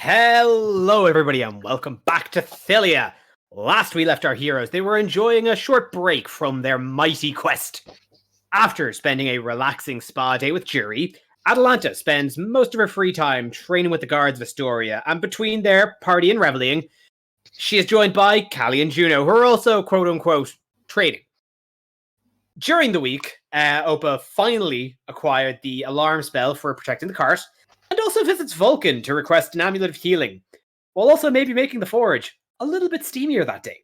Hello, everybody, and welcome back to Thylia. Last we left our heroes, they were enjoying a short break from their mighty quest. After spending a relaxing spa day with Jury, Atalanta spends most of her free time training with the guards of Astoria, and between their party and reveling, she is joined by Callie and Juno, who are also quote-unquote trading. During the week, Opa finally acquired the alarm spell for protecting the cart, and also visits Vulcan to request an amulet of healing, while also maybe making the forge a little bit steamier that day.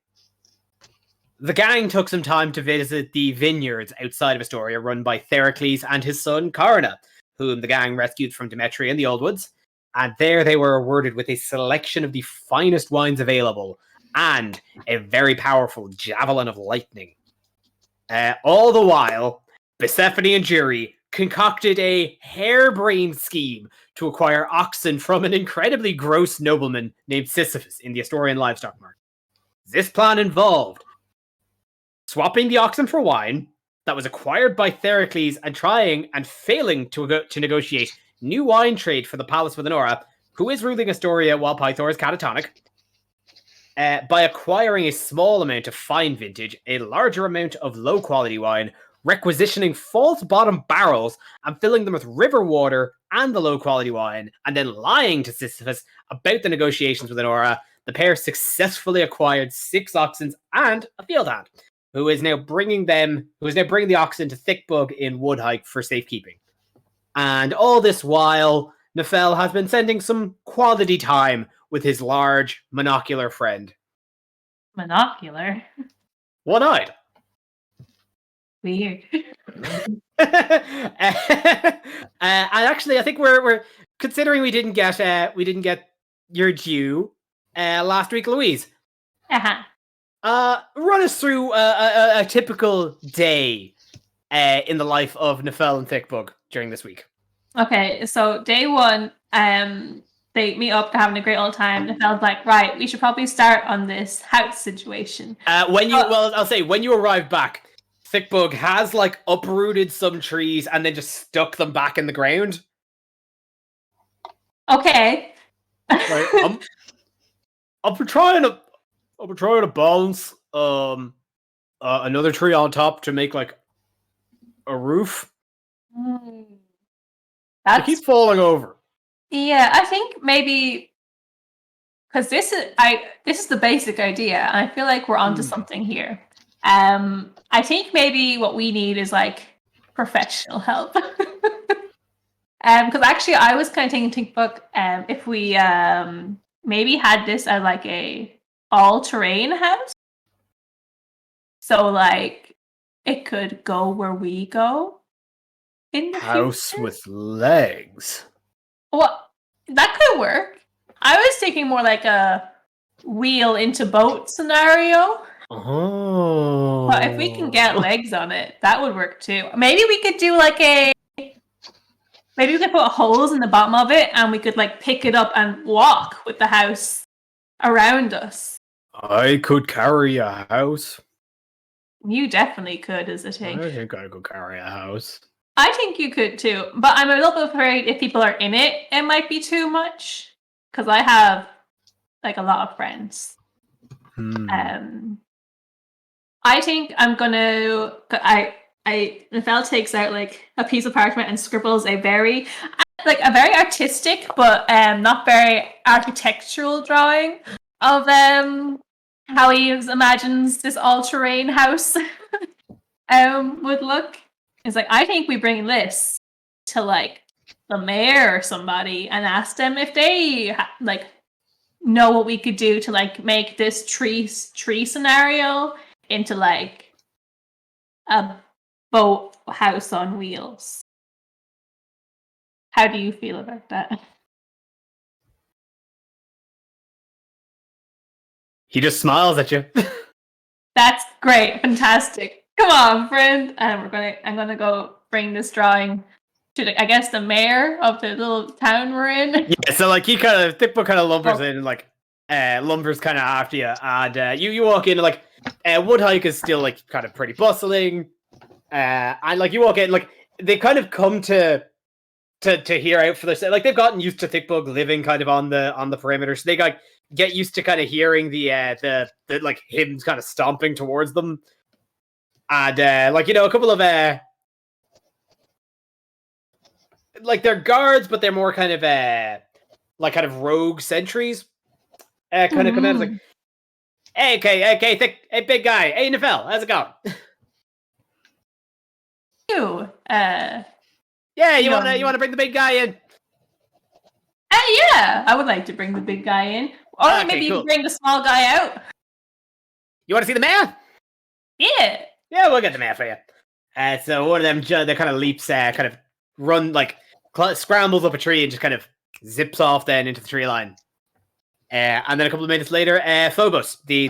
The gang took some time to visit the vineyards outside of Astoria run by Theracles and his son Karna, whom the gang rescued from Demetria in the Old Woods, and there they were awarded with a selection of the finest wines available and a very powerful Javelin of Lightning. All the while, Persephone and Jury concocted a harebrained scheme to acquire oxen from an incredibly gross nobleman named Sisyphus in the Astorian livestock market. This plan involved swapping the oxen for wine that was acquired by Theracles and trying and failing to negotiate new wine trade for the palace with Honora, who is ruling Astoria while Pythor is catatonic, by acquiring a small amount of fine vintage, a larger amount of low-quality wine, requisitioning false bottom barrels and filling them with river water and the low-quality wine, and then lying to Sisyphus about the negotiations with Honora. The pair successfully acquired 6 oxen and a field hand, who is now bringing the oxen to Thickbug in Woodhike for safekeeping. And all this while, Nefel has been spending some quality time with his large monocular friend. Monocular? One-eyed. Weird. And actually, I think we're considering we didn't get your due last week, Louise. Run us through a typical day in the life of Nefel and Thickbug during this week. Okay, so day one, they meet up, they're having a great old time. Nefel's like, right, we should probably start on this house situation. I'll say when you arrive back, Thickbug has uprooted some trees and then just stuck them back in the ground. Okay. Right, I'll be trying to balance another tree on top to make a roof. They keep falling over. Yeah, I think maybe because this is the basic idea, and I feel like we're onto something here. I think maybe what we need is professional help. Because actually, I was kind of thinking, if we maybe had this as a all-terrain house, so it could go where we go in the house future. with legs. Well, that could work. I was thinking more like a wheel into boat scenario. Oh. But if we can get legs on it, that would work too. Maybe we could do maybe we could put holes in the bottom of it and we could pick it up and walk with the house around us. I could carry a house. You definitely could, as a thing. I think I could carry a house. I think you could too, but I'm a little bit afraid if people are in it, it might be too much. Because I have a lot of friends. I think I'm gonna. Nefel takes out a piece of parchment and scribbles a very artistic but not very architectural drawing of how he imagines this all-terrain house would look. It's I think we bring this to the mayor or somebody and ask them if they know what we could do to make this tree scenario into a boat house on wheels. How do you feel about that? He just smiles at you. That's great, fantastic. Come on, friend. And I'm gonna go bring this drawing to the mayor of the little town we're in. Yeah, so Thickbug kind of lumbers in and lumbers kind of after you, and you walk in and Woodhike is still kind of pretty bustling, and you walk in they kind of come to to hear out for their like they've gotten used to Thickbug living kind of on the perimeter, so they get used to kind of hearing the like him kind of stomping towards them, and like a couple of like they're guards, but they're more kind of like kind of rogue sentries. Kind of come out like, hey, okay, hey, big guy, hey, Nefel, how's it going? You, yeah, you wanna bring the big guy in? Yeah, I would like to bring the big guy in, or maybe you can bring the small guy out. You want to see the man? Yeah, we'll get the man for you. So one of them, they kind of leaps, kind of run like scrambles up a tree and just kind of zips off then into the tree line. And then a couple of minutes later, Phobos, the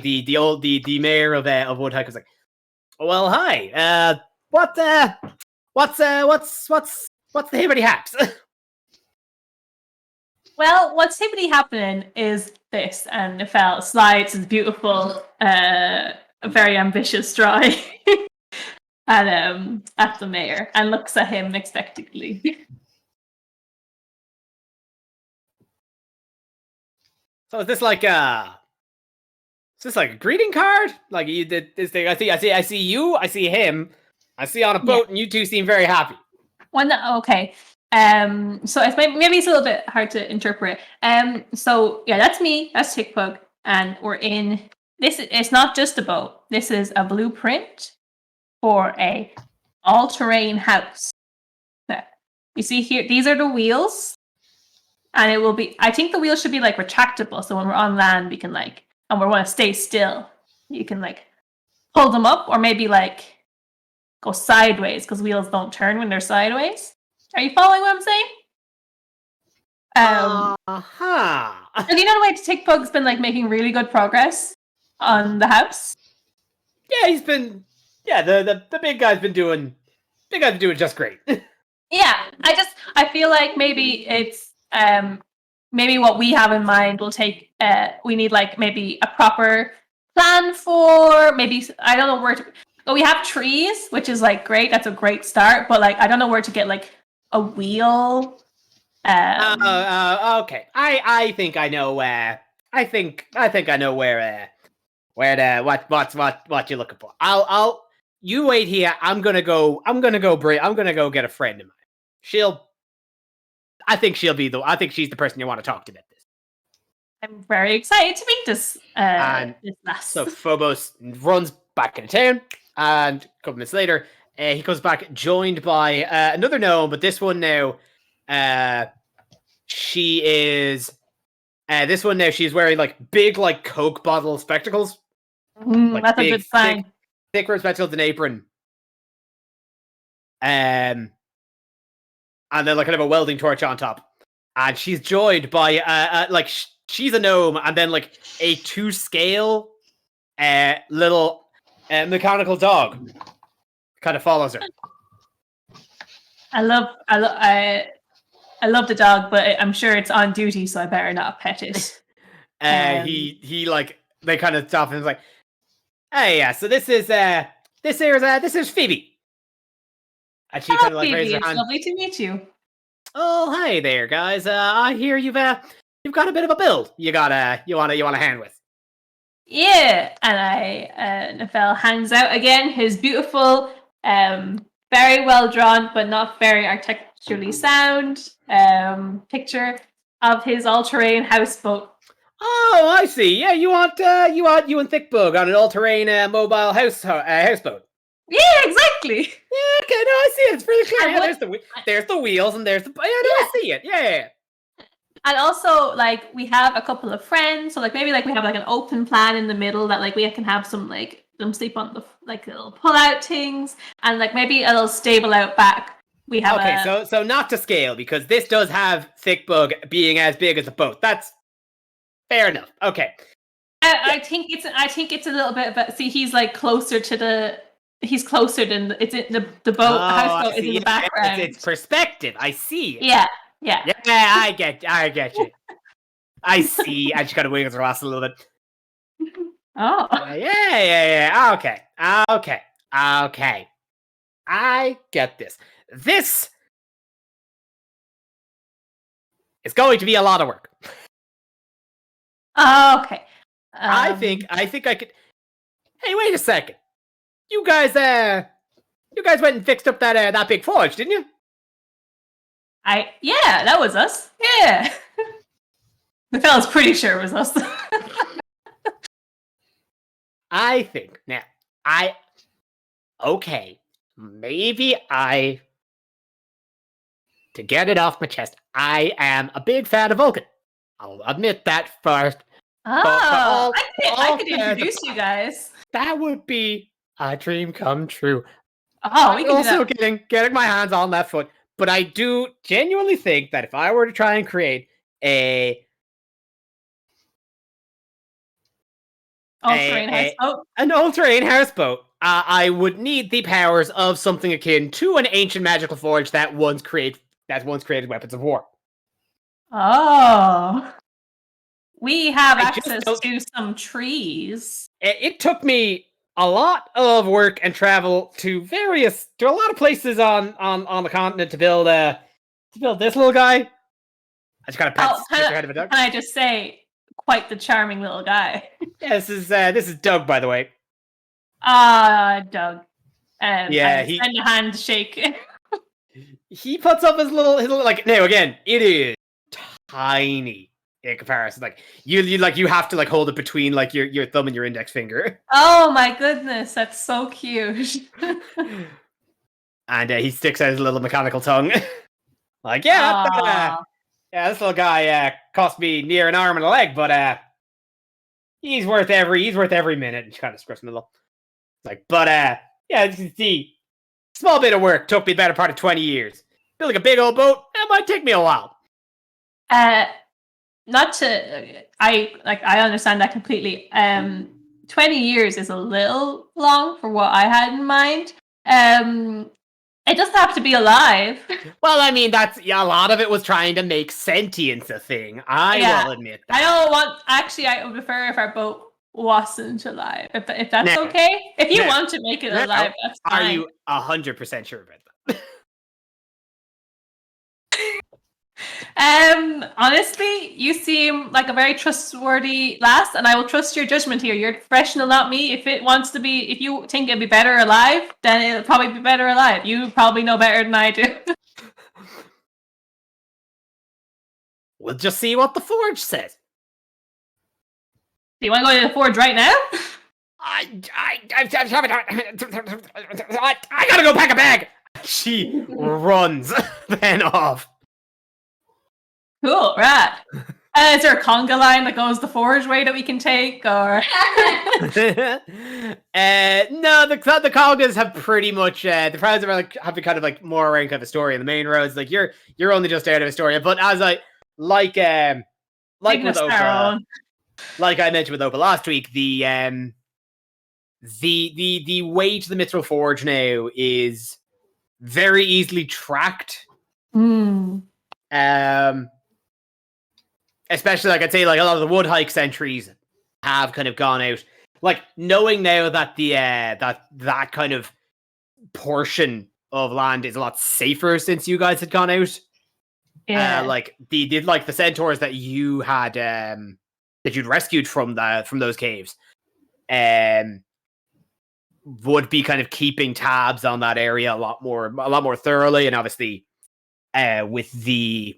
mayor of Woodhike, was like, "Well, hi. What's the hibbity haps?" Well, what's typically happening is this, and Nefel slides his beautiful, very ambitious stride at the mayor and looks at him expectantly. So is this like a greeting card? Like you did this thing? I see you. I see him. I see on a boat, and you two seem very happy. Okay. So it's maybe it's a little bit hard to interpret. So yeah, that's me. That's Tickbug, and we're in this. It's not just a boat. This is a blueprint for a all-terrain house. You see here, these are the wheels, and it will be. I think the wheels should be like retractable, so when we're on land, we can like, and we want to stay still, you can like pull them up, or maybe like go sideways because wheels don't turn when they're sideways. Are you following what I'm saying? And you know the way Tickbug's been like making really good progress on the house? Yeah, he's been. Yeah, the big guy's been doing. Big guy's been doing just great. Yeah, I feel like maybe it's maybe what we have in mind will take. We need like maybe a proper plan for maybe I don't know where to. But we have trees, which is like great. That's a great start. But like I don't know where to get like a wheel. Okay. I think I know where. I think I know where what you're looking for. I'll you wait here. I'm gonna go get a friend of mine. I think she's the person you want to talk to about this. I'm very excited to meet this lass. So Phobos runs back into town, and a couple minutes later, he comes back joined by another gnome, but this one now, she is. This one now, she's wearing like big, like Coke bottle spectacles. Like that's big, a good sign. Thick spectacles and apron. And then like kind of a welding torch on top. And she's joined by like she's a gnome, and then like a 2-scale little mechanical dog kind of follows her. I love the dog, but I'm sure it's on duty, so I better not pet it. He like they kind of stop and is like, "Hey, yeah, so this is Phoebe." And she kind of like Phoebe, raises her it's hand. lovely to meet you. Oh, hi there, guys. I hear you've got a bit of a build. You want a hand with? Yeah, and Nefel hands out again his beautiful, very well drawn but not very architecturally sound picture of his all-terrain houseboat. Oh, I see. Yeah, you and Thickbug on an all-terrain mobile houseboat. Yeah, exactly. Yeah, okay, no, I see it. It's pretty clear. Yeah, there's the wheels and there's the. Yeah, no, I see it. Yeah. And also, like, we have a couple of friends, so like maybe like we have like an open plan in the middle that like we can have some like them sleep on the like little pull-out things, and like maybe a little stable out back. We have so not to scale because this does have Thickbug being as big as a boat. That's fair enough. Okay. I think it's a little bit, but see, he's like closer to the. He's closer than it's in the boat. Houseboat is in the background. It's perspective. I see. Yeah. I get you. I see. And she kind of wiggles her ass a little bit. Oh. Yeah. Okay. I get this. It's going to be a lot of work. Okay. I think I could. Hey, wait a second. You guys went and fixed up that big forge, didn't you? Yeah, that was us. Yeah. The fella's pretty sure it was us. I think now maybe to get it off my chest, I am a big fan of Vulcan. I'll admit that first. Oh, I could introduce you guys. That would be a dream come true. Oh, we can also do that. getting my hands on that foot. But I do genuinely think that if I were to try and create an all-terrain houseboat, I would need the powers of something akin to an ancient magical forge that once created weapons of war. Oh. We have access to some trees. It took me a lot of work and travel to a lot of places on the continent to build this little guy. I just got a pet head of a duck. Can I just say, quite the charming little guy. Yeah, this is Doug, by the way. Doug. Yeah, he send a handshake. He puts up his little like. Now again, it is tiny in comparison. Like you have to like hold it between like your thumb and your index finger. Oh my goodness, that's so cute. And he sticks out his little mechanical tongue. Like yeah, this little guy cost me near an arm and a leg, but he's worth every minute. And she kind of squirts in the middle. Like, but yeah, as you can see, small bit of work took me the better part of 20 years. Building a big old boat, that might take me a while. Not to, I understand that completely. 20 years is a little long for what I had in mind. It doesn't have to be alive. Well, I mean, a lot of it was trying to make sentience a thing. I will admit that. I would prefer if our boat wasn't alive. If that's okay. If you want to make it alive, that's fine. Are you 100% sure about that? Honestly, you seem like a very trustworthy lass, and I will trust your judgment here. You're a professional, not me. If you think it'd be better alive, then it'll probably be better alive. You probably know better than I do. We'll just see what the forge says. Do you want to go to the forge right now? I gotta go pack a bag. She runs then off. Cool, right. Is there a conga line that goes the forge way that we can take, or? No, the congas have pretty much the crowds are like have kind of like more around kind of a story. In the main roads, like you're only just out of Astoria. But as I like with Opa, like I mentioned with Opa last week, the way to the Mithril Forge now is very easily tracked. Especially, like, I'd say, like, a lot of the wood hike sentries have kind of gone out. Like, knowing now that the that kind of portion of land is a lot safer since you guys had gone out. Yeah. Like, the centaurs that you had, that you'd rescued from those caves, would be kind of keeping tabs on that area a lot more thoroughly. And obviously, with the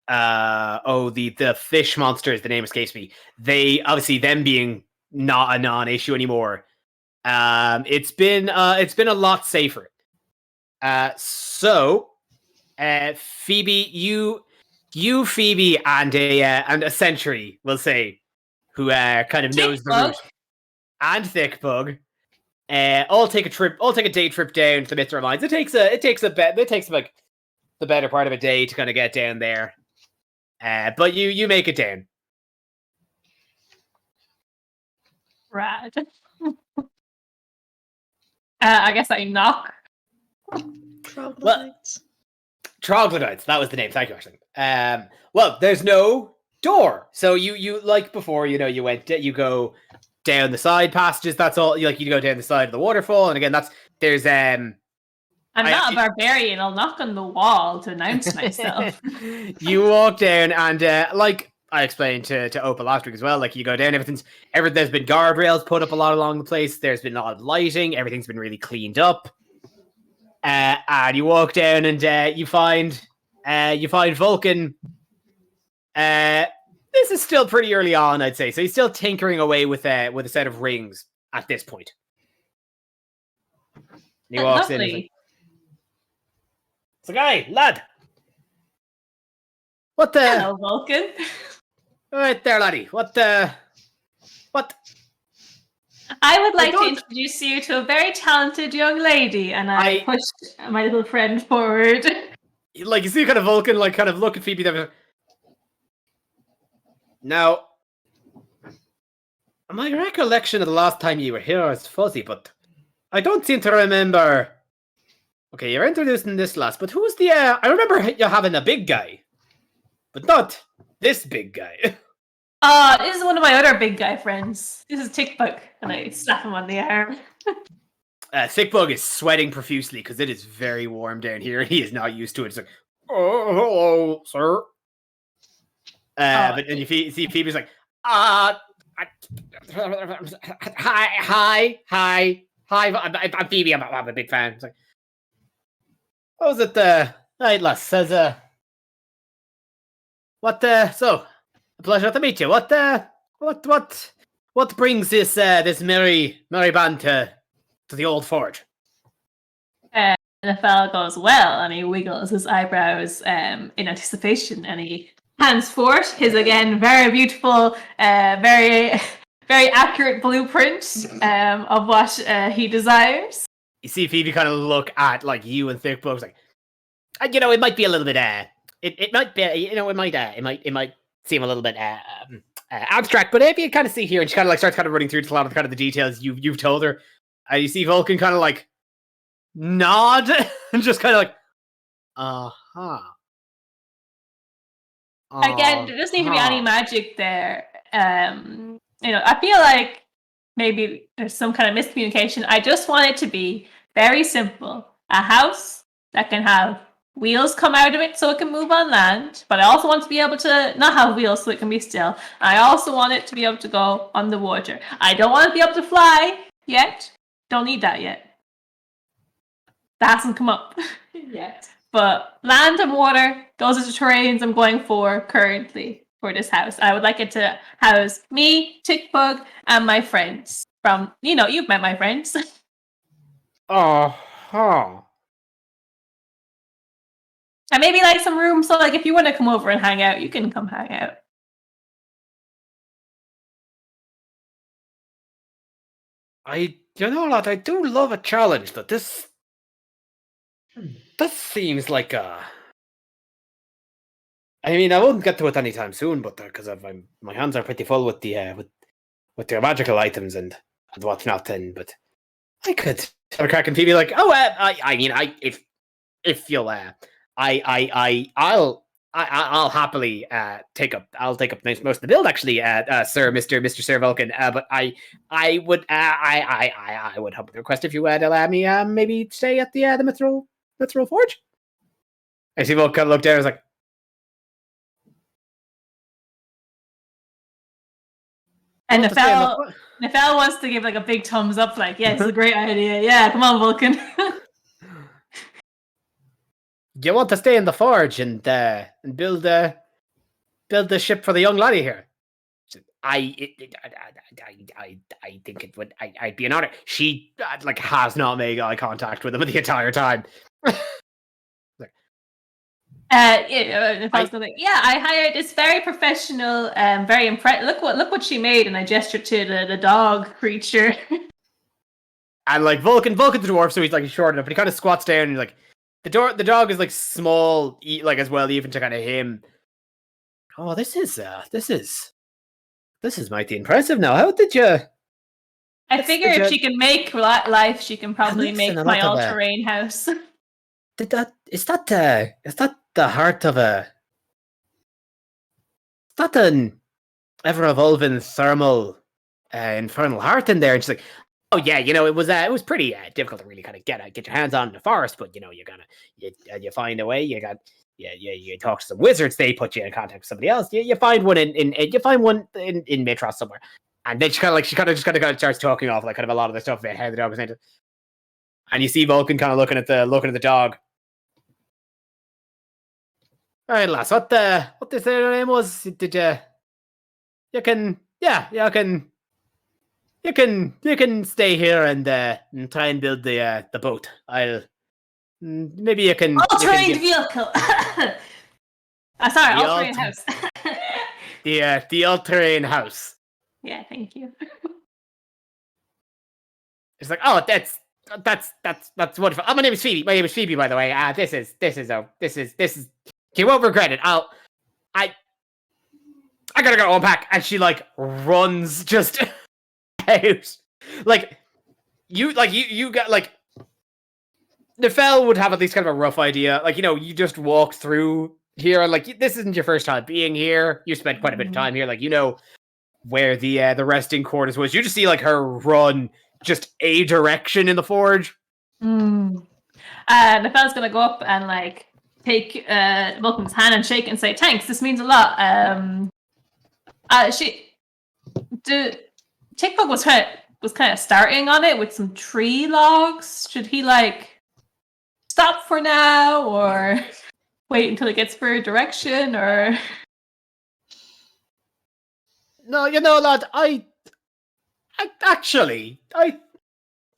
the fish monsters, the name escapes me. They obviously them being not a non-issue anymore. It's been a lot safer. So Phoebe, you Phoebe and a sentry, we'll say, who kind of knows the route, and Thick Bug. I'll take a day trip down to the Mithril Mines. It takes like the better part of a day to kind of get down there. But you make it down. Rad. I guess I knock. Troglodytes, that was the name. Thank you, Ashley. Well, there's no door, so you like before, you go down the side passages. That's all. You go down the side of the waterfall, and again, there's I'm not a barbarian. I'll knock on the wall to announce myself. You walk down and like I explained to Opal last week as well, like you go down, there's been guardrails put up a lot along the place, there's been a lot of lighting, everything's been really cleaned up. And you walk down and you find Vulcan. This is still pretty early on, I'd say. So he's still tinkering away with a set of rings at this point. And he walks in. It's like, "Hey, lad. What the? Hello, Vulcan. Right there, laddie. What? I would like to introduce you to a very talented young lady," and I pushed my little friend forward. Like, you see kind of Vulcan, like, kind of look at Phoebe there. Now, my recollection of the last time you were here is fuzzy, but I don't seem to remember. Okay, you're introducing this last, but who's the, I remember you having a big guy, but not this big guy. This is one of my other big guy friends. This is Tickbug, and I slap him on the arm. Thickbug is sweating profusely because it is very warm down here. He is not used to it. It's like, "Oh, hello, sir." But then you see Phoebe's like, hi, I'm Phoebe. I'm a big fan. It's like, what was it? Right, lass says, so a pleasure to meet you. What brings this merry band to the old forge? And the fellow goes, well, and he wiggles his eyebrows in anticipation, and he hands forth his, again, very beautiful, very, very accurate blueprint of what he desires. You see Phoebe kind of look at, like, you and Thickbug, like, it might be a little bit, it might be, it might seem a little bit abstract, but if you kind of see here, and she kind of like starts kind of running through a lot of kind of the details you've told her, and you see Vulcan kind of like nod and just kind of like, Again, there doesn't need to be any magic there. I feel like maybe there's some kind of miscommunication. I just want it to be very simple. A house that can have wheels come out of it so it can move on land, but I also want to be able to not have wheels so it can be still. I also want it to be able to go on the water. I don't want to be able to fly yet. Don't need that yet. That hasn't come up yet. But land and water, those are the terrains I'm going for currently for this house. I would like it to house me, Tickbug, and my friends. You've met my friends. And maybe like some room, so like if you want to come over and hang out, you can come hang out. I do love a challenge, but this seems like a. I mean, I won't get to it anytime soon, but because my hands are pretty full with the with their magical items and whatnot. Then, but I could have a crack and Phoebe like, if you'll I'll happily take up most of the build, actually, Sir Mr. Vulcan. But I would hope the request if you would allow me maybe stay at the Mithril Forge. I see Vulcan look down and was like, and Nefel wants to give like a big thumbs up, like, yeah, it's a great idea. Yeah, come on, Vulcan. You want to stay in the forge and build the ship for the young laddie here? I think it would. I'd be an honor. She has not made eye contact with him the entire time. I hired this very professional, very impressive. Look what she made, and I gestured to the dog creature. And like Vulcan's a dwarf, so he's short enough, but he kind of squats down and he's like. The dog is small, as well, even to kind of him. Oh, this is mighty impressive. Now, how did you? I figure if she can make life, she can probably make my all-terrain house. Is that the heart of a? Is that an ever-evolving thermal infernal heart in there? And she's like, Oh yeah, it was pretty difficult to really kind of get your hands on in the forest, but you find a way. You talk to some wizards, they put you in contact with somebody else. You find one in Mitros somewhere, and then she kind of starts talking off like kind of a lot of the stuff about how the dog was into. And you see Vulcan kind of looking at the dog. All right, lass. What they say your name was? Did you? You can stay here and try and build the boat. Maybe you can All-terrain vehicle. Sorry, all-terrain house. the all-terrain house. Yeah, thank you. It's like, oh, that's wonderful. Oh, my name is Phoebe. My name is Phoebe, by the way. This is. You won't regret it. I gotta go unpack, and she like runs just out. Like you got like. Nefel would have at least kind of a rough idea. Like, you just walk through here, and like this isn't your first time being here. You spent quite a bit of time here. Like, where the resting quarters was. You just see like her run just a direction in the forge. Nefel's gonna go up and like take Vulcan's hand and shake and say, "Thanks, this means a lot." Tickbug was kind of starting on it with some tree logs. Should he like stop for now, or wait until it gets further direction, or? No, lad.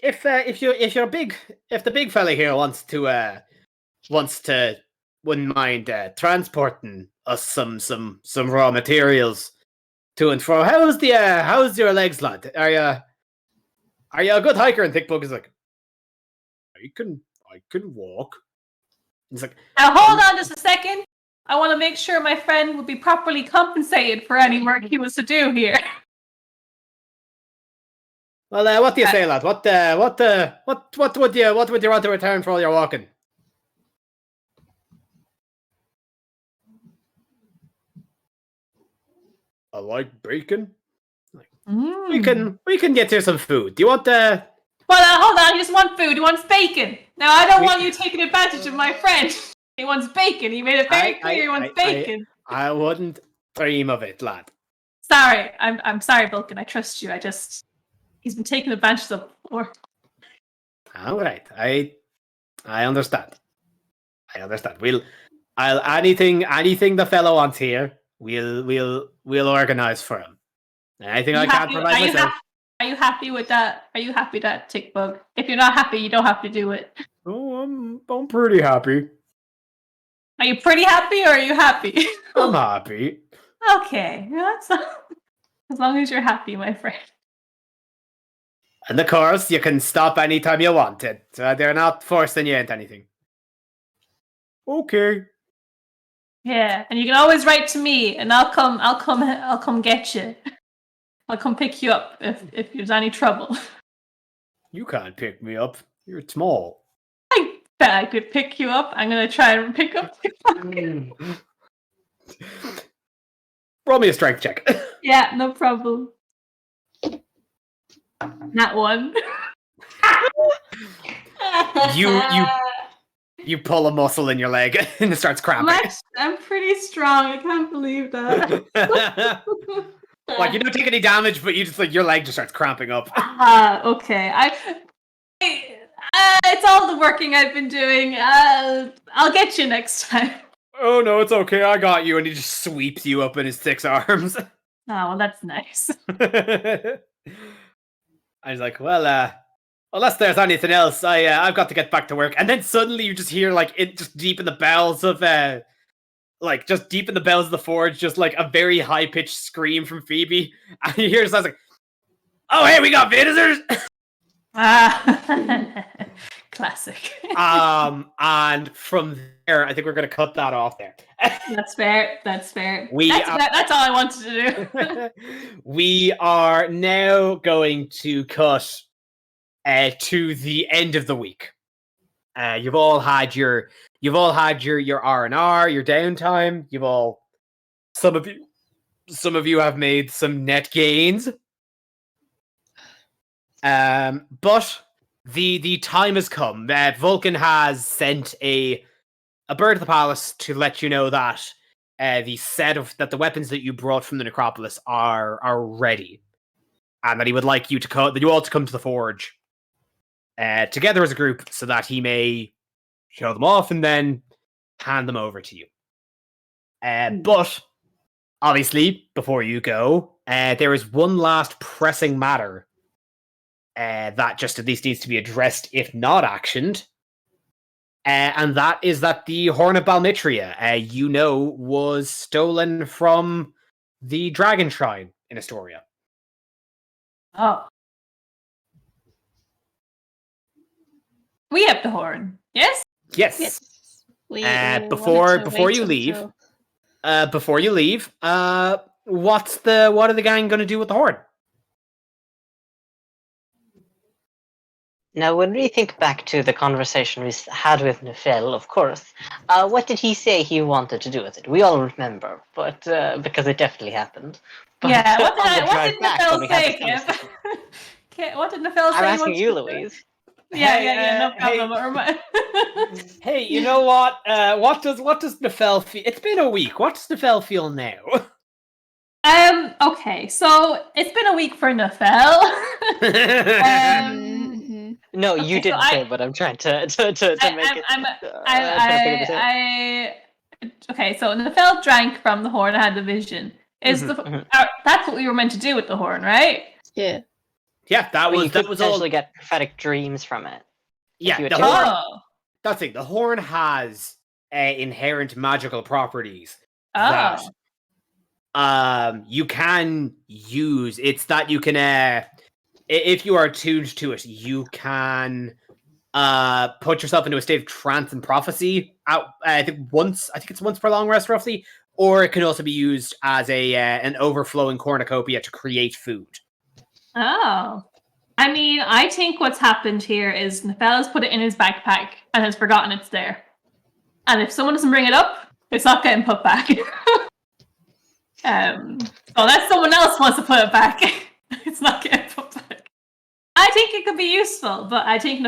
If the big fella here wouldn't mind transporting us some raw materials to and fro. How's your legs, lad? Are you a good hiker? And Thickbug is like, I can walk. He's like, now hold on just a second. I want to make sure my friend would be properly compensated for any work he was to do here. Well, what do you say, lad? What would you want to return for all your walking? I like bacon. We can get you some food. Do you want Well, hold on. You just want food. He wants bacon. Now, I don't want you taking advantage of my friend. He wants bacon. He made it very clear he wants bacon. I wouldn't dream of it, lad. Sorry. I'm sorry, Vulcan. I trust you. He's been taken advantage of before. All right. I understand. I'll anything the fellow wants here. We'll organize for him. Anything I can't provide myself. Are you happy with that? Are you happy that Tickbug? If you're not happy, you don't have to do it. Oh, I'm pretty happy. Are you pretty happy, or are you happy? I'm happy. Okay, that's as long as you're happy, my friend. And of course, you can stop anytime you want it. They're not forcing you into anything. Okay. Yeah, and you can always write to me, and I'll come get you. I'll come pick you up if there's any trouble. You can't pick me up. You're small. I bet I could pick you up. I'm gonna try and pick up. Roll me a strength check. Yeah, no problem. That one. You pull a muscle in your leg and it starts cramping. I'm pretty strong. I can't believe that. Like, you don't take any damage, but you just like your leg just starts cramping up. Okay. It's all the working I've been doing. I'll get you next time. Oh no, it's okay. I got you, and he just sweeps you up in his 6 arms. Oh, well, that's nice. I was like, well, unless there's anything else, I've got to get back to work. And then suddenly you just hear like it just deep in the bowels of the forge, just like a very high pitched scream from Phoebe. And you hear sounds like, "Oh, hey, we got visitors!" Classic. And from there, I think we're going to cut that off there. That's fair. That's all I wanted to do. We are now going to cut to the end of the week. You've all had your R&R, your downtime. Some of you have made some net gains. But the time has come. Vulcan has sent a bird to the palace to let you know that the weapons that you brought from the necropolis are ready, and that he would like you all to come to the forge together as a group, so that he may show them off and then hand them over to you. But obviously, before you go, there is one last pressing matter that just at least needs to be addressed, if not actioned. And that is that the Horn of Balmitria, was stolen from the Dragon Shrine in Astoria. Oh. We have the horn. Yes? Yes. We Before you leave, what are the gang going to do with the horn? Now, when we think back to the conversation we had with Nefel, of course, what did he say he wanted to do with it? We all remember, but because it definitely happened. But, Yeah, what on the did drive back, when Nefel we had say, this conversation- Kev? What did Nefel say? I'm asking he you, wanted to do? Louise. Yeah, no problem. Hey, you know what? What does Nefel feel? It's been a week. What does Nefel feel now? Okay, so it's been a week for Nefel. No, Okay, you so didn't say, but I'm trying to make it. Okay, so Nefel drank from the horn and had the vision. That's what we were meant to do with the horn, right? Yeah. Yeah, that You was could all. potentially get prophetic dreams from it. Yeah, you the attempt- horn. Oh. That's it. The horn has inherent magical properties Oh. that you can use. It's that you can, if you are attuned to it, you can put yourself into a state of trance and prophecy. I think it's once per long rest, roughly. Or it can also be used as an overflowing cornucopia to create food. Oh. I mean, I think what's happened here is Nefel has put it in his backpack and has forgotten it's there. And if someone doesn't bring it up, it's not getting put back. Unless someone else wants to put it back, it's not getting put back. I think it could be useful, but I think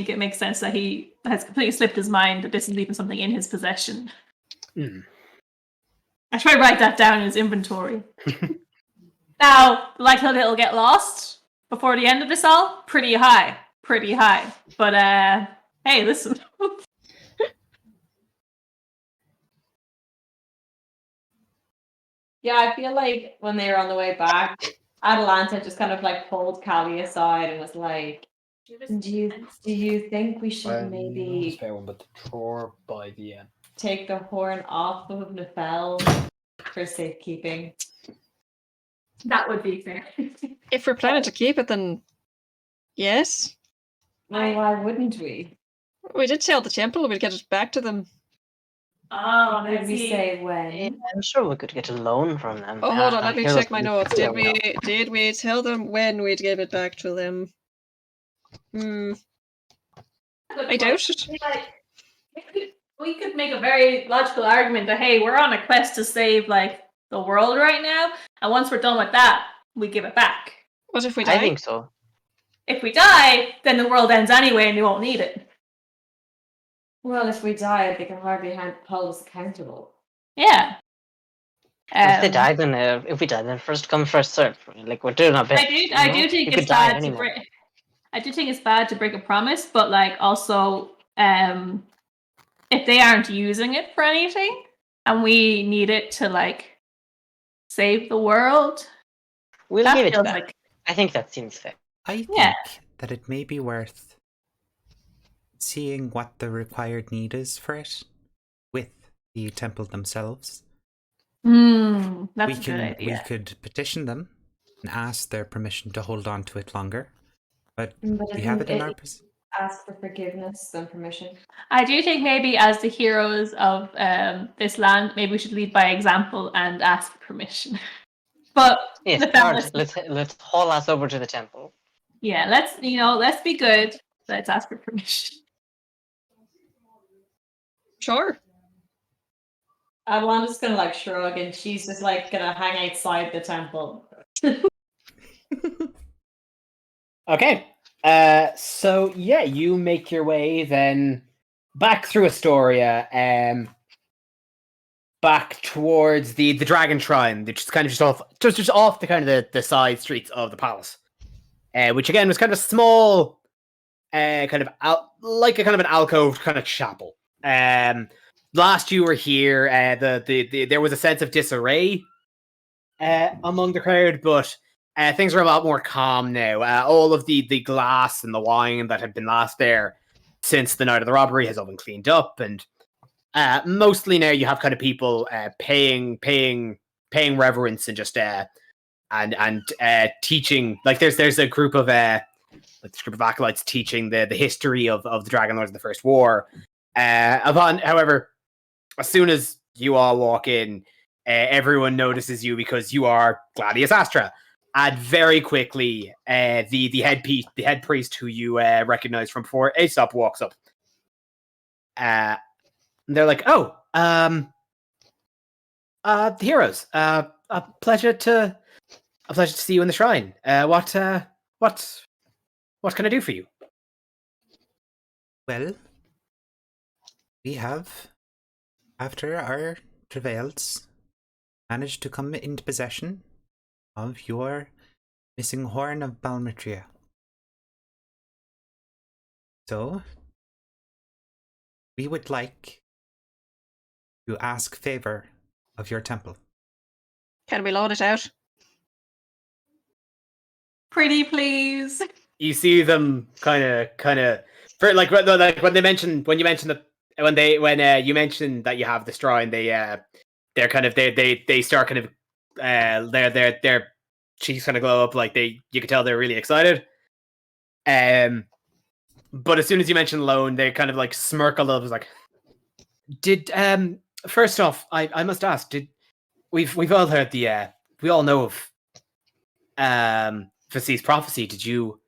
it makes sense that he has completely slipped his mind that this is even something in his possession. I try to write that down in his inventory. Now, the likelihood it'll get lost before the end of this all, pretty high. But hey, listen. Yeah, I feel like when they were on the way back, Atalanta just kind of like pulled Callie aside and was like, "Do you think we should maybe but the drawer by the end. take the horn off of Nefel for safekeeping?" That would be fair. If we're planning to keep it, then yes. Well, why wouldn't we? We did tell the temple we'd get it back to them. Oh, Did we say when? Yeah, I'm sure we could get a loan from them. Oh, hold on, let me Heroes check my can notes. figure Did we tell them when we'd give it back to them? I doubt it. We could make a very logical argument that, hey, we're on a quest to save like the world right now, and once we're done with that, we give it back. What if we die? I think so. If we die, then the world ends anyway, and we won't need it. Well, if we die, they can hardly hold us accountable. Yeah. If they die, then if we die, then first come, first serve. Like we're doing our best. I do think it's bad to break. I do think it's bad to break a promise, but like also, if they aren't using it for anything, and we need it to like save the world, We'll that give it feels back. like I think that seems fair. I think Yeah. that it may be worth seeing what the required need is for it with the temple themselves. That's a good We idea. could petition them and ask their permission to hold on to it longer. But But we have it in our possession. ask for forgiveness than permission. I do think maybe as the heroes of this land, maybe we should lead by example and ask for permission. But Yes, the feminist- let's haul us over to the temple. yeah, let's be good. Let's ask for permission. Sure. Atalanta's gonna like shrug and she's just like gonna hang outside the temple. Okay. So yeah, you make your way then back through Astoria, back towards the Dragon Shrine, which is kind of just off the kind of the side streets of the palace, which again was kind of small, kind of like a kind of an alcove kind of chapel. Last you were here, there was a sense of disarray among the crowd, but things are a lot more calm now. All of the glass and the wine that had been last there since the night of the robbery has all been cleaned up, and mostly now you have kind of people paying reverence and just and teaching. Like there's a group of this group of acolytes teaching the history of the Dragon Lords of the First War. However, as soon as you all walk in, everyone notices you because you are Gladius Astra. And very quickly, the head priest who you recognize from before, Aesop, walks up. They're like, "Oh, the heroes. A pleasure to see you in the shrine. What can I do for you?" Well, we have, after our travails, managed to come into possession of your missing horn of Balmetria. So, we would like to ask favor of your temple. Can we load it out? Pretty please. You see them kind of for like when you mentioned that you mentioned that you have the shrine, they're kind of they start kind of their cheeks kind of glow up, like you can tell they're really excited. But as soon as you mention loan, they kind of like smirk a little. It's like, did first off, I must ask, did we've all heard we all know of Vasey's prophecy. Did you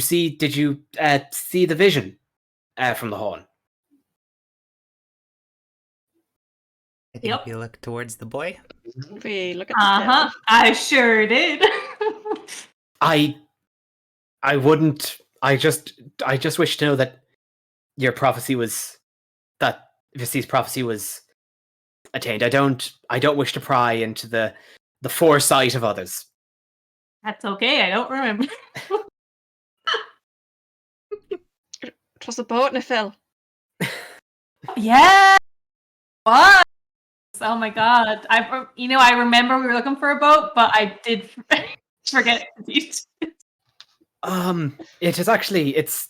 see the vision from the horn? I think we look towards the boy. We look at the devil. I sure did. I wouldn't. I just wish to know that your prophecy was that Vasey's prophecy was attained. I don't wish to pry into the foresight of others. That's okay. I don't remember. It was a boat, Nifil. Yeah. What? Oh my god. I remember we were looking for a boat, but I did forget. It is actually it's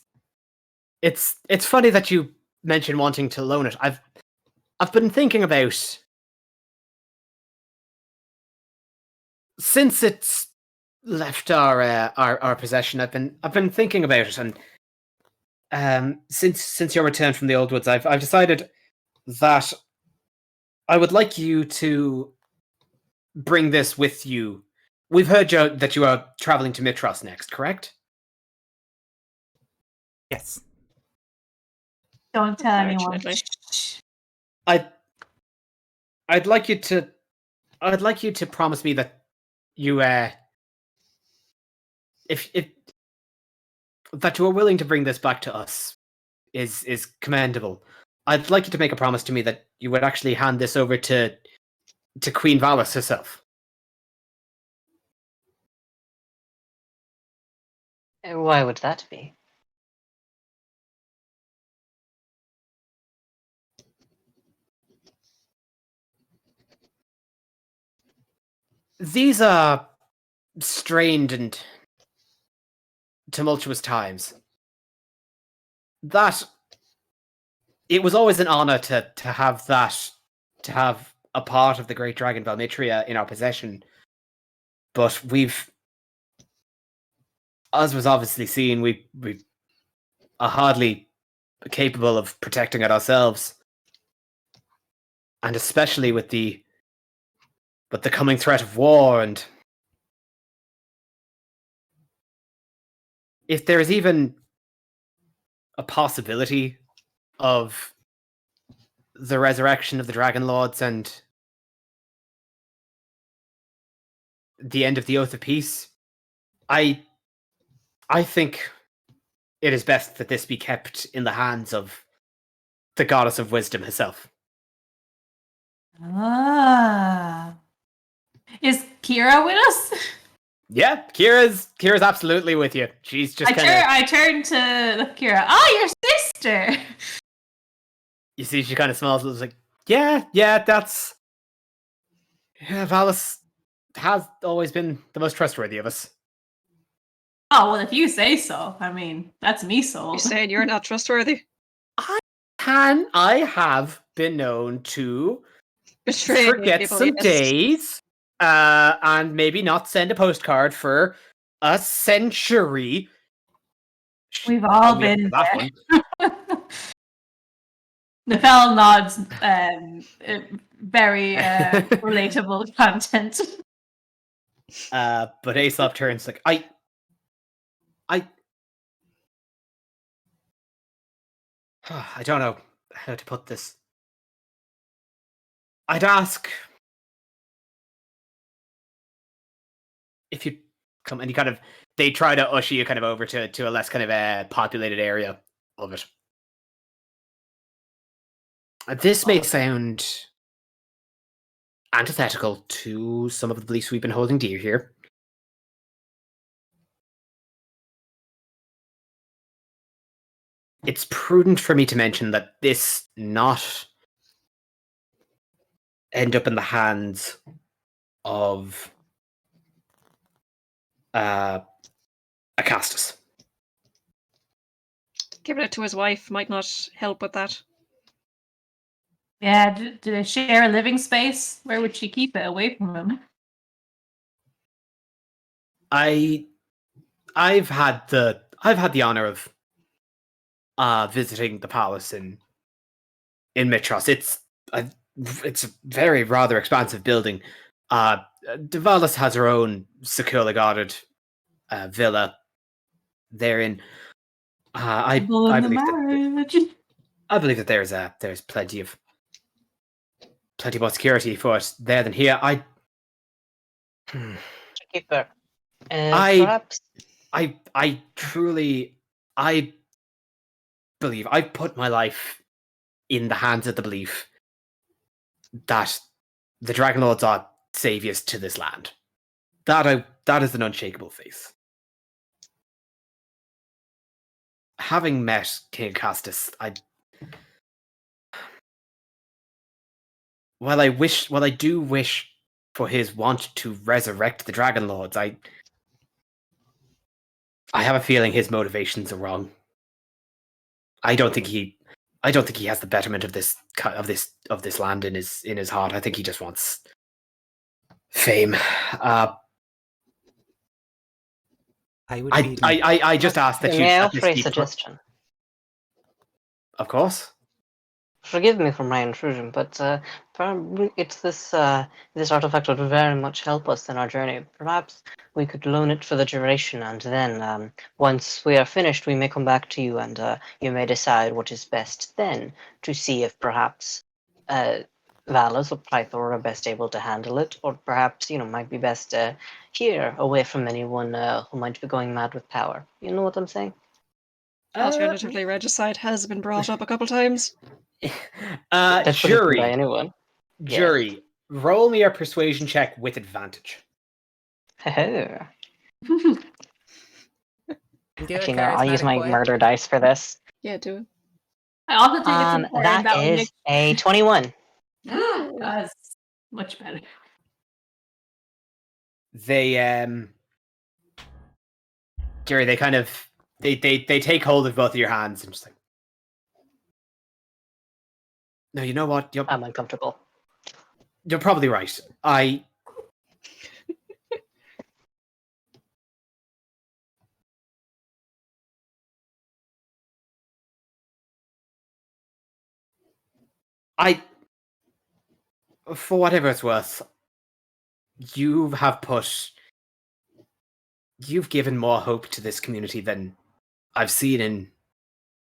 funny that you mentioned wanting to loan it. I've been thinking about, since it's left our possession. I've been thinking about it, and since your return from the Old Woods, I've decided that I would like you to bring this with you. We've heard, Joe, that you are traveling to Mitros next, correct? Yes. Don't tell anyone. I'd like you to promise me that you if that you are willing to bring this back to us is commendable. I'd like you to make a promise to me that you would actually hand this over to Queen Valis herself. Why would that be? These are strained and tumultuous times. That it was always an honor to have a part of the great dragon Valmitria in our possession. But as was obviously seen, we are hardly capable of protecting it ourselves. And especially with the coming threat of war, and if there is even a possibility of the resurrection of the Dragon Lords and the end of the Oath of Peace, I I think it is best that this be kept in the hands of the goddess of wisdom herself. Ah. Is Kira with us? Yeah, Kira's absolutely with you. She's just kind of. I turn to Kira. Oh, your sister. You see, she kind of smiles and is like, yeah, that's. Yeah, Valis has always been the most trustworthy of us. Oh, well, if you say so. I mean, that's me You sold. saying you're not trustworthy? I have been known to Betray forget people, some yes. days, and maybe not send a postcard for a century. We've all We have been that there. one. Nefel nods. Very relatable content. But Aesop turns like, I don't know how to put this. I'd ask if you come, and you kind of, they try to usher you kind of over to a less kind of populated area of it. This may sound antithetical to some of the beliefs we've been holding dear here. It's prudent for me to mention that this not end up in the hands of Acastus. Giving it to his wife might not help with that. Yeah, do they share a living space? Where would she keep it away from him? I've had the honor of visiting the palace in Mitros. It's a very rather expansive building. Devalis has her own securely guarded villa therein. I believe that there's plenty more security for us there than here. Keeper. I Perhaps truly believe I've put my life in the hands of the belief that the Dragon Lords are saviors to this land. That is an unshakable faith. Having met King Castus, while I do wish for his want to resurrect the Dragon Lords, I have a feeling his motivations are wrong. I don't think he has the betterment of this land in his heart. I think he just wants fame. I just ask that you. May I that offer this a be suggestion? Of course. Forgive me for my intrusion, but it's this artifact would very much help us in our journey. Perhaps we could loan it for the duration, and then once we are finished, we may come back to you, and you may decide what is best then to see if perhaps Valis or Pythor are best able to handle it, or perhaps might be best here, away from anyone who might be going mad with power. You know what I'm saying? Alternatively, regicide has been brought up a couple times. That shouldn't Jury. by anyone. Jury, roll me a persuasion check with advantage. Actually, Do a no, I'll use charismatic my boy. murder dice for this. Yeah, do it. I also think it's important That that is a 21. That's much better. They Jury, they kind of they take hold of both of your hands and just like, no, you know what? I'm uncomfortable. You're probably right. For whatever it's worth, you've given more hope to this community than I've seen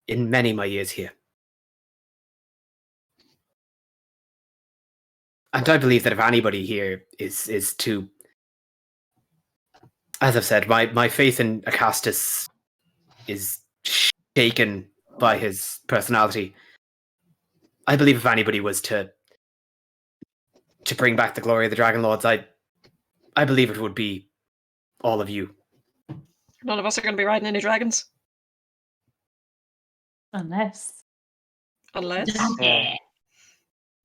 in many of my years here. And I believe that if anybody here is to as I've said, my faith in Acastus is shaken by his personality. I believe if anybody was to bring back the glory of the Dragon Lords, I believe it would be all of you. None of us are going to be riding any dragons. Unless. Yeah.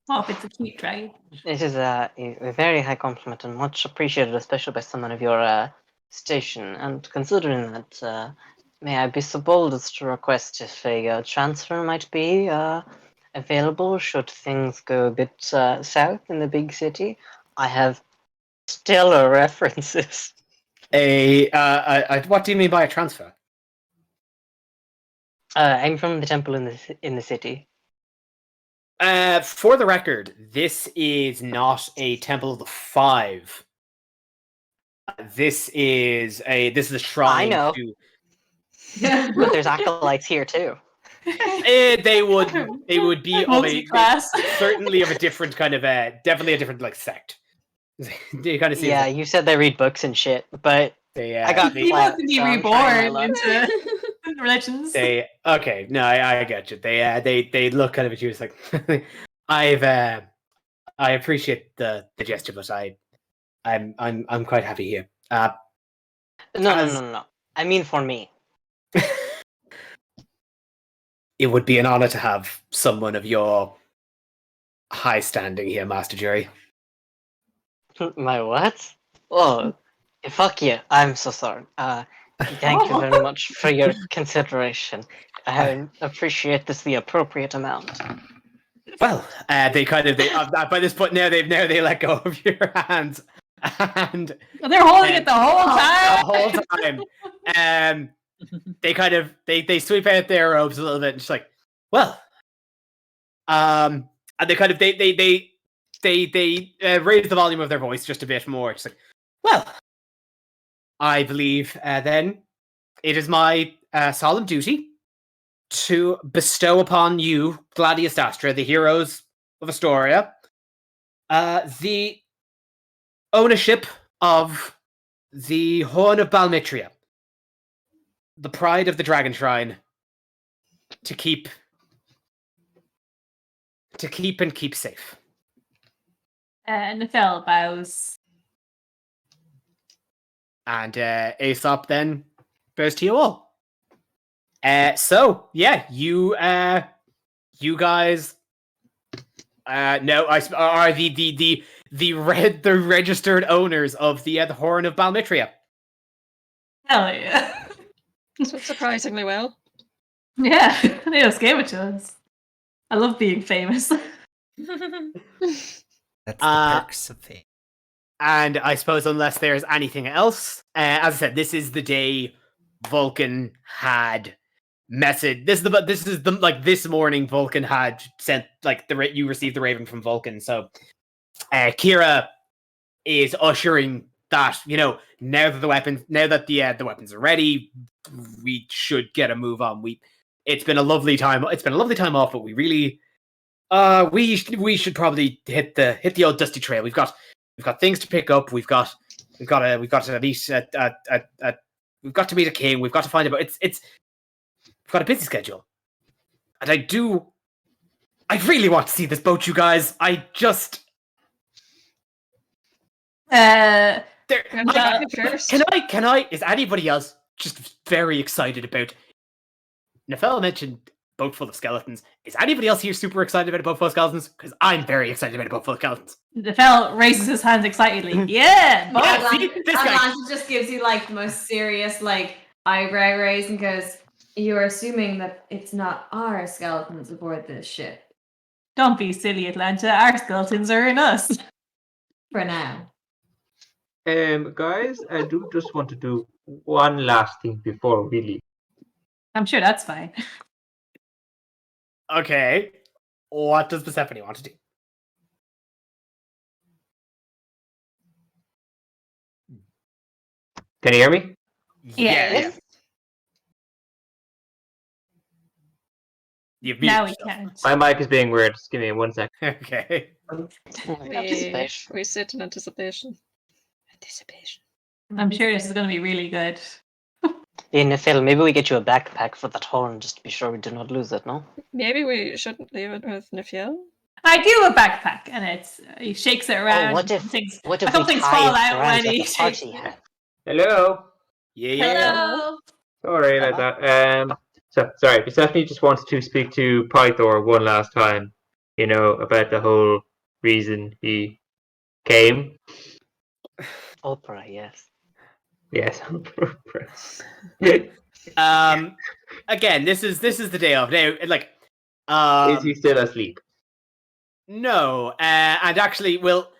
Oh, if it's a cute dragon. It is a very high compliment and much appreciated, especially by someone of your station. And considering that, may I be so bold as to request if a transfer might be available should things go a bit south in the big city? I have stellar references. What do you mean by a transfer? I'm from the temple in the city. For the record, this is not a Temple of the Five. This is a shrine. I know. But there's acolytes here too. They would be of Multi-class. certainly of a different kind of definitely a different like sect. You kind of see. Yeah, you said they read books and shit, but I got People flat, can be so I'm trying reborn my luck. into religions. Okay, no, I get you. They look kind of at you. It's like I appreciate the gesture, but I'm quite happy here. No. I mean for me. It would be an honor to have someone of your high standing here, Master Jerry. My what? Oh, fuck you. I'm so sorry. Thank you very much for your consideration. I appreciate this the appropriate amount. Well, by this point now they let go of your hands, and They're holding it the whole time. the whole time. They kind of they sweep out their robes a little bit and just like, well, and they kind of they raise the volume of their voice just a bit more. It's like, well, I believe then it is my solemn duty to bestow upon you, Gladius Astra, the heroes of Astoria, the ownership of the Horn of Balmitria, the pride of the Dragon Shrine, to keep and keep safe. Nefel bows. And Aesop then bows to you all. So yeah, you guys are the registered owners of the Horn of Balmitria. Hell yeah. So surprisingly well. Yeah, they just gave it to us. I love being famous. That's the perks of fame. And I suppose unless there's anything else, as I said, this is the day Vulcan had message. This is the like this morning Vulcan had sent like you received the raven from Vulcan. So Kira is ushering that, now that the weapons are ready, we should get a move on. It's been a lovely time off, but we really we should probably hit the old dusty trail. We've got things to pick up. We've got to meet we've got to meet a king. We've got to find out. We've got a busy schedule, and I really want to see this boat, you guys. Can I? Is anybody else just very excited about? Nefel mentioned boat full of skeletons. Is anybody else here super excited about a boat full of skeletons? Because I'm very excited about a boat full of skeletons. Nefel raises his hands excitedly. Yeah, Yeah, see, this guy. Atlanta just gives you like the most serious like eyebrow raise and goes, "You're assuming that it's not our skeletons aboard this ship Don't be silly, Atlanta. Our skeletons are in us. for now." Guys, I do just want to do one last thing before we leave. I'm sure that's fine. Okay. What does Persephone want to do? Can you hear me? Yeah. You've muted Now we yourself. can't. My mic is being weird. Just give me 1 second. Okay. Anticipation. We sit in anticipation. I'm sure this is going to be really good. In Phil, maybe we get you a backpack for that horn just to be sure we do not lose it, no? Maybe we shouldn't leave it with Nifil. I do have a backpack, and he shakes it around. what if things, what a if couple we things tie fall it out around when like he a shakes party it. hat? Hello. Yeah. Hello. Sorry about that. Sorry, Persephone just wants to speak to Pythor one last time. About the whole reason he came. Opera, yes. Yes. Again, this is the day of now. Like, Is he still asleep? no, and actually, will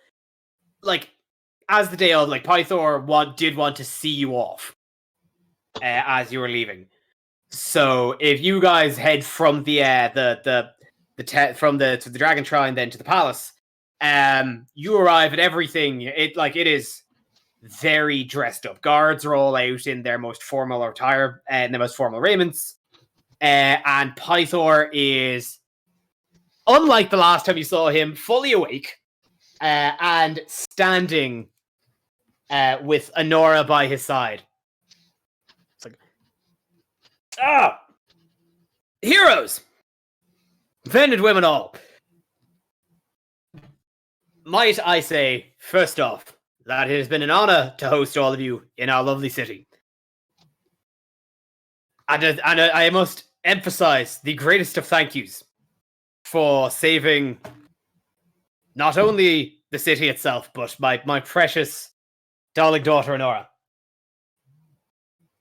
like as the day of, like Pythor did want to see you off as you were leaving. So if you guys head from the Dragon Shrine then to the palace, you arrive at everything. It is very dressed up. Guards are all out in their most formal attire and their most formal raiments. And Pythor is, unlike the last time you saw him, fully awake and standing with Honora by his side. It's like, heroes! Vended women all. Might I say, first off, that it has been an honor to host all of you in our lovely city. And I must emphasize the greatest of thank yous for saving not only the city itself, but my precious darling daughter, Honora.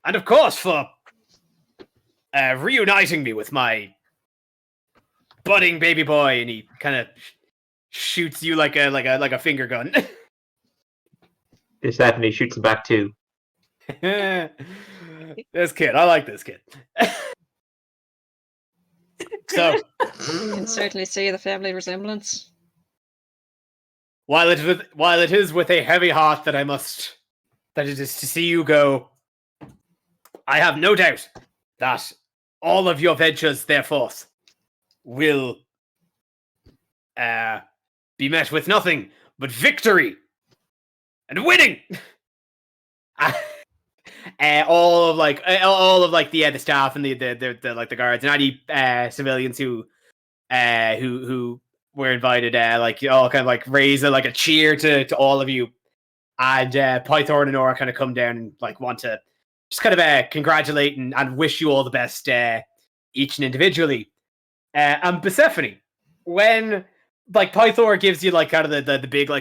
And of course, for reuniting me with my budding baby boy, and he kind of shoots you like a finger gun. Persephone shoots him back too. This kid, I like this kid. So, You can certainly see the family resemblance. while it is with a heavy heart that it is to see you go, I have no doubt that all of your ventures, therefore, will be met with nothing but victory and winning. All of the staff and the guards and any civilians who were invited, all kind of raise a cheer to all of you, and Pythor and Honora kind of come down and want to just kind of congratulate and wish you all the best, each and individually. And Persephone, when Pythor gives you kind of the big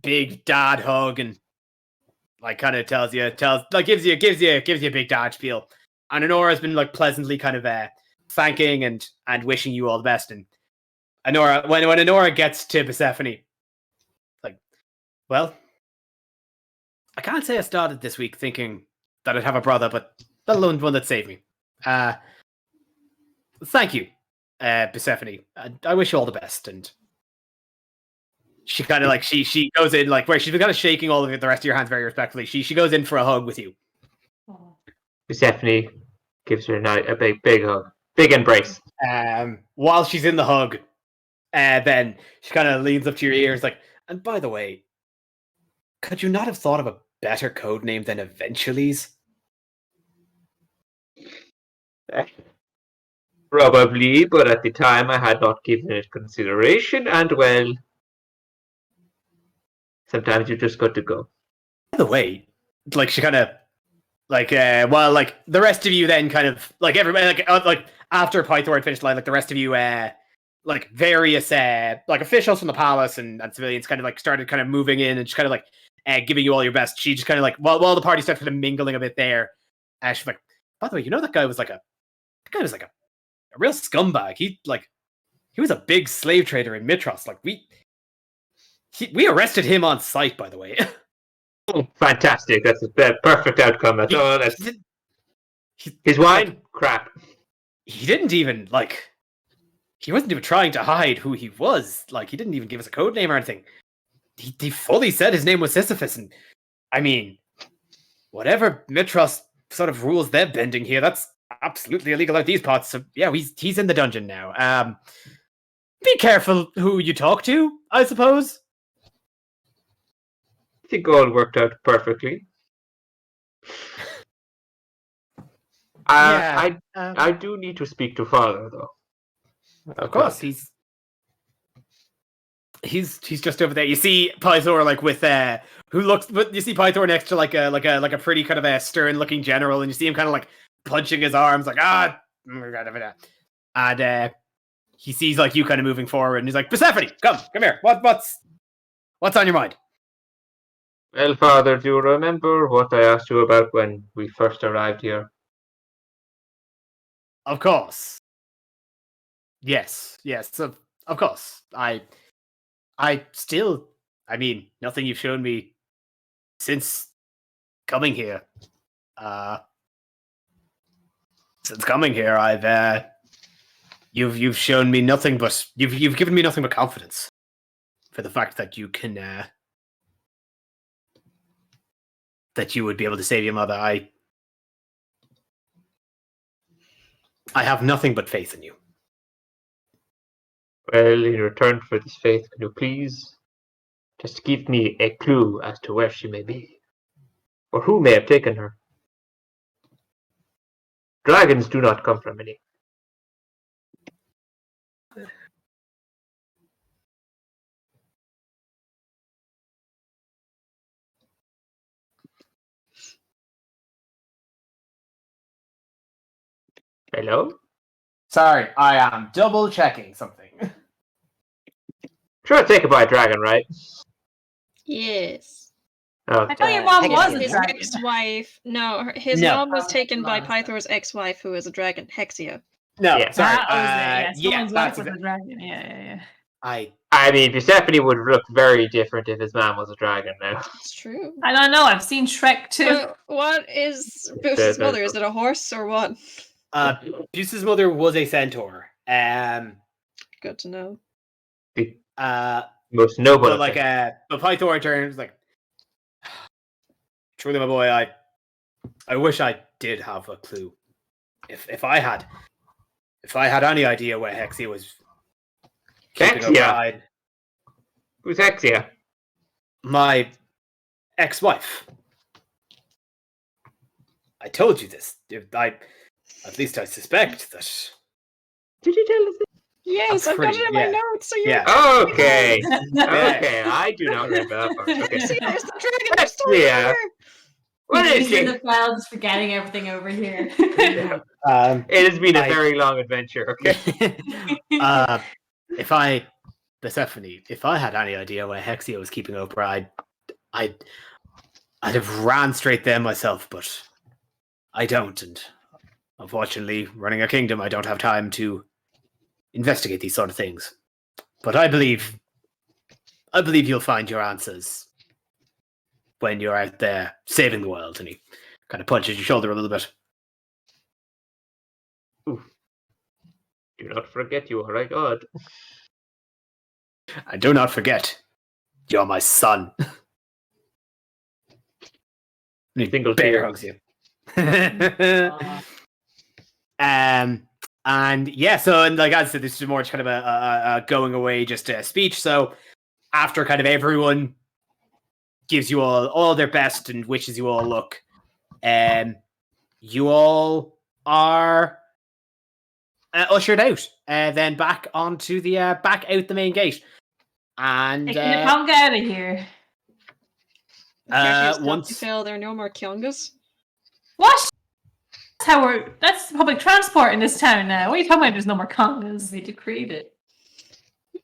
big dad hug and kind of gives you a big dad spiel, and Honora's been pleasantly kind of thanking and wishing you all the best. And Honora, when Honora gets to Persephone, well, I can't say I started this week thinking that I'd have a brother, but let alone one that saved me. Thank you, Persephone. I wish you all the best. And she kind of she goes in where she's been kind of shaking all of the rest of your hands very respectfully. She goes in for a hug with you. Persephone gives her a big hug, big embrace. While she's in the hug, then she kind of leans up to your ears and by the way, could you not have thought of a better code name than Eventuallys? Probably, but at the time I had not given it consideration, and well, sometimes you just got to go. By the way, she kind of while the rest of you then kind of everybody after Pythor had finished the rest of you various officials from the palace and civilians kind of started kind of moving in and just kind of giving you all your best. She just kind of while the party started kind of mingling a bit there, she's like, by the way, that guy was a real scumbag. He was a big slave trader in Mitros. We arrested him on sight, by the way. Oh, fantastic! That's a perfect outcome. That's all. His wine, crap. He didn't even he wasn't even trying to hide who he was. He didn't even give us a code name or anything. He fully said his name was Sisyphus, and I mean, whatever Mitros sort of rules they're bending here, that's absolutely illegal out these parts. So yeah, he's in the dungeon now. Be careful who you talk to, I suppose. I think all worked out perfectly. Yeah, I do need to speak to father, though. of course, he's just over there. You see Pythor like with who looks, but you see Pythor next to like a pretty kind of a stern looking general, and you see him kind of like punching his arms like and he sees like you kind of moving forward, and he's like, Persephone, come here. What's on your mind? Well, father, do you remember what I asked you about when we first arrived here? Of course. Yes, of course. I still, I mean, nothing you've shown me since coming here. Since coming here, I've you've shown me nothing but you've given me nothing but confidence for the fact that you can that you would be able to save your mother. I have nothing but faith in you. Well, in return for this faith, can you please just give me a clue as to where she may be? Or who may have taken her? Dragons do not come from any. Hello? Sorry, I am double checking something. Sure, taken by a dragon, right? Yes. Oh, I thought your mom was a His dragon. ex-wife. No, his No. mom was taken by Pythor's ex-wife, who is a dragon, Hexia. No, Yeah. sorry. That was it. Yeah, someone's that's wife was a dragon. Yeah. I mean, Persephone would look very different if his mom was a dragon now. It's true. I don't know. I've seen Shrek too. But what is Boost's mother? Is it a horse or what? Buce's mother was a centaur. Good to know. Most noble. But like, but Pythor turns like, truly, my boy, I wish I did have a clue. If I had any idea where Hexia was keeping her Hexia? bride, Who's Hexia? my ex-wife. I told you this. At least I suspect that. Did you tell us this? Yes, I've got it in my notes. So Yeah. Okay. Okay, I do not remember that part. Okay. See, there's the dragon. There's the Yeah. What is These are it? the files forgetting everything over here. It has been a very long adventure, okay? Persephone, if I had any idea where Hexia was keeping her bride, I'd have ran straight there myself, but I don't, and unfortunately, running a kingdom, I don't have time to investigate these sort of things. But I believe you'll find your answers when you're out there saving the world. And he kind of punches your shoulder a little bit. Oof. Do not forget you are a god. And do not forget, you're my son. And he Single bear tear. hugs you. And yeah, so and like I said, this is more just kind of a going away, just a speech. So after kind of everyone gives you all their best and wishes you all luck, you all are ushered out, then back onto the back out the main gate, and Taking the conga out of here. once there are no more Kyongas. What? That's public transport in this town now. What are you talking about? There's no more congas. They decreed it.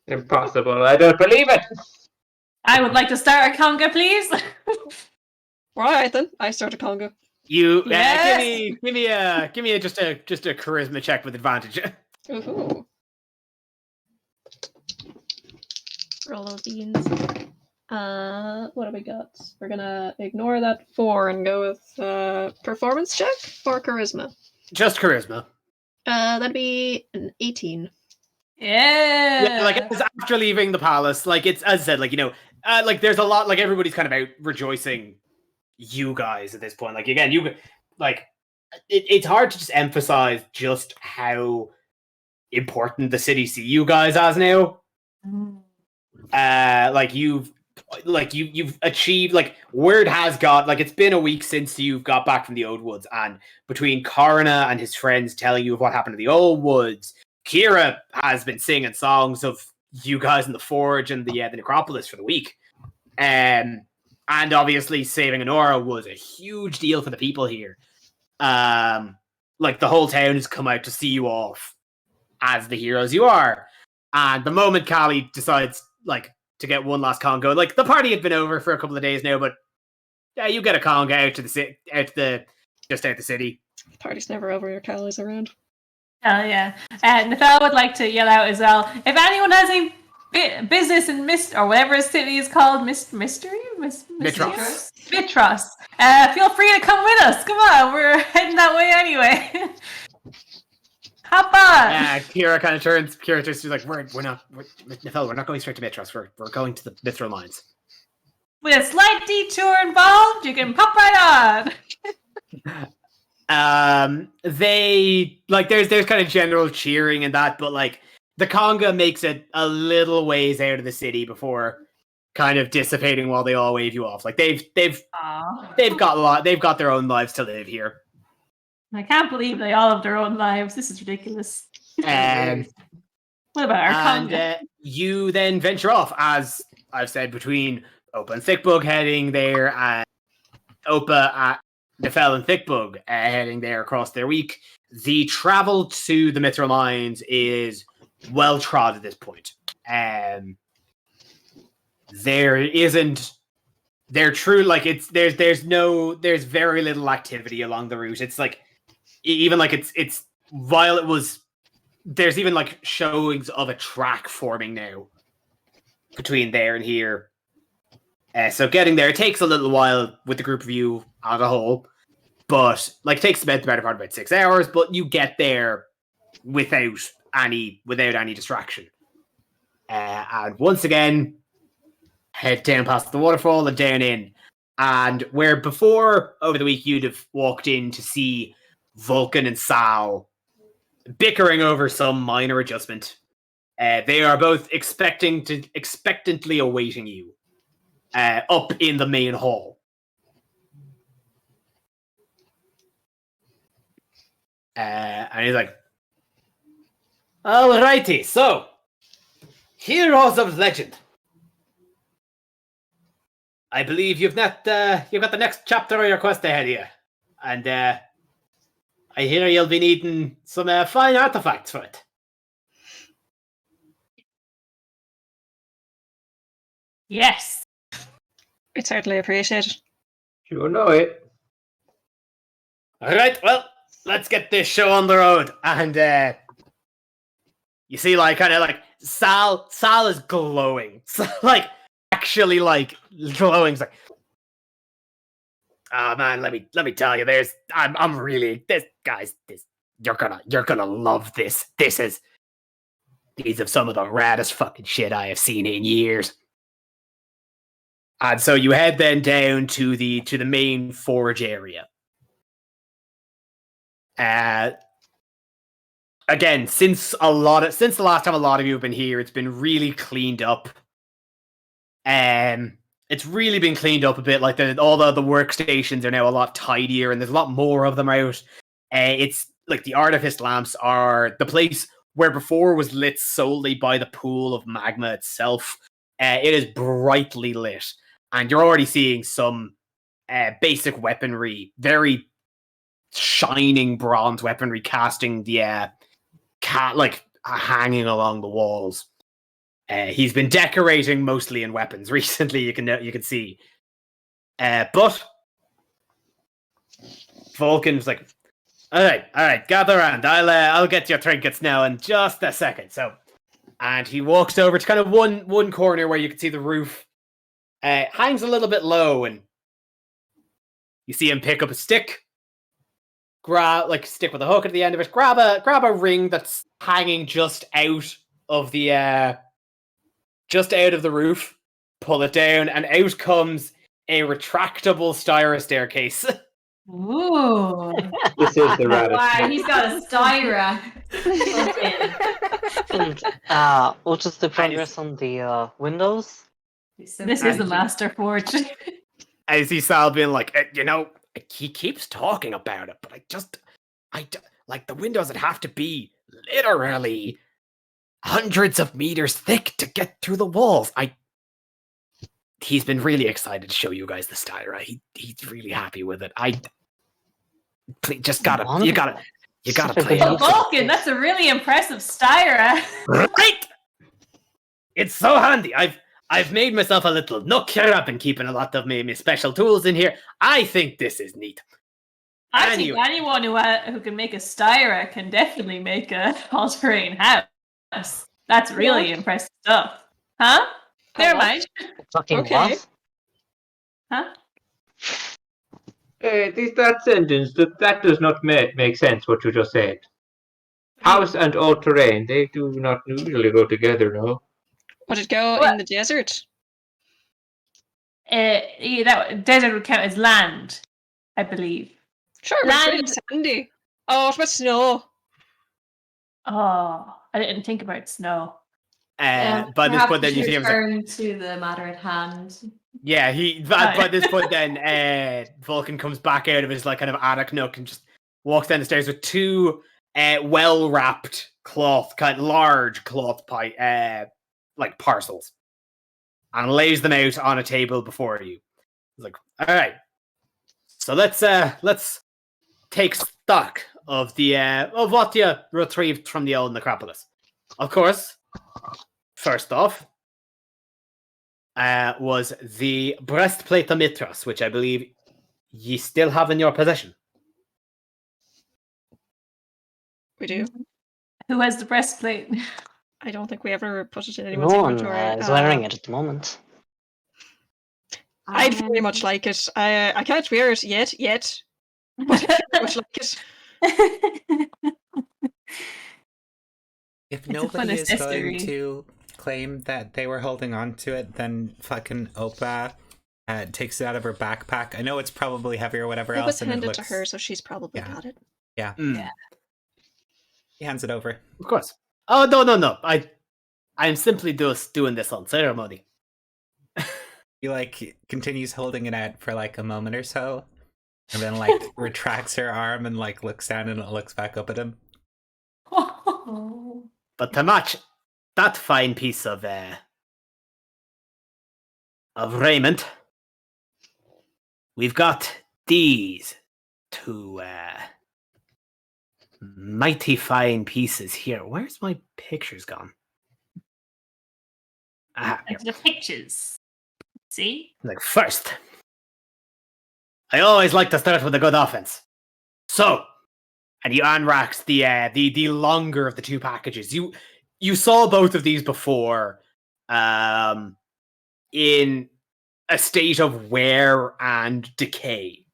Impossible. I don't believe it. I would like to start a conga, please. Right then, I start a conga. you Yes! give me a just a charisma check with advantage. Ooh. Roll those beans. What have we got? We're gonna ignore that 4 and go with performance check or charisma. Just charisma. That'd be an 18. Yeah. Like it was after leaving the palace, like it's as I said, like like there's a lot, like everybody's kind of out rejoicing you guys at this point. Like again, you like it's hard to just emphasize just how important the city see you guys as now. Like you've like you've achieved, like word has got, like it's been a week since you got back from the Old Woods, and between Karna and his friends telling you of what happened to the Old Woods, Kira has been singing songs of you guys in the Forge and the Necropolis for the week. And obviously saving Honora was a huge deal for the people here. Like the whole town has come out to see you off as the heroes you are. And the moment Callie decides like to get one last con going, like the party had been over for a couple of days now, but yeah, you get a con out to the city. Party's never over, your Callie's around. Oh yeah. Nefel would like to yell out as well. If anyone has a business in or whatever his city is called, Mitros. Feel free to come with us. Come on, we're heading that way anyway. Hop on. Yeah, Kira kind of turns. Kira turns to like, Nefel, we're not going straight to Mitros. We're going to the Mithril mines. With a slight detour involved, you can pop right on. They like there's kind of general cheering and that, but like the conga makes it a little ways out of the city before kind of dissipating while they all wave you off. Like they've got their own lives to live here. I can't believe they all have their own lives. This is ridiculous. What about our conga? You then venture off, as I've said, between Opa and Thickbug heading there, and Opa Nefel and Thickbug heading there across their week. The travel to the Mithril Mines is well trod at this point. There's very little activity along the route. It's like even like it's while it was there's even like showings of a track forming now between there and here. So getting there, it takes a little while with the group of you as a whole, but like it takes the better part about 6 hours, but you get there without any distraction. And once again, head down past the waterfall and down in. And where before, over the week, you'd have walked in to see Vulcan and Sal bickering over some minor adjustment. They are both expectantly awaiting you up in the main hall. And he's like, alrighty, so, heroes of legend. I believe you've got the next chapter of your quest ahead of you. And I hear you'll be needing some fine artifacts for it. Yes. We certainly appreciate it. You know it. Alright, well, let's get this show on the road. And you see, like, kind of like Sal is glowing. Like, actually, like, glowing. It's like, oh man, let me tell you, I'm really, this guys, you're gonna love this. These are some of the raddest fucking shit I have seen in years. And so you head then down to the main forge area. Again, since the last time a lot of you have been here, it's been really cleaned up. It's really been cleaned up a bit. Like all the workstations are now a lot tidier, and there's a lot more of them out. It's like the artifice lamps are the place where before was lit solely by the pool of magma itself. It is brightly lit, and you're already seeing some basic weaponry, very shining bronze weaponry, casting the hanging along the walls. He's been decorating mostly in weapons recently. You can see, but Vulcan's like, all right, gather around. I'll get your trinkets now in just a second. So, and he walks over to kind of one corner where you can see the roof hangs a little bit low, and you see him pick up a stick, stick with a hook at the end of it, grab a ring that's hanging just out of the roof, pull it down, and out comes a retractable Staighre staircase. Ooh. This is the raddest. Wow, he's got a Staighre. And what is the progress on the windows? This is the Master Forge. I see Sal being like, he keeps talking about it, but like the windows would have to be literally hundreds of meters thick to get through the walls. He's been really excited to show you guys the Staighre. He's really happy with it. You gotta play Oh, it. Vulcan, that's a really impressive Staighre. Right? It's so handy. I've made myself a little nook here. I've been keeping a lot of my special tools in here. I think this is neat. I Anyway. think anyone who can make a Staighre can definitely make a all-terrain house. That's really impressive stuff. Huh? Never mind. Fucking Okay. what? Huh? That sentence, that does not make sense, what you just said. House and all-terrain, they do not usually go together, no? Would it go What? in the desert? That desert would count as land, I believe. Sure, but it's really Land. sandy. Oh, what about snow? Oh, I didn't think about snow. By this point, then you see him. Return to the matter at hand. Yeah, by this point, then Vulcan comes back out of his like kind of attic nook and just walks down the stairs with two well wrapped large cloth like parcels, and lays them out on a table before you. He's like, all right, so let's take stock of the of what you retrieved from the old necropolis. Of course, first off, was the breastplate of Mithras, which I believe ye still have in your possession. We do. Who has the breastplate? I don't think we ever put it in anyone's No one inventory. is wearing it at the moment. I'd very much like it. I can't wear it yet, but I'd very much like it. If It's a nobody fun is accessory. going to claim that they were holding on to it, then fucking Opa takes it out of her backpack. I know it's probably heavy or whatever It was else, and it handed looks. to her, so she's probably Yeah. got it. Yeah. Yeah. He hands it over. Of course. Oh no! I'm simply just doing this on ceremony. He like continues holding it out for like a moment or so, and then like retracts her arm and like looks down and looks back up at him. But to match that fine piece of raiment, we've got these two mighty fine pieces here. Where's my pictures gone? Here. Into the pictures. See? Like, first, I always like to start with a good offense. So, and he unracks the longer of the two packages. You saw both of these before, in a state of wear and decay.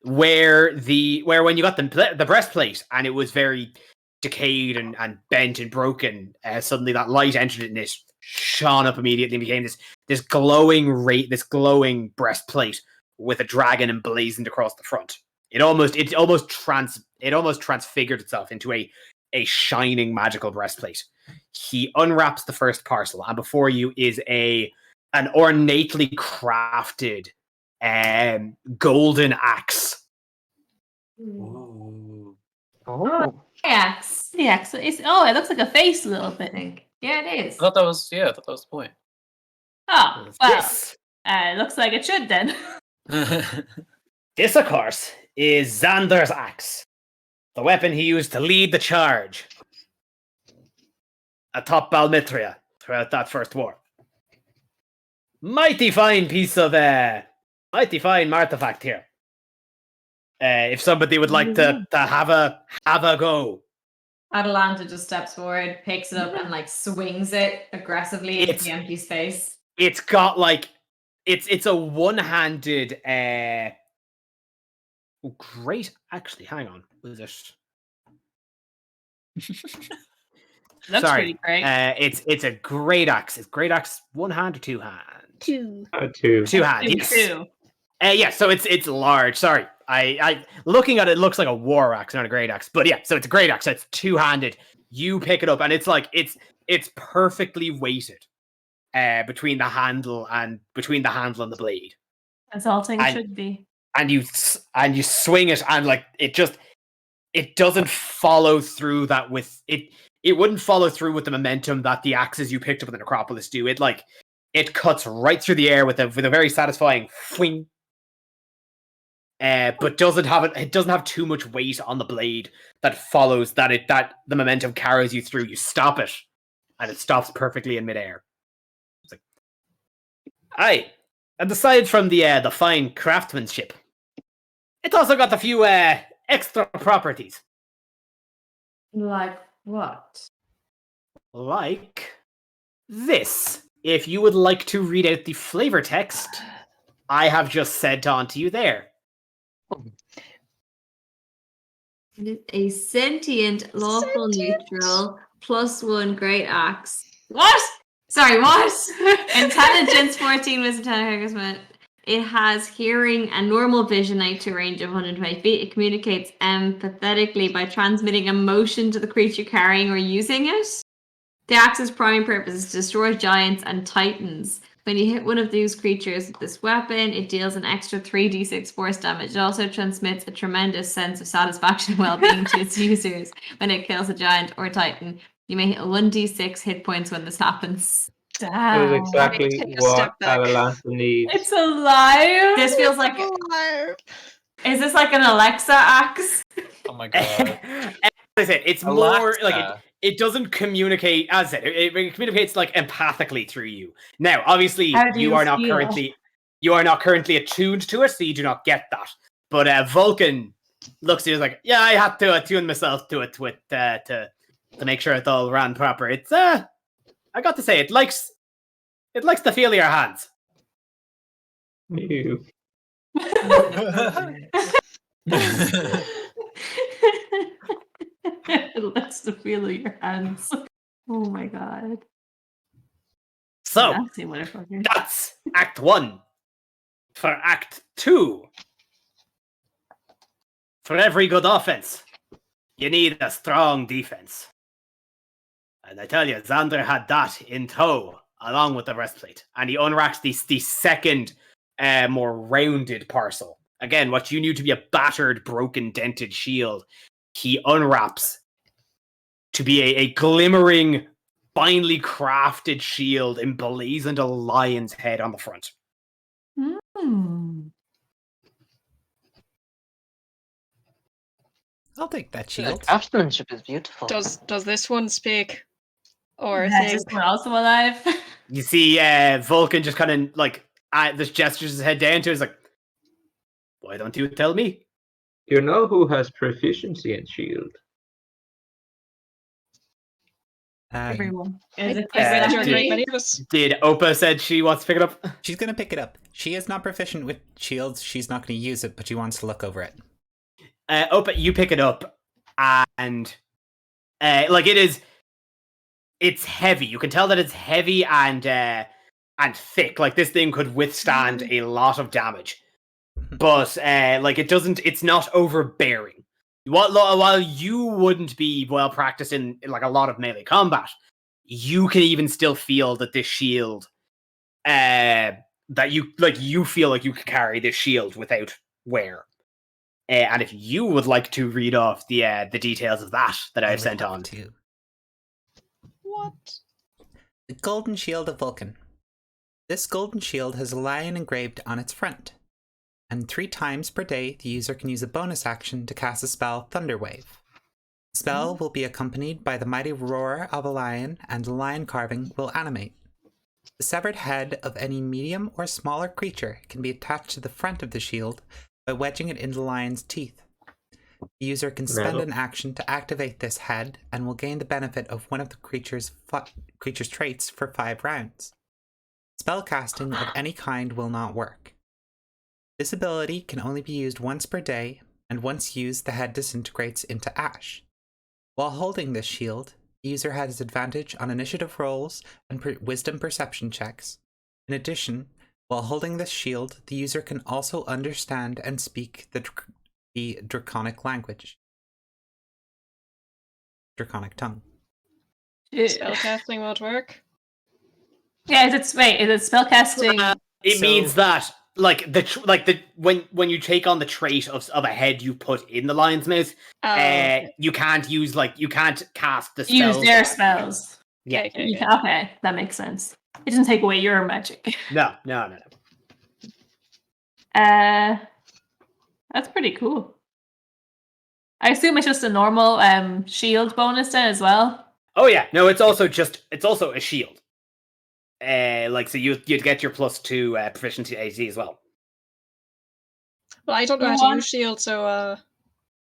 Where when you got the breastplate and it was very decayed and bent and broken, suddenly that light entered it and it shone up immediately and became this glowing breastplate with a dragon emblazoned across the front. It almost transfigured itself into a shining magical breastplate. He unwraps the first parcel, and before you is an ornately crafted golden axe. Ooh. Oh. Axe. The axe. It looks like a face a little bit. I think. Yeah, it is. I thought that was the point. Oh, well, This, looks like it should then. this, of course, is Xander's axe, the weapon he used to lead the charge atop Balmithria throughout that first war. Mighty fine piece of mighty fine artifact here. If somebody would like to have a go. Atalanta just steps forward, picks it up, and like swings it aggressively into It's- the empty space. It's got like it's a one-handed great, actually, hang on. Was it? Looks Sorry. pretty great. It's a great axe. It's great axe, one hand or two hand? Two. Two. Two hand, Me yes. too. Yeah, so it's large. Sorry. I looking at it, looks like a war axe, not a great axe. But yeah, so it's a great axe. So it's two-handed. You pick it up and it's like it's perfectly weighted. between the handle and the blade. As all things And- should be. And you swing it, and like it doesn't follow through that with it. It wouldn't follow through with the momentum that the axes you picked up in the Necropolis do. It cuts right through the air with a very satisfying fwing. But it doesn't have too much weight on the blade that follows that the momentum carries you through. You stop it, and it stops perfectly in midair. It's like, aye. And aside from the fine craftsmanship, it's also got a few extra properties. Like what? Like this. If you would like to read out the flavor text, I have just sent on to you there. It is a sentient, lawful neutral, +1 great axe. What? Sorry, what? Intelligence 14 wisdom 10 charisma. It has hearing and normal vision out to a range of 120 feet. It communicates empathetically by transmitting emotion to the creature carrying or using it. The axe's primary purpose is to destroy giants and titans. When you hit one of these creatures with this weapon, it deals an extra 3d6 force damage. It also transmits a tremendous sense of satisfaction and well-being to its users. When it kills a giant or titan, you may hit 1d6 hit points when this happens. That is exactly take a what step back. Atalanta needs. It's alive. This feels like... Alive. Is this like an Alexa axe? Oh my god. As I said, it's more like Alexa. it doesn't communicate. As I said, it communicates like empathically through you. Now, obviously, How do you are not feel? currently attuned to it, so you do not get that. But Vulcan looks at you like, yeah, I had to attune myself to it with to make sure it all ran proper. It's I got to say, it likes the feel of your hands. Ew. It lets the feel of your hands. Oh my god. So Nasty motherfucker. that's Act 1. For Act 2, for every good offense, you need a strong defense. And I tell you, Xander had that in tow, along with the breastplate. And he unwraps the second, more rounded parcel. Again, what you knew to be a battered, broken, dented shield, he unwraps to be a glimmering, finely crafted shield emblazoned a lion's head on the front. I'll take that shield. Craftsmanship is beautiful. Does this one speak? Or Is think? this one also alive? You see Vulcan just kind of like just gestures his head down to it. He's like, why don't you tell me? You know who has proficiency in shield? Everyone. I Is it read Uh, your did- great many of us. Did Opa said she wants to pick it up? She's gonna pick it up. She is not proficient with shields. She's not gonna use it, but she wants to look over it. Opa, you pick it up, and like it's heavy. You can tell that it's heavy and thick. Like this thing could withstand a lot of damage, but like it's not overbearing. While you wouldn't be well practiced in like a lot of melee combat, you can even still feel that this shield, that you feel like you can carry this shield without wear. And if you would like to read off the details of that I I've would sent love on, to. What? The Golden Shield of Vulcan. This golden shield has a lion engraved on its front, and 3 times per day the user can use a bonus action to cast a spell, Thunder Wave. The spell will be accompanied by the mighty roar of a lion, and the lion carving will animate. The severed head of any medium or smaller creature can be attached to the front of the shield by wedging it into the lion's teeth. The user can spend an action to activate this head and will gain the benefit of one of the creature's traits for 5 rounds. Spellcasting of any kind will not work. This ability can only be used once per day, and once used, the head disintegrates into ash. While holding this shield, the user has advantage on initiative rolls and wisdom perception checks. In addition, while holding this shield, the user can also understand and speak the draconic language. Draconic tongue. Spellcasting won't work. Yeah, is it spellcasting? It So- means that when you take on the trait of a head you put in the lion's mouth, you can't cast the spells. Use their spells. Yeah. Okay, that makes sense. It doesn't take away your magic. No. That's pretty cool. I assume it's just a normal shield bonus then as well. Oh yeah, no, it's also a shield. So you'd get your +2 proficiency AC as well. Well, I don't know how to use shield, so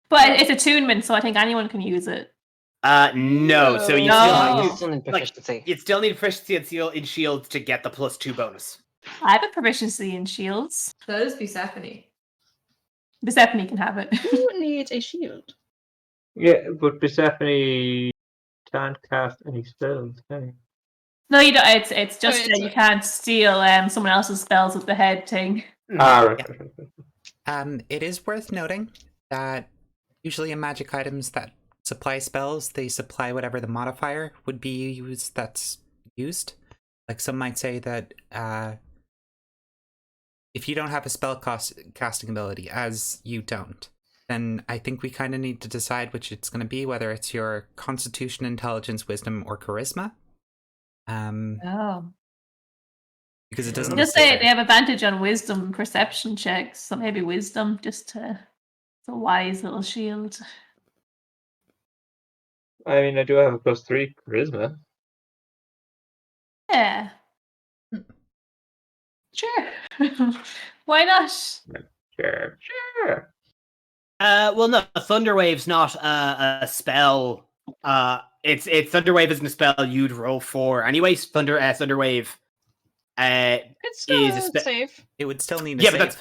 But it's attunement, so I think anyone can use it. No. So you No. Still need proficiency. you'd still need proficiency in shields to get the +2 bonus. I have a proficiency in shields. So does Persephone. Persephone can have it. who needs a shield? Yeah, but Persephone can't cast any spells, can he? No, you don't. It's just it's you can't steal someone else's spells with the head thing. Ah, right. Yeah. right. It is worth noting that usually in magic items that supply spells, they supply whatever the modifier would be that's used. Like some might say that if you don't have a spell casting ability, as you don't, then I think we kind of need to decide which it's going to be, whether it's your Constitution, Intelligence, Wisdom, or Charisma. Oh. Because it doesn't Just say they have advantage on wisdom and perception checks, so maybe wisdom, it's a wise little shield. I mean, I do have a +3 charisma. Yeah. Sure. Why not? Sure. Well, no, Thunderwave's not a spell. It's Thunderwave isn't a spell you'd roll for anyway. Thunderwave. It's Is still a safe. It would still need a Yeah, save. but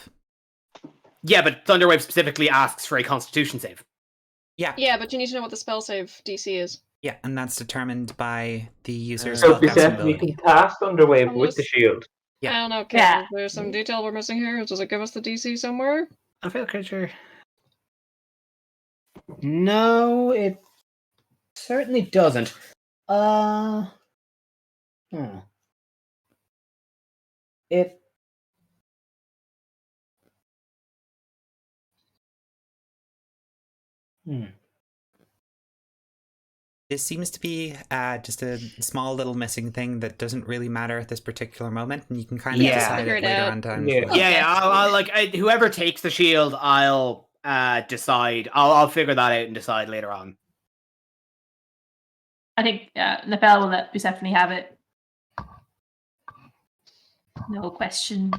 but Thunderwave specifically asks for a Constitution save. Yeah, but you need to know what the spell save DC is. Yeah, and that's determined by the user's So spellcasting Persephone ability. can cast Underwave with the shield. Yeah. I don't know, Yeah. Ken. There's some detail we're missing here. Does it give us the DC somewhere? Unfair creature. No, it certainly doesn't. It. This seems to be just a small little missing thing that doesn't really matter at this particular moment, and you can kind of Yeah. decide Figure it it later out. on down. Yeah. the line. I'll whoever takes the shield, I'll decide. I'll figure that out and decide later on. I think Nefel will let Persephone have it. No question.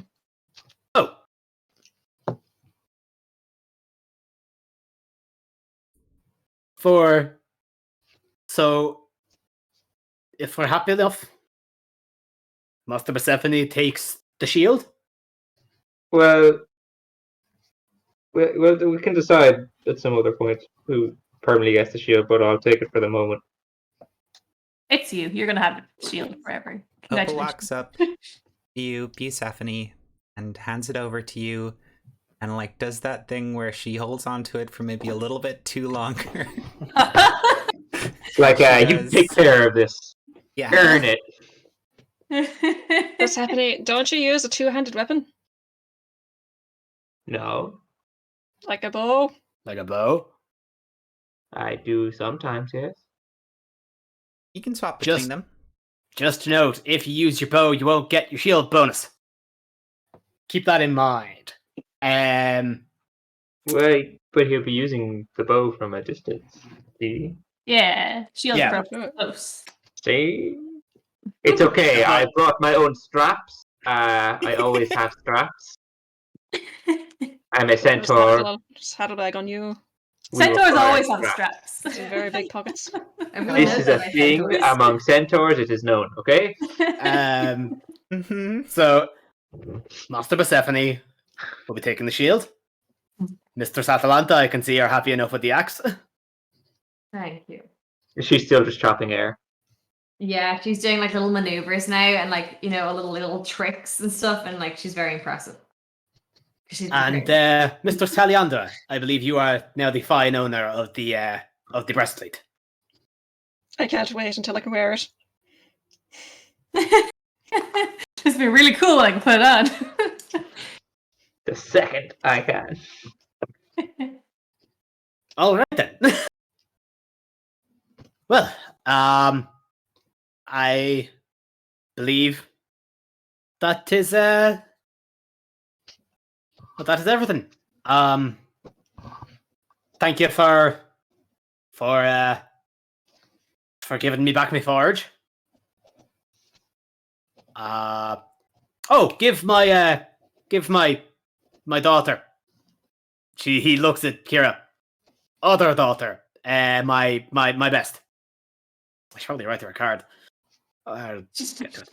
Oh. If we're happy enough, Master Persephone takes the shield. Well, we can decide at some other point who permanently gets the shield, but I'll take it for the moment. It's you. You're gonna have the shield forever. Opal Congratulations. walks up to you, Persephone, and hands it over to you, and like does that thing where she holds onto it for maybe a little bit too longer. Like, you Yes. take care of this. Yeah. Earn it. Persephone, don't you use a two-handed weapon? No, Like a bow? Like a bow. I do sometimes, yes. You can swap between Just- them. Just note, if you use your bow, you won't get your shield bonus. Keep that in mind. Wait, but he'll be using the bow from a distance. See? Yeah, shield Yeah. for close. See? It's okay. I brought my own straps. I always have straps. I'm a centaur. Just saddlebag on you. We Centaurs require always have straps. Some very big pockets. Everyone This knows is a that my thing centaurs. among centaurs. It is known. Okay. Mm-hmm. So, Master Persephone will be taking the shield. Mr. Atalanta, I can see, are happy enough with the axe. Thank you. She's still just chopping air. Yeah, she's doing like little maneuvers now and like, you know, little tricks and stuff, and like she's very impressive. She's And very- Mr. Saliandra, I believe you are now the fine owner of the breastplate. I can't wait until I can wear it. Just be really cool when I can put it on. The second I can. All right then. Well, I believe that is that is everything. Thank you for giving me back my forge. Give my daughter. He looks at Kira. Other daughter. My best. I should probably write her a card. Just get to it.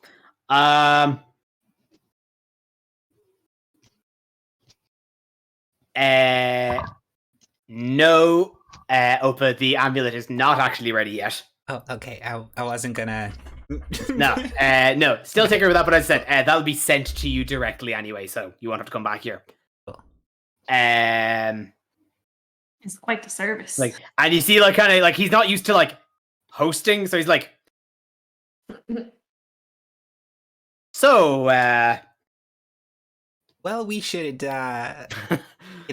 No, Opa, the amulet is not actually ready yet. Oh, okay. I wasn't gonna. No. Still take her with that, but I said that'll be sent to you directly anyway, so you won't have to come back here. Cool. It's quite the service. Like, and you see, like, kind of like he's not used to like hosting, so he's like, so, well, we should, you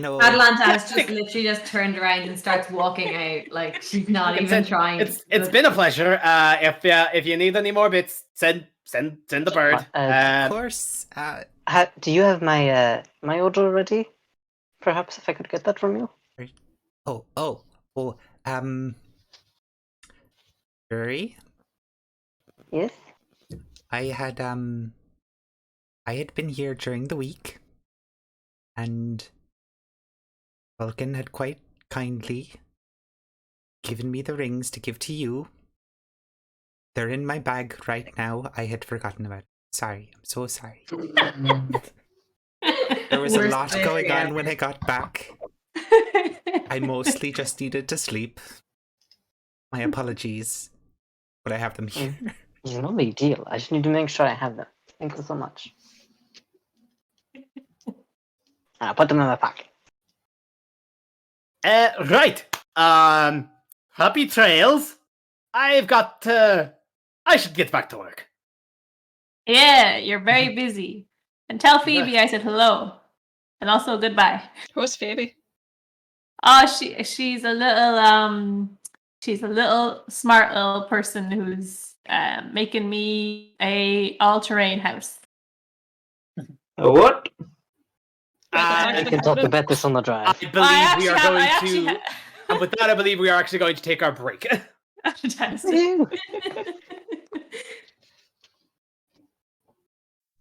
know. Atlanta has just literally just turned around and starts walking out like she's not even trying. It's been a pleasure. If you need any more bits, send the bird. Of course. Do you have my my order ready? Perhaps if I could get that from you. Yuri? Yes. I had been here during the week, and Vulcan had quite kindly given me the rings to give to you. They're in my bag right now. I had forgotten about it. Sorry, I'm so sorry. There was a lot going on when I got back. I mostly just needed to sleep. My apologies, but I have them here. It's no big deal. I just need to make sure I have them. Thank you so much. And I'll put them in my pocket. Right. Happy trails. I've got to. I should get back to work. Yeah, you're very busy. And tell Phoebe I said hello. And also goodbye. Who's Phoebe? Oh, she's a little smart little person who's making me a all-terrain house. What? We can talk about this on the drive. I believe we are going to. And with that, I believe we are actually going to take our break. Fantastic.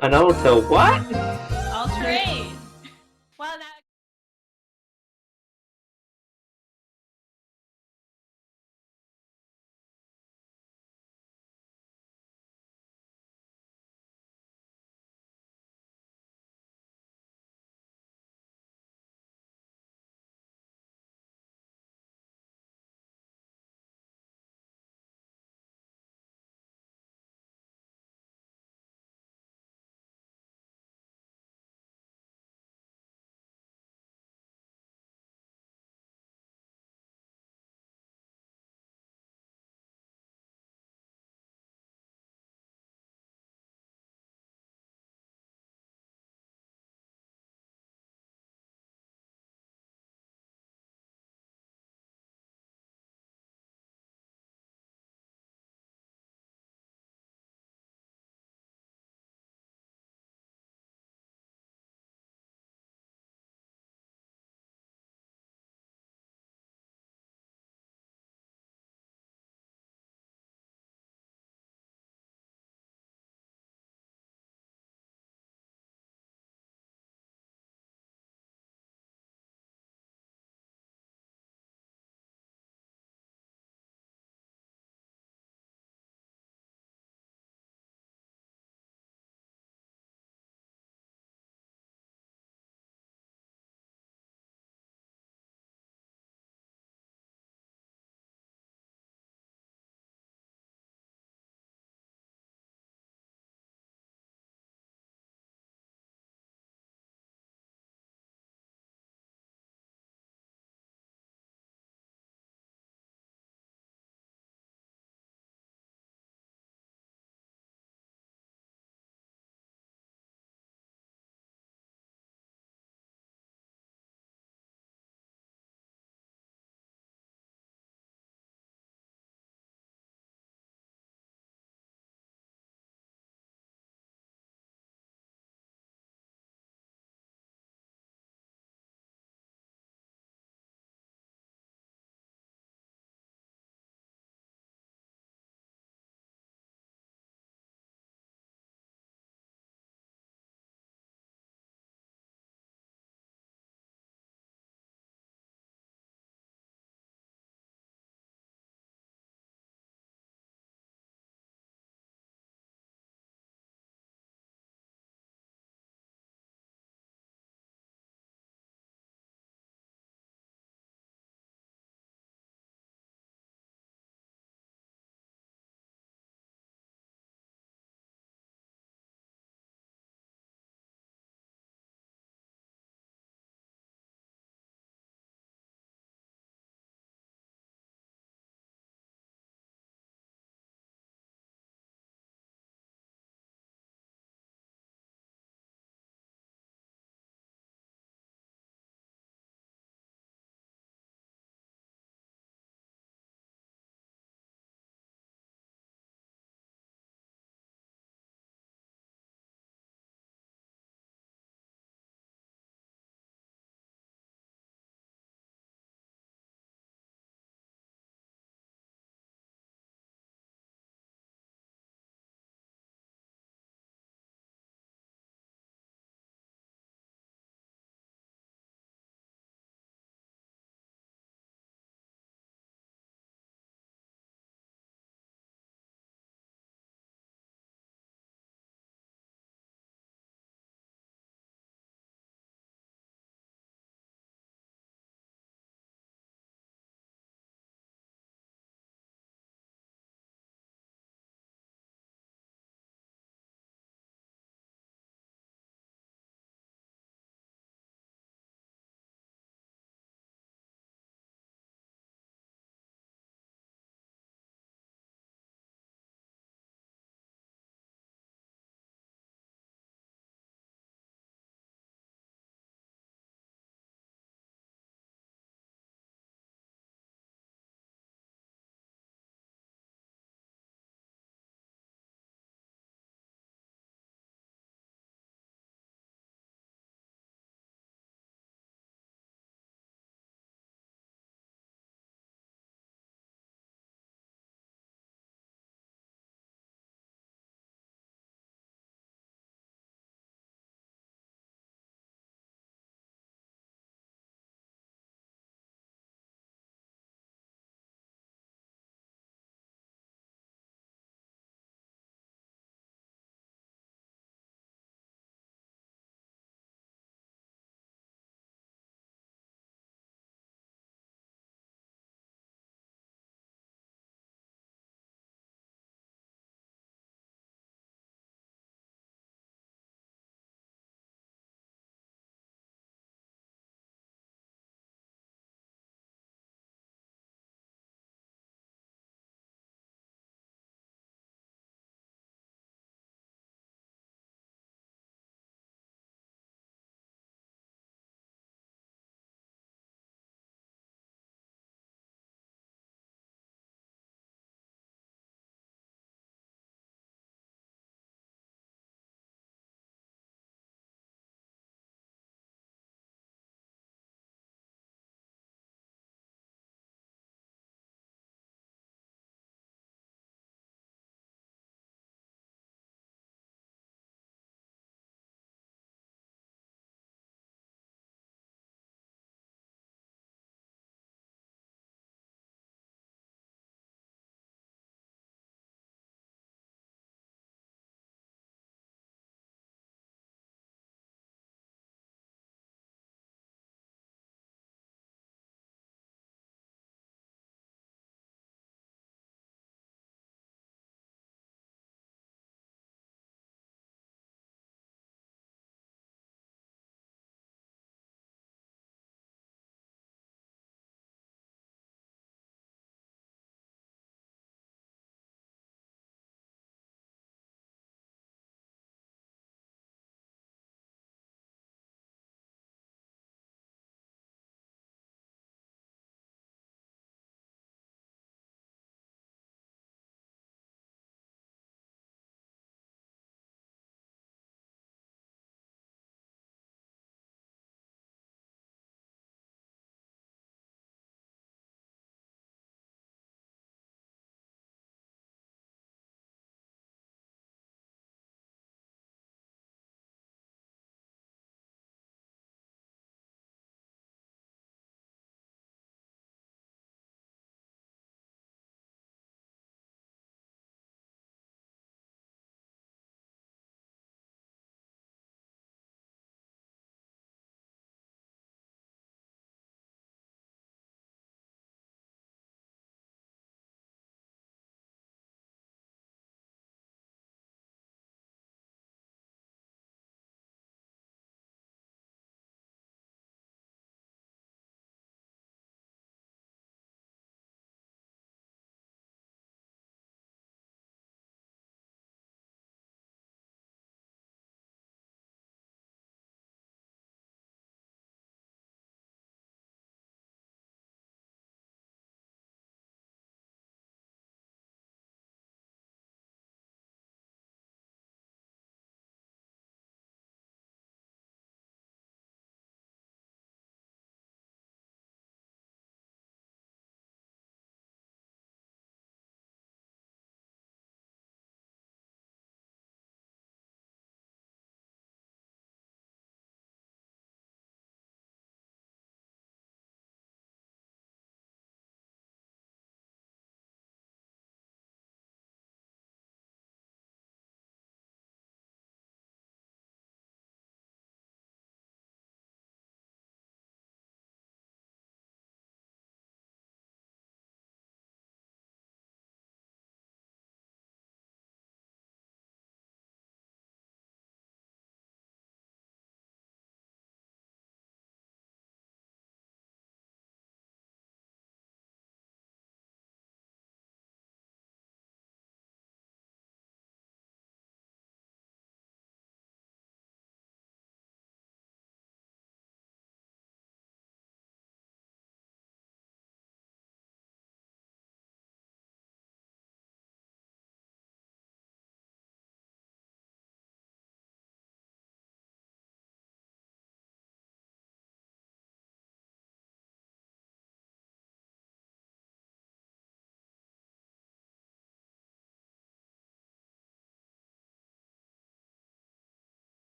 And also, what? All-terrain. Well, now.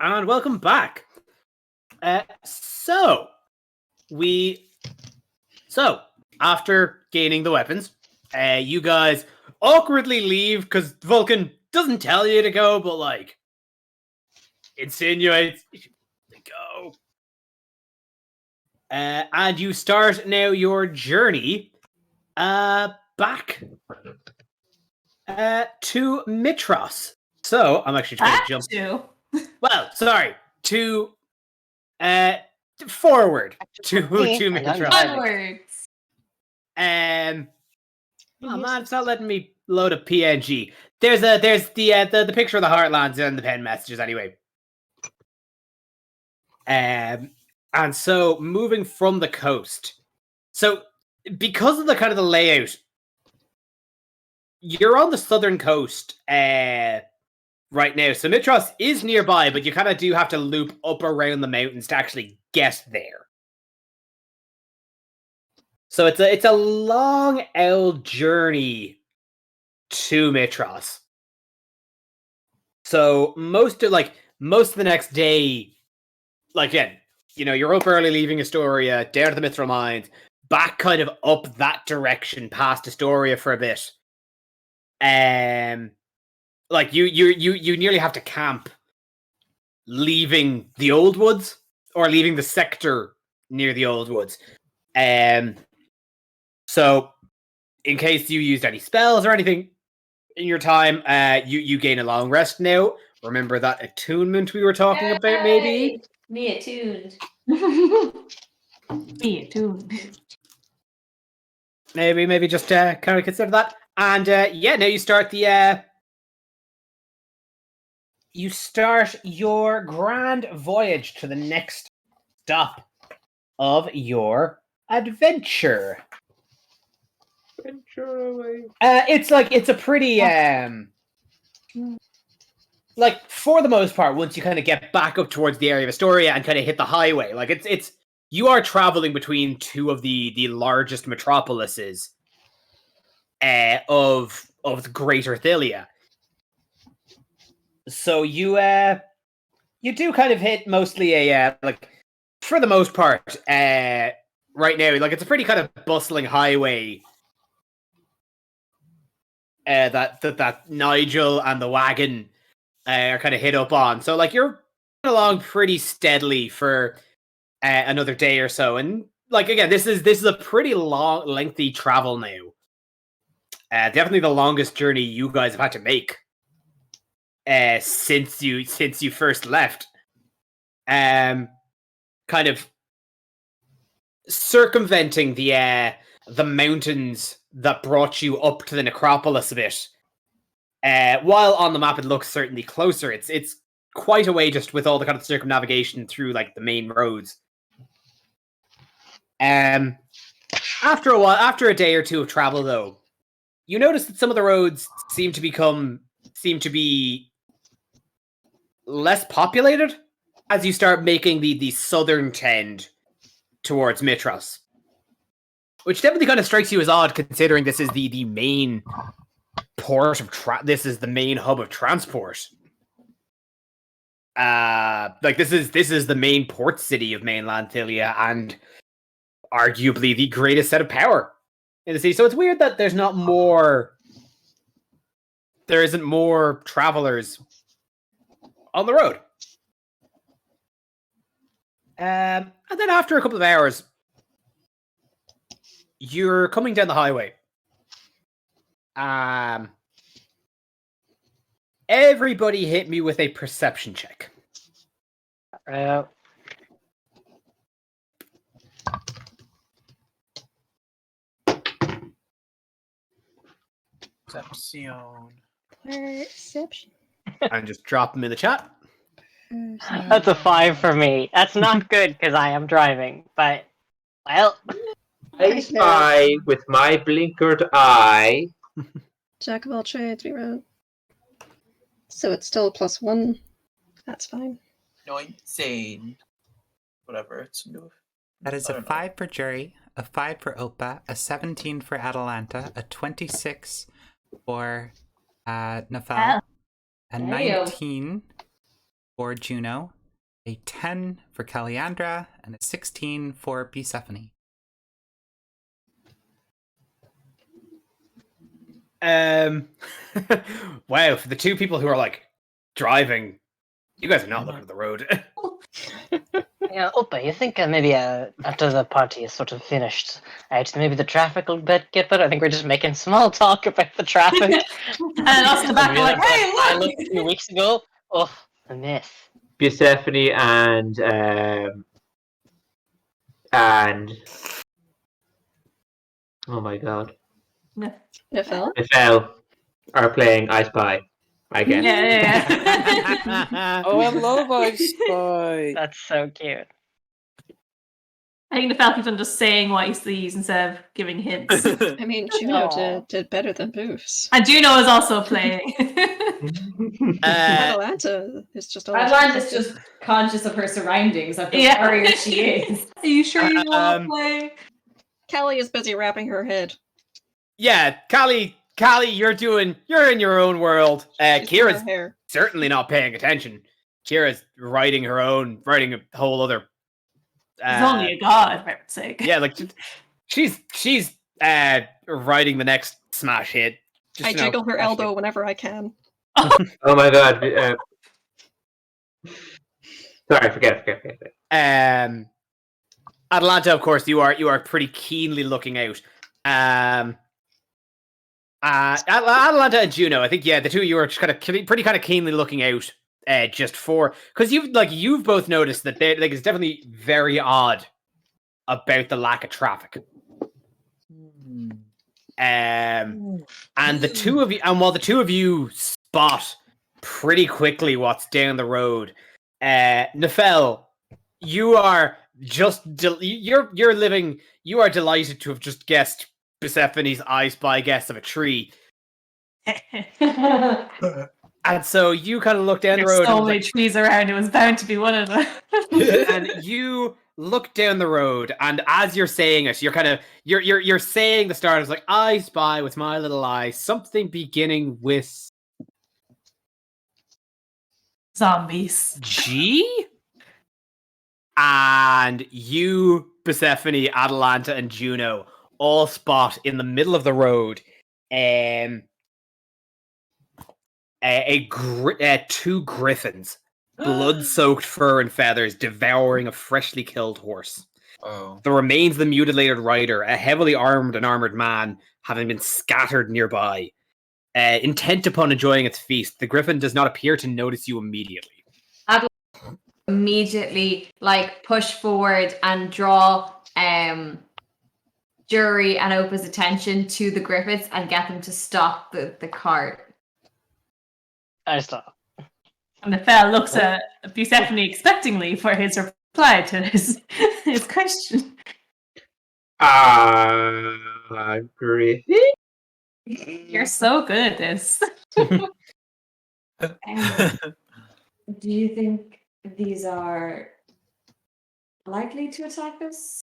And welcome back. So after gaining the weapons, you guys awkwardly leave because Vulcan doesn't tell you to go, but like insinuates you should go. And you start now your journey back to Mitros. So I'm actually trying to jump. Well, sorry, to forward to Mitros. Onwards. Oh man, it's not letting me load a PNG. There's the picture of the Heartlands and the pen messages anyway. And so moving from the coast. So because of the kind of the layout, you're on the southern coast right now. So Mitros is nearby, but you kind of do have to loop up around the mountains to actually get there. So it's a long old journey to Mitros. So most of the next day, like again, you know, you're up early leaving Astoria, down to the Mithril Mines, back kind of up that direction past Astoria for a bit. Like you nearly have to camp leaving the Old Woods or leaving the sector near the Old Woods. So in case you used any spells or anything in your time, you gain a long rest now. Remember that attunement we were talking about, maybe? Me attuned. Me attuned. Maybe just kind of consider that. And now you start your grand voyage to the next stop of your adventure. Venture away. It's a pretty like for the most part, once you kind of get back up towards the area of Astoria and kind of hit the highway, like it's you are traveling between two of the largest metropolises of the Greater Thylia. So you do kind of hit mostly a like for the most part right now, like it's a pretty kind of bustling highway that Nigel and the wagon are kind of hit up on. So like you're along pretty steadily for another day or so, and like again, this is a pretty lengthy travel now. Definitely the longest journey you guys have had to make since you first left. Kind of circumventing the mountains that brought you up to the necropolis a bit. While on the map it looks certainly closer, it's quite a way just with all the kind of circumnavigation through like the main roads. After a while, after a day or two of travel though, you notice that some of the roads seem to be less populated as you start making the southern tend towards Mitros. Which definitely kind of strikes you as odd, considering this is the main port of this is the main hub of transport. Like this is the main port city of mainland Thylia and arguably the greatest set of power in the city. So it's weird that there isn't more travelers on the road. And then after a couple of hours, you're coming down the highway. Everybody hit me with a perception check. Perception. And just drop them in the chat. That's a 5 for me. That's not good because I am driving, but well. I spy with my blinkered eye. Jack of all trades, we wrote. So it's still +1. That's fine. 19. Whatever it's new. That is a 5 for Jury, a 5 for Opa, a 17 for Atalanta, a 26 for Nafal, a 19 for Juno, a 10 for Caliandra, and a 16 for Persephone. Wow, for the two people who are like driving, you guys are not looking at the road. Yeah, Oppa, you think maybe after the party is sort of finished, maybe the traffic will get better? I think we're just making small talk about the traffic. And us in the back are like, hey, I look! looked a few weeks ago. Oh, a mess. Persephone and oh my god, Nifel? Michelle are playing I Spy again. Yeah. Oh, I love I Spy. That's so cute. I think the Falcon's on just saying what he sees instead of giving hints. I mean, Juno Aw. did better than Boofs. And Juno is also playing. Atalanta is just all Atlanta's just conscious of her surroundings, of the Yeah. warrior she is. Are you sure you want to play? Callie is busy wrapping her head. Yeah, Callie, you're in your own world. She's doing her Kira's hair. certainly not paying attention. Kira's writing a whole other. He's only a god, for heaven's sake. Yeah, like she's writing the next smash hit. Just, I you know, jiggle her smash elbow hit. whenever I can. Oh my god. Sorry, forget it. Atalanta, of course, you are pretty keenly looking out. Atalanta and Juno, I think, yeah, the two of you are just pretty keenly looking out. Just for because you've both noticed that it's definitely very odd about the lack of traffic. And the two of you, and while the two of you spot pretty quickly what's down the road, Nefel, you are just you are delighted to have just guessed Persephone's I Spy guess of a tree. And so you kind of look down the road. There's so many trees around, it was bound to be one of them. And you look down the road, and as you're saying it, you're saying the start is like, I spy with my little eye something beginning with Zombies. G. And you, Persephone, Atalanta, and Juno all spot in the middle of the road two griffins, blood-soaked fur and feathers, devouring a freshly killed horse. Oh. The remains of the mutilated rider, a heavily armed and armored man, having been scattered nearby. Intent upon enjoying its feast, the griffin does not appear to notice you immediately. Immediately, push forward and draw Jury and Opa's attention to the griffins and get them to stop the cart. I stop. And the fella looks at Persephone expectingly for his reply to his question. Griffin? You're so good at this. Do you think these are likely to attack us?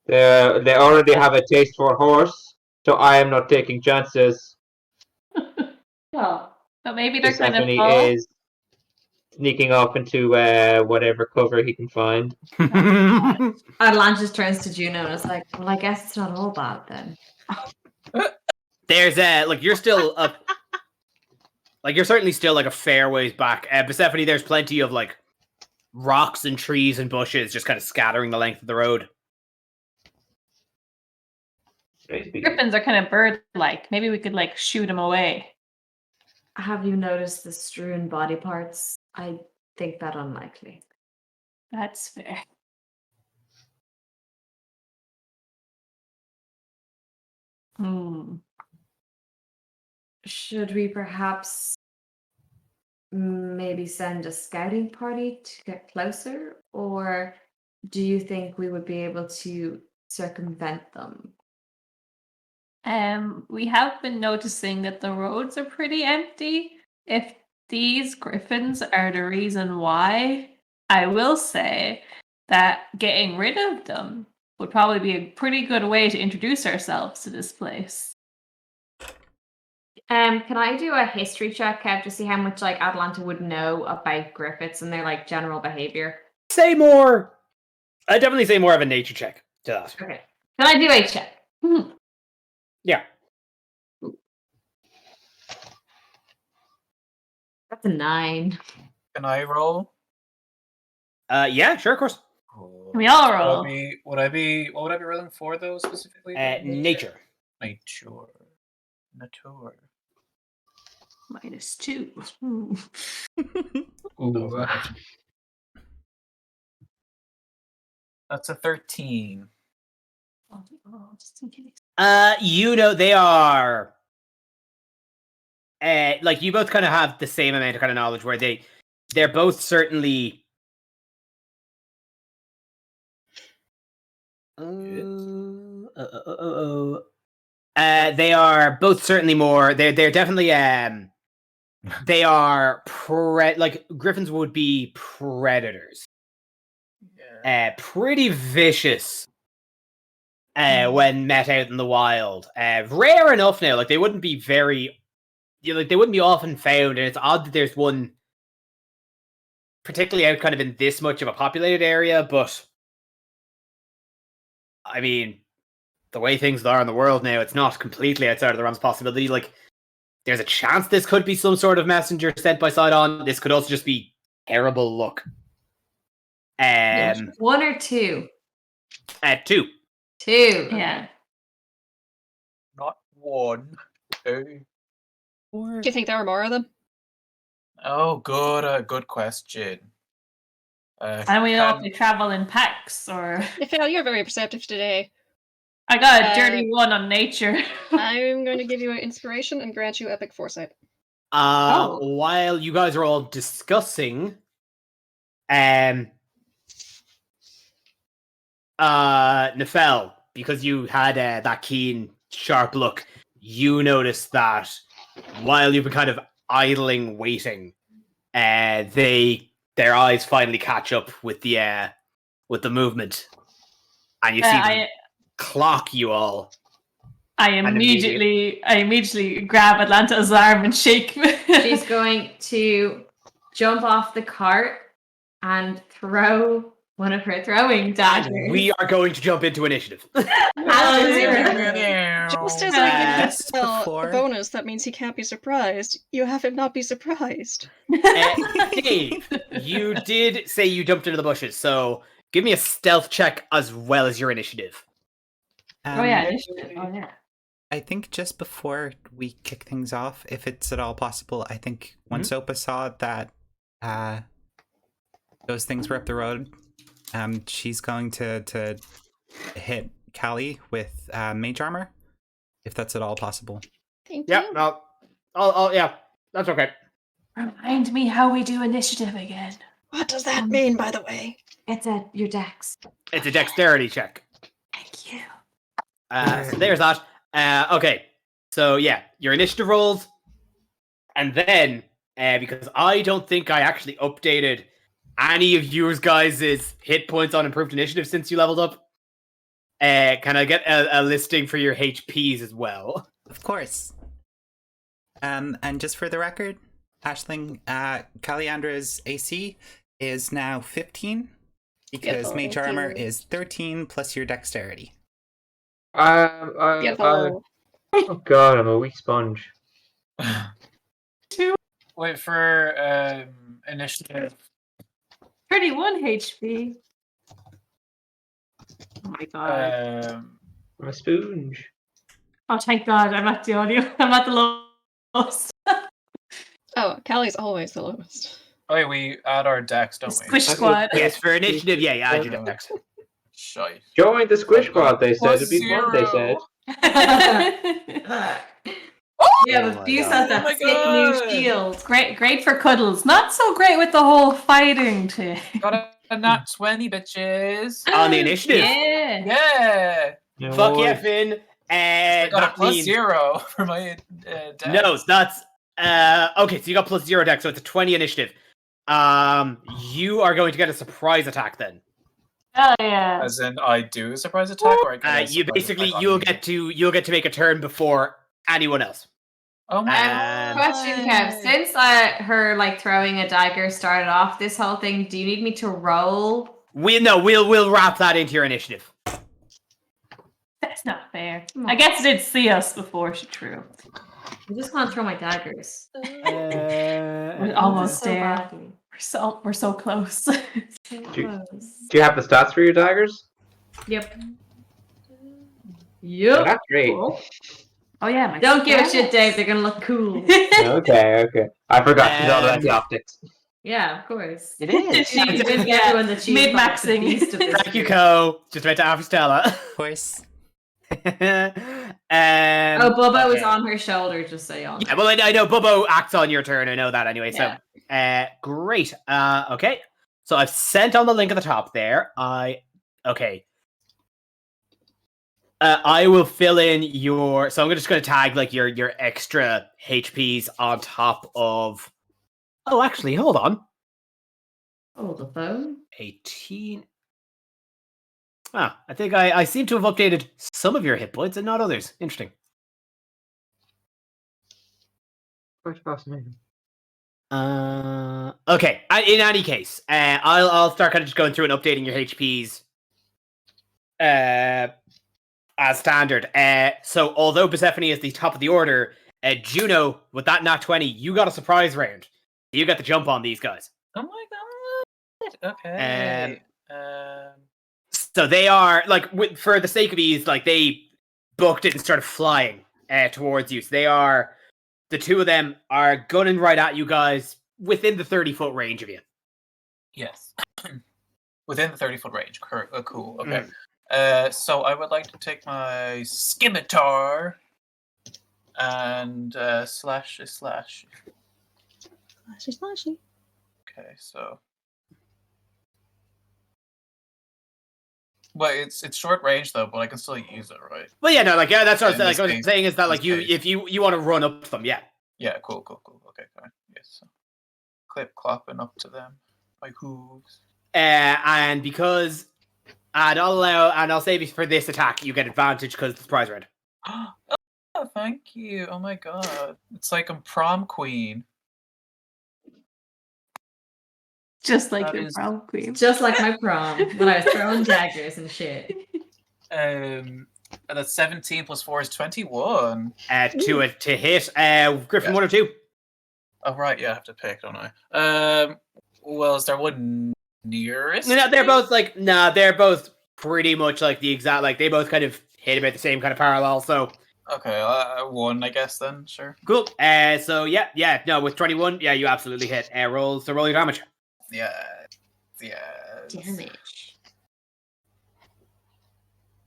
They already have a taste for horse, so I am not taking chances. No. But maybe they're kind of Persephone is sneaking off into whatever cover he can find. Atlantis turns to Juno and is like, well, I guess it's not all bad then. There's you're still up. You're certainly still a fair ways back. Persephone, there's plenty of rocks and trees and bushes just kind of scattering the length of the road. Griffins are kind of bird-like. Maybe we could shoot them away. Have you noticed the strewn body parts? I think that unlikely. That's fair. Should we perhaps maybe send a scouting party to get closer? Or do you think we would be able to circumvent them? We have been noticing that the roads are pretty empty. If these griffins are the reason why, I will say that getting rid of them would probably be a pretty good way to introduce ourselves to this place. Can I do a history check, Kev, to see how much like Atlanta would know about Griffiths and their like general behavior? Say more. I definitely say more of a nature check to that. Okay. Can I do a check? Yeah. That's a 9. Can I roll? Yeah, sure, of course. We all What roll. would I be rolling for though specifically? Nature. Nature. -2. Ooh. That's a 13. Just in case. You know, they are like you both kind of have the same amount of kind of knowledge where they're both certainly they are both certainly more they're definitely they are like griffins would be predators. Pretty vicious when met out in the wild. Rare enough now, like they wouldn't be very, like they wouldn't be often found, and it's odd that there's one particularly out kind of in this much of a populated area, but I mean, the way things are in the world now, it's not completely outside of the realm's possibility. Like, there's a chance this could be some sort of messenger sent by Sidon. This could also just be terrible luck. 1 or 2? 2. 2. Yeah. Not 1. 2. Do you think there are more of them? Oh, good question. And we know if they travel in packs or. You're very perceptive today. I got a dirty 1 on nature. I'm going to give you an inspiration and grant you epic foresight. While you guys are all discussing, Nefel, because you had that keen, sharp look, you noticed that while you've been kind of idling, waiting, their eyes finally catch up with the movement, and you see them clock you all. I immediately grab Atlanta's arm and shake. She's going to jump off the cart and throw one of her throwing daggers. We are going to jump into initiative. Just as I give Nefel a bonus, that means he can't be surprised. You have him not be surprised. Dave, you did say you jumped into the bushes, so give me a stealth check as well as your initiative. Initiative. Oh, yeah. I think just before we kick things off, if it's at all possible, I think once Opa saw that those things were up the road, she's going to hit Callie with mage armor, if that's at all possible. Thank you. No, yeah, that's okay. Remind me how we do initiative again. What does that mean, by the way? It's your dex. It's a dexterity check. Thank you. So there's that. Okay, so yeah, your initiative rolls, and then because I don't think I actually updated any of you guys' hit points on improved initiative since you leveled up, can I get a listing for your HPs as well? Of course. And just for the record, Aisling, Calliandra's AC is now 15 because mage armor is 13 plus your dexterity. Oh god, I'm a weak sponge. 2. Wait for initiative. 31 HP. Oh my god. I'm a sponge. Oh, thank god, I'm at the audio. I'm at the lowest. Oh, Callie's always the lowest. Oh, wait, we add our dex, don't we? Squish squad. Yes, for initiative, yeah, add your dex. Shite. Join the squish squad, they said. It'd be fun, they said. Yeah, but Buse has that sick new shield. Great for cuddles. Not so great with the whole fighting thing. Got a nat 20, bitches. On the initiative. Yeah. Yeah. Fuck yeah, Finn. I got a plus 0 for my dex. No, that's okay, so you got plus 0 dex, so it's a 20 initiative. You are going to get a surprise attack then. Oh yeah. As in, I do a surprise attack, or I get a You surprise basically attack on you'll me? get to make a turn before anyone else. Oh my Question, Kev. Since her like throwing a dagger started off this whole thing, do you need me to roll? We'll wrap that into your initiative. That's not fair. I guess it did see us before she threw. I just want to throw my daggers. We're almost So there. badly. We're so close. So Do close. you have the stats for your daggers? Yep. Oh, Yep. that's great. Oh yeah, my Don't give a stats. shit, Dave. They're gonna look cool. Okay. I forgot. She's all about the optics. Yeah, of course. It is. She convinced everyone that she's Mid-maxing. the beast of this Thank you, group. Co. Just about to offer Stella. Of course. Oh, Bubba was okay. on her shoulder, just so y'all know. Yeah, well, I know Bubbo acts on your turn. I know that anyway. Yeah. So, great. Okay. So I've sent on the link at the top there. Okay. I will fill in your. So I'm just going to tag like your extra HPs on top of. Oh, actually, hold on. Oh, the phone? 18. Ah, I think I seem to have updated some of your hit points and not others. Interesting. Quite fascinating. Okay. In any case, I'll start kind of just going through and updating your HPs. As standard. So although Persephone is the top of the order, Juno with that nat 20, you got a surprise round. You got the jump on these guys. Oh my god. Okay. So they are like, for the sake of ease, like they booked it and started flying towards you. So they are, the two of them are gunning right at you guys within the 30-foot range of you. Yes. Within the 30-foot range. Cool. Okay. So I would like to take my scimitar and slash. Slashy. Okay, so. Well, it's short range though, but I can still use it, right? Well, yeah, no, like, yeah, that's what In I this was case- saying is that, like, this you, case. if you want to run up to them, yeah. Yeah, cool. Okay, fine. Yes. So. Clip clopping up to them. My hooves. And because, and I'll say for this attack, you get advantage because it's prize round. Oh, thank you. Oh my god. It's like I'm prom queen. Just like That your is- prom queen. Just like my prom, when I was throwing daggers and shit. And that's 17 plus 4 is 21. To hit, Griffin, Yeah. 1 or 2. Oh right, yeah, I have to pick, don't I? Well, is there one nearest? No, they're both like, they're both pretty much like the exact, like they both kind of hit about the same kind of parallel. So Okay, one, I guess then. Sure. cool. So yeah, no, with 21, yeah, you absolutely hit. Roll your damage. Yeah. Damage.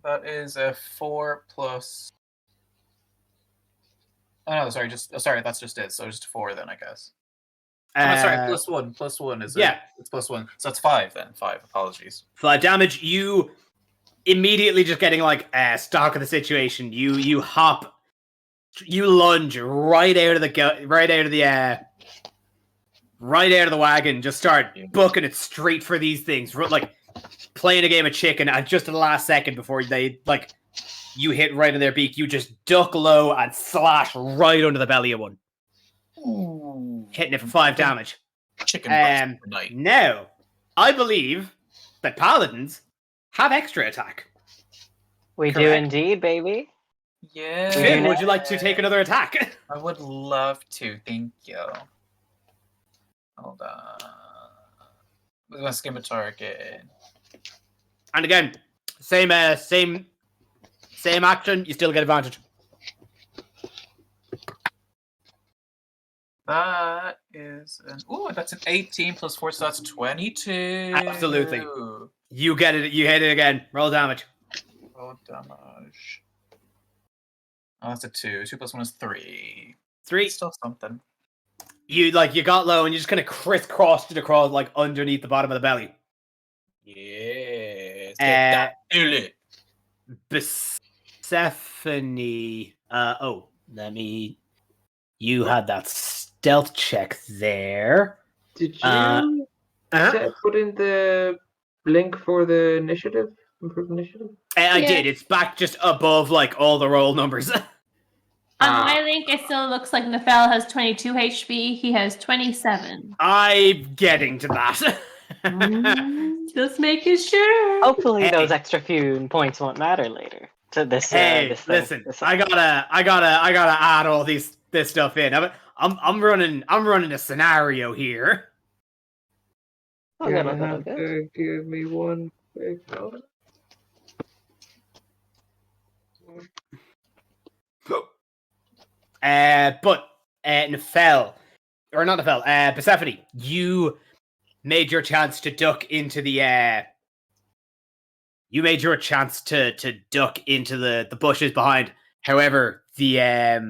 That is a 4 plus. Oh no, sorry, that's just it. So just 4 then, I guess. Sorry, plus 1. Plus 1 is yeah. It's plus 1, so it's 5 then. 5. Apologies. 5 damage. You immediately just getting like stock of the situation. You hop, you lunge right out of the wagon. Just start booking it straight for these things, like playing a game of chicken. And just at the last second before they like you hit right in their beak, you just duck low and slash right under the belly of one, hitting it for 5 damage. Chicken breast night. Now, I believe that paladins have extra attack. We do Correct. indeed, baby. Yeah. Finn, would you like to take another attack? I would love to. Thank you. Hold on. We're gonna scimitar again. And again, same action. You still get advantage. That is that's an 18 plus 4, so that's 22. Absolutely. You get it. You hit it again. Roll damage. Roll damage. Oh, that's a 2. 2 plus 1 is 3. 3. It's still something. You got low and you just kind of crisscrossed it across like underneath the bottom of the belly. Yes. Persephone. You had that stealth check there. Did you put in the link for the initiative? Improved initiative? I did. It's back just above like all the roll numbers. On my link, it still looks like Nefel has 22 HP. He has 27. I'm getting to that. Just making sure. Hopefully, Hey. those extra few points won't matter later to this. Hey, this thing, listen, this I gotta add all this stuff in. I'm running a scenario here. Oh, good, oh, good, oh, good. Give me one quick moment. But Nefel, or not Nefel, Persephone, you made your chance to duck into the. You made your chance to duck into the bushes behind. However, the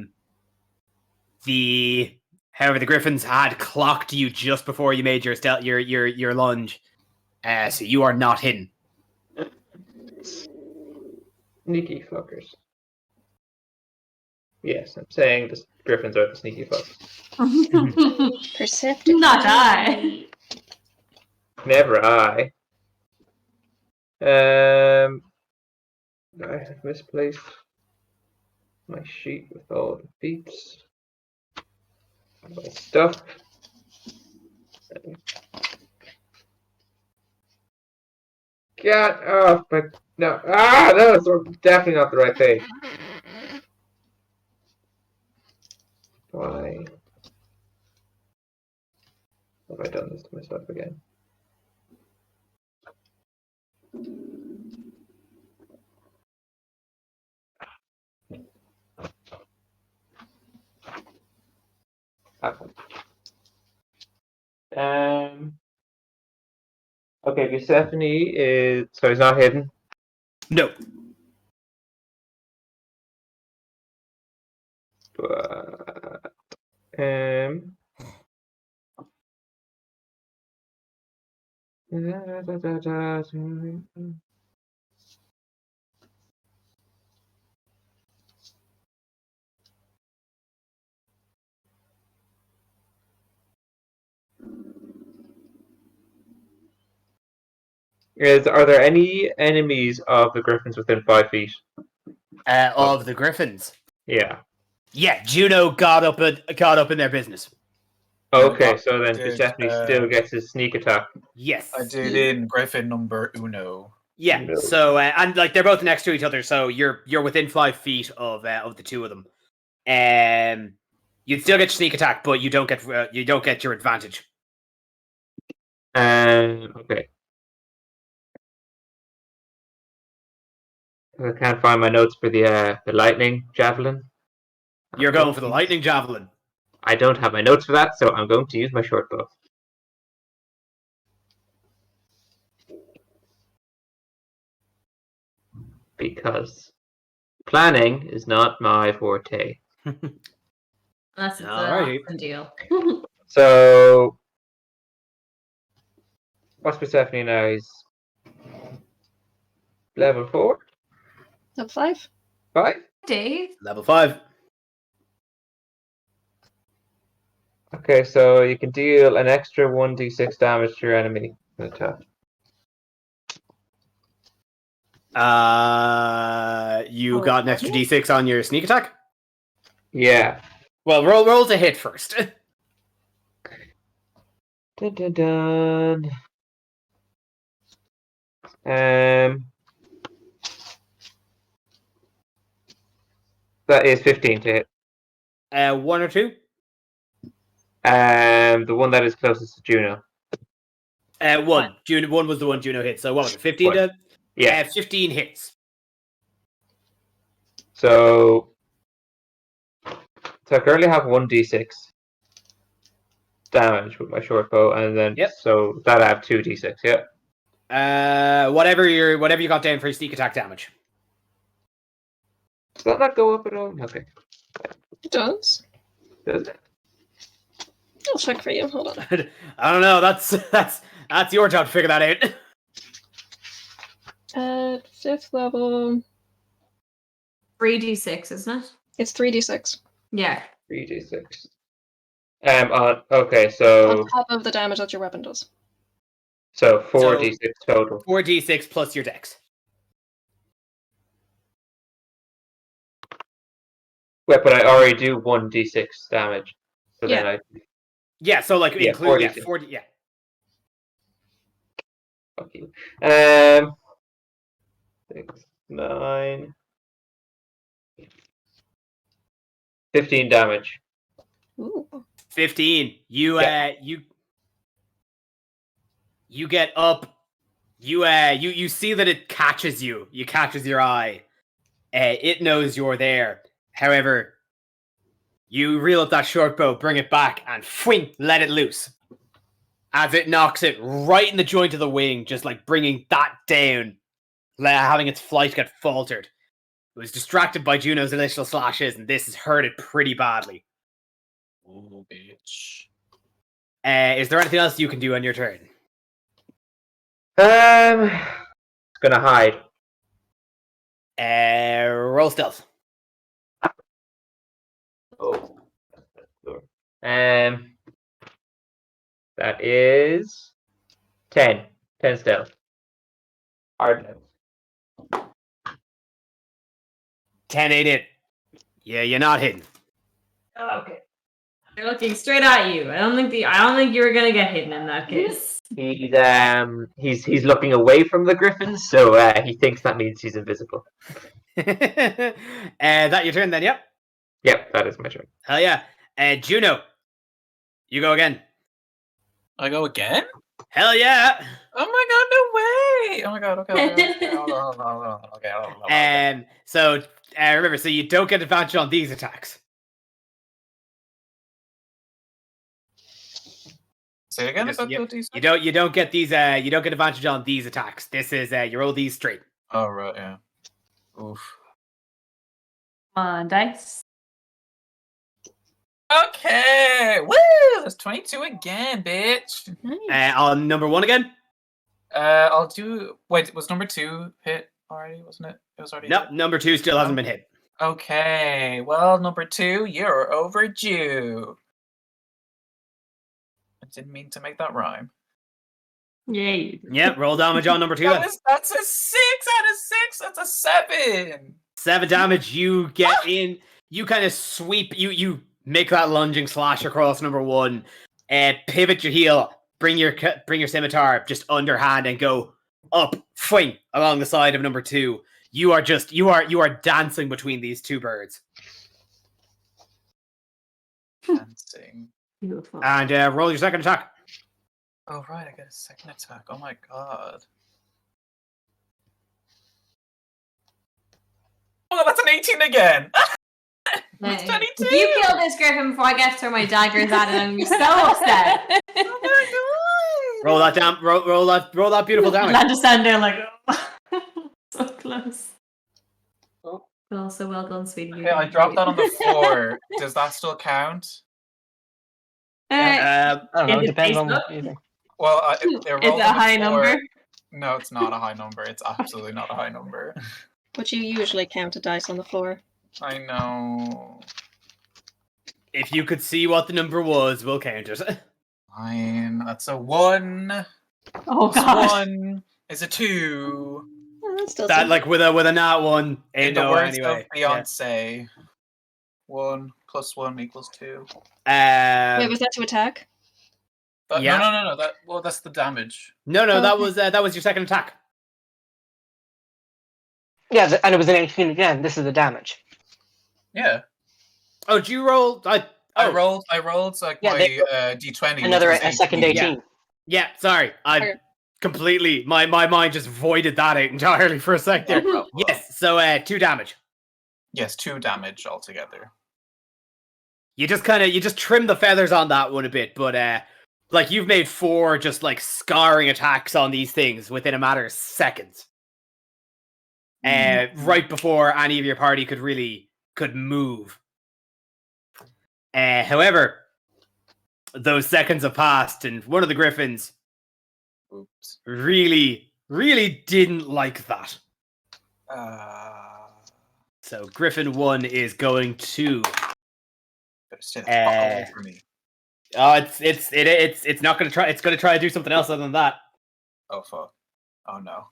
Griffins had clocked you just before you made your lunge. So you are not hidden. Sneaky fuckers. Yes, I'm saying the Griffins are the sneaky fuckers. Perceptive. Not I. Never I. I have misplaced my sheet with all the beeps. My stuff. Get off, but no. No, it's definitely not the right thing. Why have I done this to myself again? Okay, Persephone is so he's not hidden. No. But, are there any enemies of the Griffins within 5 feet? Of the Griffins. Yeah. Yeah, Juno got up in their business. Okay, so then Did, Persephone still gets his sneak attack. Yes. I did in Griffin number uno. Yeah. No. So and like they're both next to each other, so you're within 5 feet of the two of them. You'd still get your sneak attack, but you don't get your advantage. Okay. I can't find my notes for the lightning javelin. You're going for the lightning javelin. I don't have my notes for that, so I'm going to use my short bow. Because planning is not my forte. Unless it's Alrighty. a deal. So, what's Persephone now? He's level 4? Level 5. 5? Dave? Level 5. Okay, so you can deal an extra 1d6 damage to your enemy with attack. You got an extra d6 on your sneak attack? Yeah. Well, roll to hit first. Dun, dun, dun. That is 15 to hit. 1 or 2? The one that is closest to Juno. 1. One was the one Juno hit. So what was it? 15 What? to? Yeah. 15 hits. So I currently have 1d6 damage with my short bow, and then so that I have 2d6. Yeah. Whatever you got down for your sneak attack damage. Does that not go up at all? Okay. It does. Does it? I'll check for you. Hold on. I don't know. That's your job to figure that out. At 5th level, 3d6, isn't it? it's 3d6. Yeah. 3d6. Okay, so On top of the damage that your weapon does. so 4d6 total. 4d6 plus your dex. Wait, but I already do 1d6 damage. So then I. Yeah, so like Yeah, include 40. 40. Yeah. Fuck you. 6, 9. 15 damage. Ooh. 15. You get up. You see that it catches you. You catches your eye. It knows you're there. However, you reel up that short bow, bring it back, and fwing, let it loose. As it knocks it right in the joint of the wing, just like bringing that down, having its flight get faltered. It was distracted by Juno's initial slashes, and this has hurt it pretty badly. Oh, bitch. Is there anything else you can do on your turn? It's gonna hide. Roll stealth. Oh. That is 10. 10 stealth. Hard note. 10 ain't it. Yeah, you're not hidden. Okay. They're looking straight at you. I don't think you were gonna get hidden in that case. He's looking away from the griffins, so he thinks that means he's invisible. That your turn then, yep? Yep, that is my turn. Hell yeah. Juno, you go again. I go again? Hell yeah. Oh my god, no way! Oh my god, okay. Hold on. Okay. So remember, so you don't get advantage on these attacks. Say it again. You don't get these. You don't get advantage on these attacks. This is you roll these straight. Oh right, yeah. Oof. Come on, dice. Okay, woo! That's 22 again, bitch. Nice. On number 1 again. I'll do. Wait, was number 2 hit already? Wasn't it? It was already. Nope, hit. number 2 still hasn't been hit. Okay, well, number 2, you're overdue. I didn't mean to make that rhyme. Yay. Yep, roll damage on number 2 then. That's a 6 out of 6. That's a 7. 7 damage. You get in. You kind of sweep. You make that lunging slash across number 1. Pivot your heel. Bring your scimitar just underhand and go up, swing along the side of number 2. You are dancing between these two birds. Dancing. Beautiful. And roll your second attack. Oh right, I get a second attack. Oh my god. Oh, that's an 18 again. That's 22. If you kill this griffin before I get to throw my daggers at it, I'm gonna be so upset. Oh my god. Roll that roll that beautiful damage. I just stand there like, oh. So close. But also well done, sweetie. Okay, I dropped that on the floor. Does that still count? I don't know. It Is it depends on based what you think. Well, Is it a high number? No, it's not a high number. It's absolutely not a high number. But you usually count a dice on the floor. I know. If you could see what the number was, we'll count it. Fine. That's a 1. Oh Plus god. 1 is a 2. Oh, that's still That some- like with a nat 1 In ain't the no words anyway. of Beyonce, 1 plus 1 equals 2. Yeah. Wait, was that to attack? But Yeah. No. That's the damage. No, Oh, that okay. was your second attack. Yeah, and it was an 18 again. This is the damage. Yeah. Oh, did you roll? I rolled like Yeah, my d20. Another which was a second 18. Yeah, sorry. I Okay. completely my mind just voided that out entirely for a sec there. No problem. Yes, so 2 damage. Yes, 2 damage altogether. You just trim the feathers on that one a bit, but like you've made 4 just like scarring attacks on these things within a matter of seconds. Right before any of your party could move. However, those seconds have passed, and one of the griffins Oops. really didn't like that. So Griffin 1 is going to. Better stay the fuck away from me. It's not going to try. It's going to try to do something else other than that. Oh fuck. Oh no.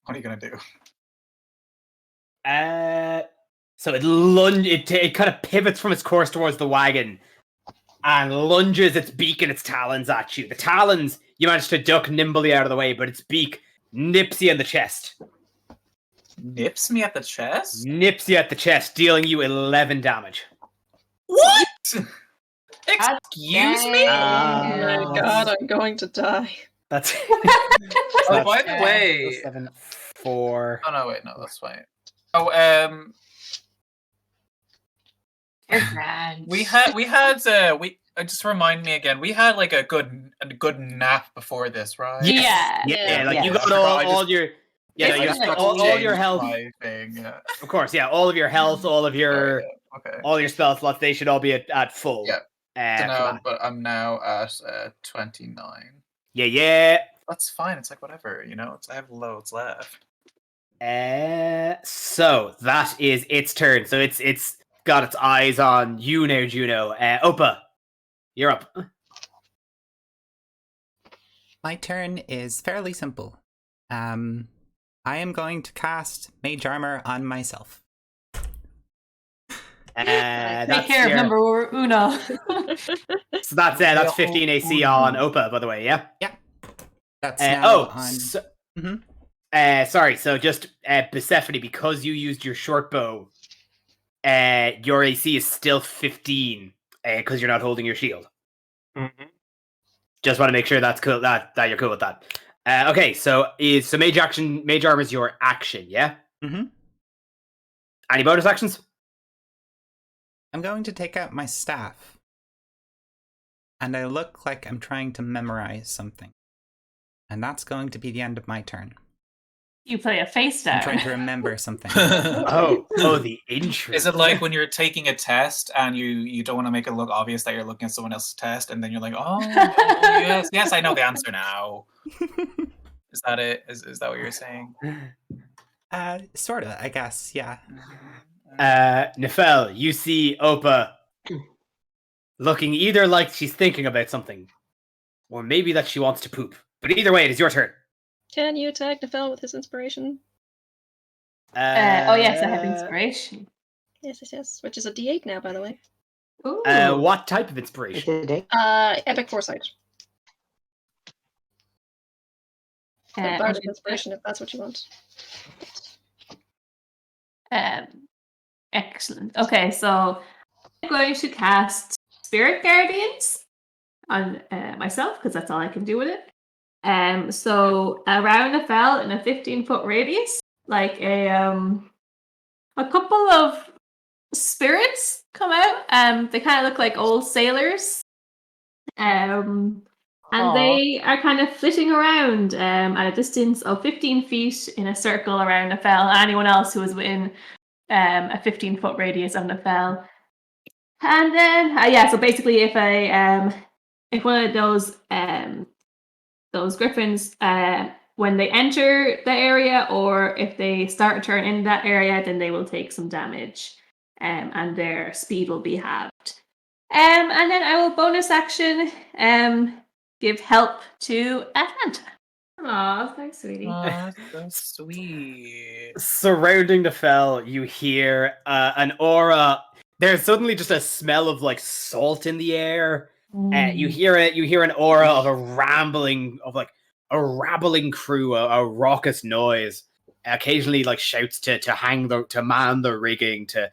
What are you gonna do? So it kind of pivots from its course towards the wagon and lunges its beak and its talons at you. The talons, you manage to duck nimbly out of the way, but its beak nips you in the chest. Nips me at the chest? Nips you at the chest, dealing you 11 damage. What? Excuse me? Oh my god, I'm going to die. That's. Oh, by the way. 7, 4. Oh, no, wait, no, that's fine. Oh, just remind me again. We had like a good nap before this, right? Yeah. Like you got all your. Yeah, you got all your health. Of course, yeah, all of your health, all of your all your spell slots, they should all be at full. Yeah. So now, but I'm now at 29. Yeah. That's fine. It's like whatever, I have loads left. So that is its turn. So it's got its eyes on you now, Juno. Opa, you're up. My turn is fairly simple. I am going to cast Mage Armor on myself. Take care of number uno. So that's 15 AC on Opa, by the way, yeah? Yeah. That's now on... sorry, so just Persephone, because you used your short bow, your AC is still 15, because you're not holding your shield. Mm-hmm. Just want to make sure that's cool, that you're cool with that. Okay, so Mage Armor is your action, yeah? Mm-hmm. Any bonus actions? I'm going to take out my staff. And I look like I'm trying to memorize something. And that's going to be the end of my turn. You play a face down. I'm trying to remember something. Oh, the intrigue. Is it like when you're taking a test and you don't want to make it look obvious that you're looking at someone else's test, and then you're like, oh yes, I know the answer now. Is that it? Is that what you're saying? Sort of, I guess, yeah. Nefel, you see Opa looking either like she's thinking about something, or maybe that she wants to poop. But either way, it is your turn. Can you attack Nefel with his inspiration? Yes, I have inspiration. Yes. Which is a D8 now, by the way. Ooh. What type of inspiration? Epic Foresight. Bardic inspiration, if that's what you want. Excellent. Okay, so I'm going to cast Spirit Guardians on myself, because that's all I can do with it. So around the fell in a 15-foot radius, like a couple of spirits come out. They kind of look like old sailors. And they are kind of flitting around at a distance of 15 feet in a circle around the fell. Anyone else who is within a 15-foot radius of the fell. And then, so basically, if one of those griffins, when they enter the area, or if they start a turn in that area, then they will take some damage, and their speed will be halved. And then I will bonus action give help to Atlanta. Aw, thanks, sweetie. Aw, that's so sweet. Surrounding the fell, you hear an aura. There's suddenly just a smell of like salt in the air. You hear it. You hear an aura of a rabbling crew, a raucous noise. Occasionally, like shouts to man the rigging, to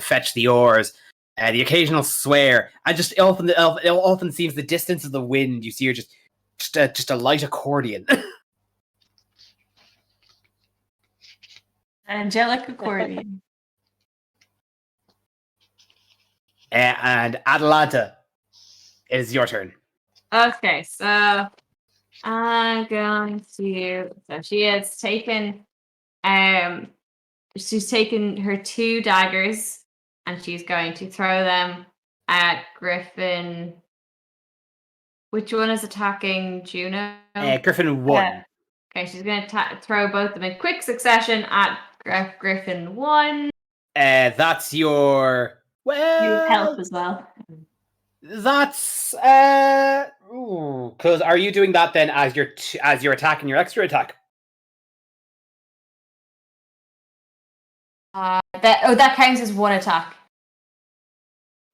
fetch the oars. The occasional swear, and just it often seems the distance of the wind. You see, just a light accordion. Angelic accordion. And Atalanta, it is your turn. Okay, so I'm going to. So she has taken. She's taken her 2 daggers, and she's going to throw them at Griffin. Which one is attacking Juno? Griffin 1. Yeah. Okay, she's going to throw both of them in quick succession at Griffin 1. That's your. Well, You help as well. That's because are you doing that then as you're attacking your extra attack? That counts as one attack.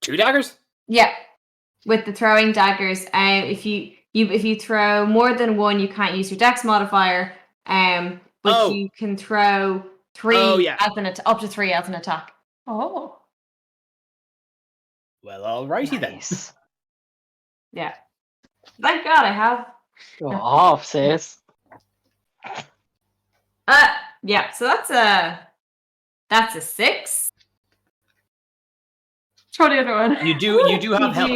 2 daggers? Yeah, with the throwing daggers. If you throw more than one, you can't use your Dex modifier. But you can throw 3 up to 3 as an attack. Oh. Well, alrighty Nice. Yeah. Thank God I have. Go off, sis. Yeah. So that's a 6. Try the other one. then. You do have health.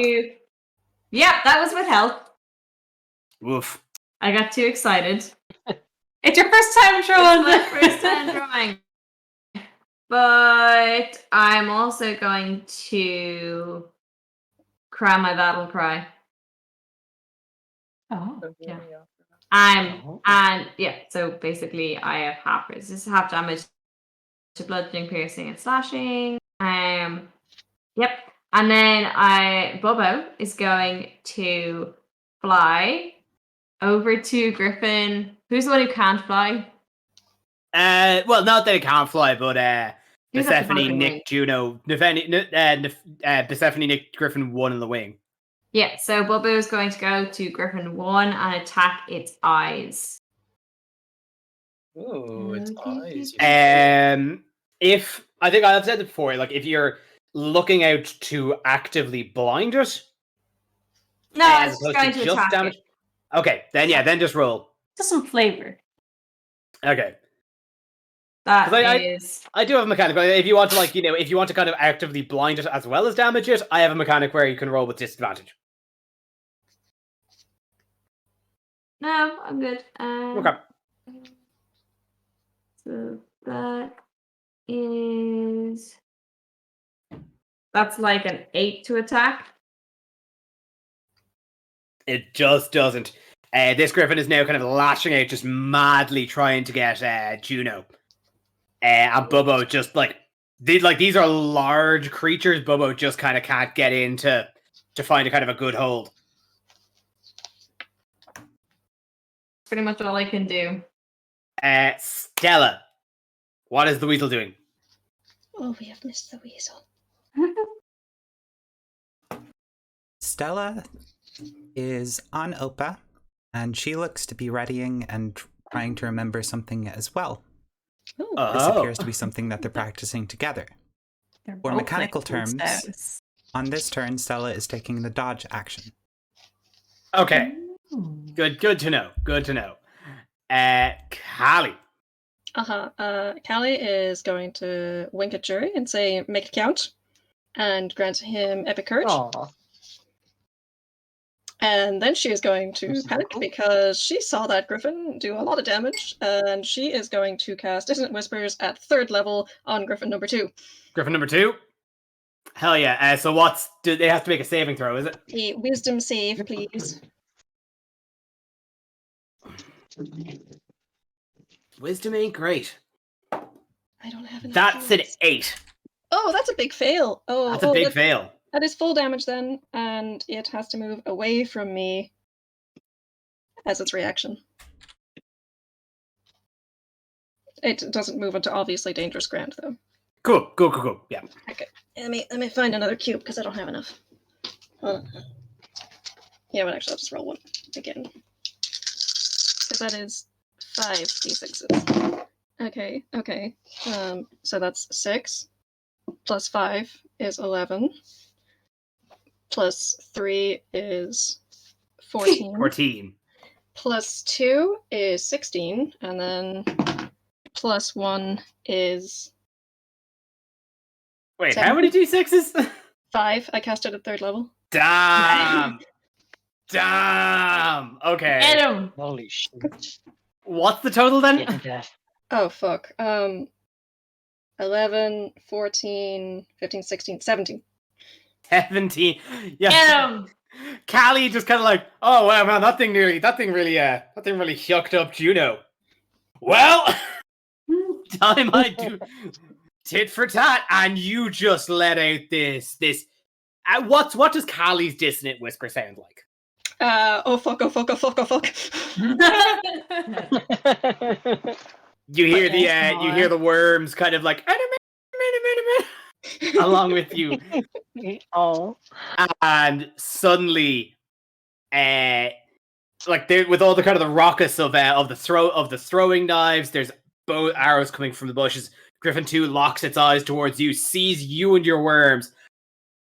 Yeah, that was with health. Woof. I got too excited. It's your first time, Sean. It's my first time drawing. But I'm also going to cry my battle cry. Oh. Yeah. And yeah, so basically I have half resist, half damage to bludgeoning, piercing, and slashing. Yep. And then Bobo is going to fly over to Griffin. Who's the one who can't fly? Well, not that it can't fly, but Who's at the Persephone, bottom Nick, wing? Juno, Persephone, Nick, Griffin, 1 in the wing. Yeah, so Bobo is going to go to Griffin 1 and attack its eyes. Ooh, it's eyes. If I think I've said it before, like if you're looking out to actively blind it, No, as it's opposed going to to just attack damage. it. Okay, then just roll. Just some flavor. Okay. That 'Cause is... I do have a mechanic. If you want to, like, if you want to kind of actively blind it as well as damage it, I have a mechanic where you can roll with disadvantage. No, I'm good. Okay. So that is... That's like an 8 to attack. It just doesn't. This griffin is now kind of lashing out, just madly trying to get Juno. And Bubbo just these are large creatures. Bubbo just kind of can't get in to find a kind of a good hold. Pretty much all I can do. Stella, what is the weasel doing? Oh, we have missed the weasel. Stella is on Opa, and she looks to be readying and trying to remember something as well. This appears to be something that they're practicing together. For mechanical terms, on this turn, Stella is taking the dodge action. Okay. Good to know. Good to know. Callie. Callie is going to wink at Jury and say, make it count, and grant him epic courage. Aw. And then she is going to This is panic cool. because she saw that griffin do a lot of damage, and she is going to cast Dissonant Whispers at 3rd level on griffin number 2. Griffin number 2. Hell yeah. So do they have to make a saving throw, is it? A wisdom save, please. Wisdom ain't great. I don't have enough. That's an points. 8. Oh, that's a big fail. Oh, That's a big that- fail. That is full damage then, and it has to move away from me as its reaction. It doesn't move into obviously dangerous ground though. Cool. Yeah. Okay. Let me find another cube because I don't have enough. Yeah, but actually I'll just roll one again. Because that is 5 d6s. Okay. So that's 6 plus 5 is 11. Plus 3 is 14. 14. Plus 2 is 16. And then plus 1 is Wait, 7. how many d6s? 5. I cast it at 3rd level. Damn. Okay. Get him. Holy shit. What's the total then? Getting death. Oh, fuck. 11, 14, 15, 16, 17. 17. Yeah. Get him. Callie just kind of like, oh wow, man, that thing really shucked up Juno. Well, time I do tit for tat, and you just let out this. What does Callie's dissonant whisper sound like? Oh fuck. You hear the worms kind of like, enemy. along with you. Oh. And suddenly, like with all the kind of the raucous of the throwing knives, there's arrows coming from the bushes. Griffin 2 locks its eyes towards you, sees you and your worms.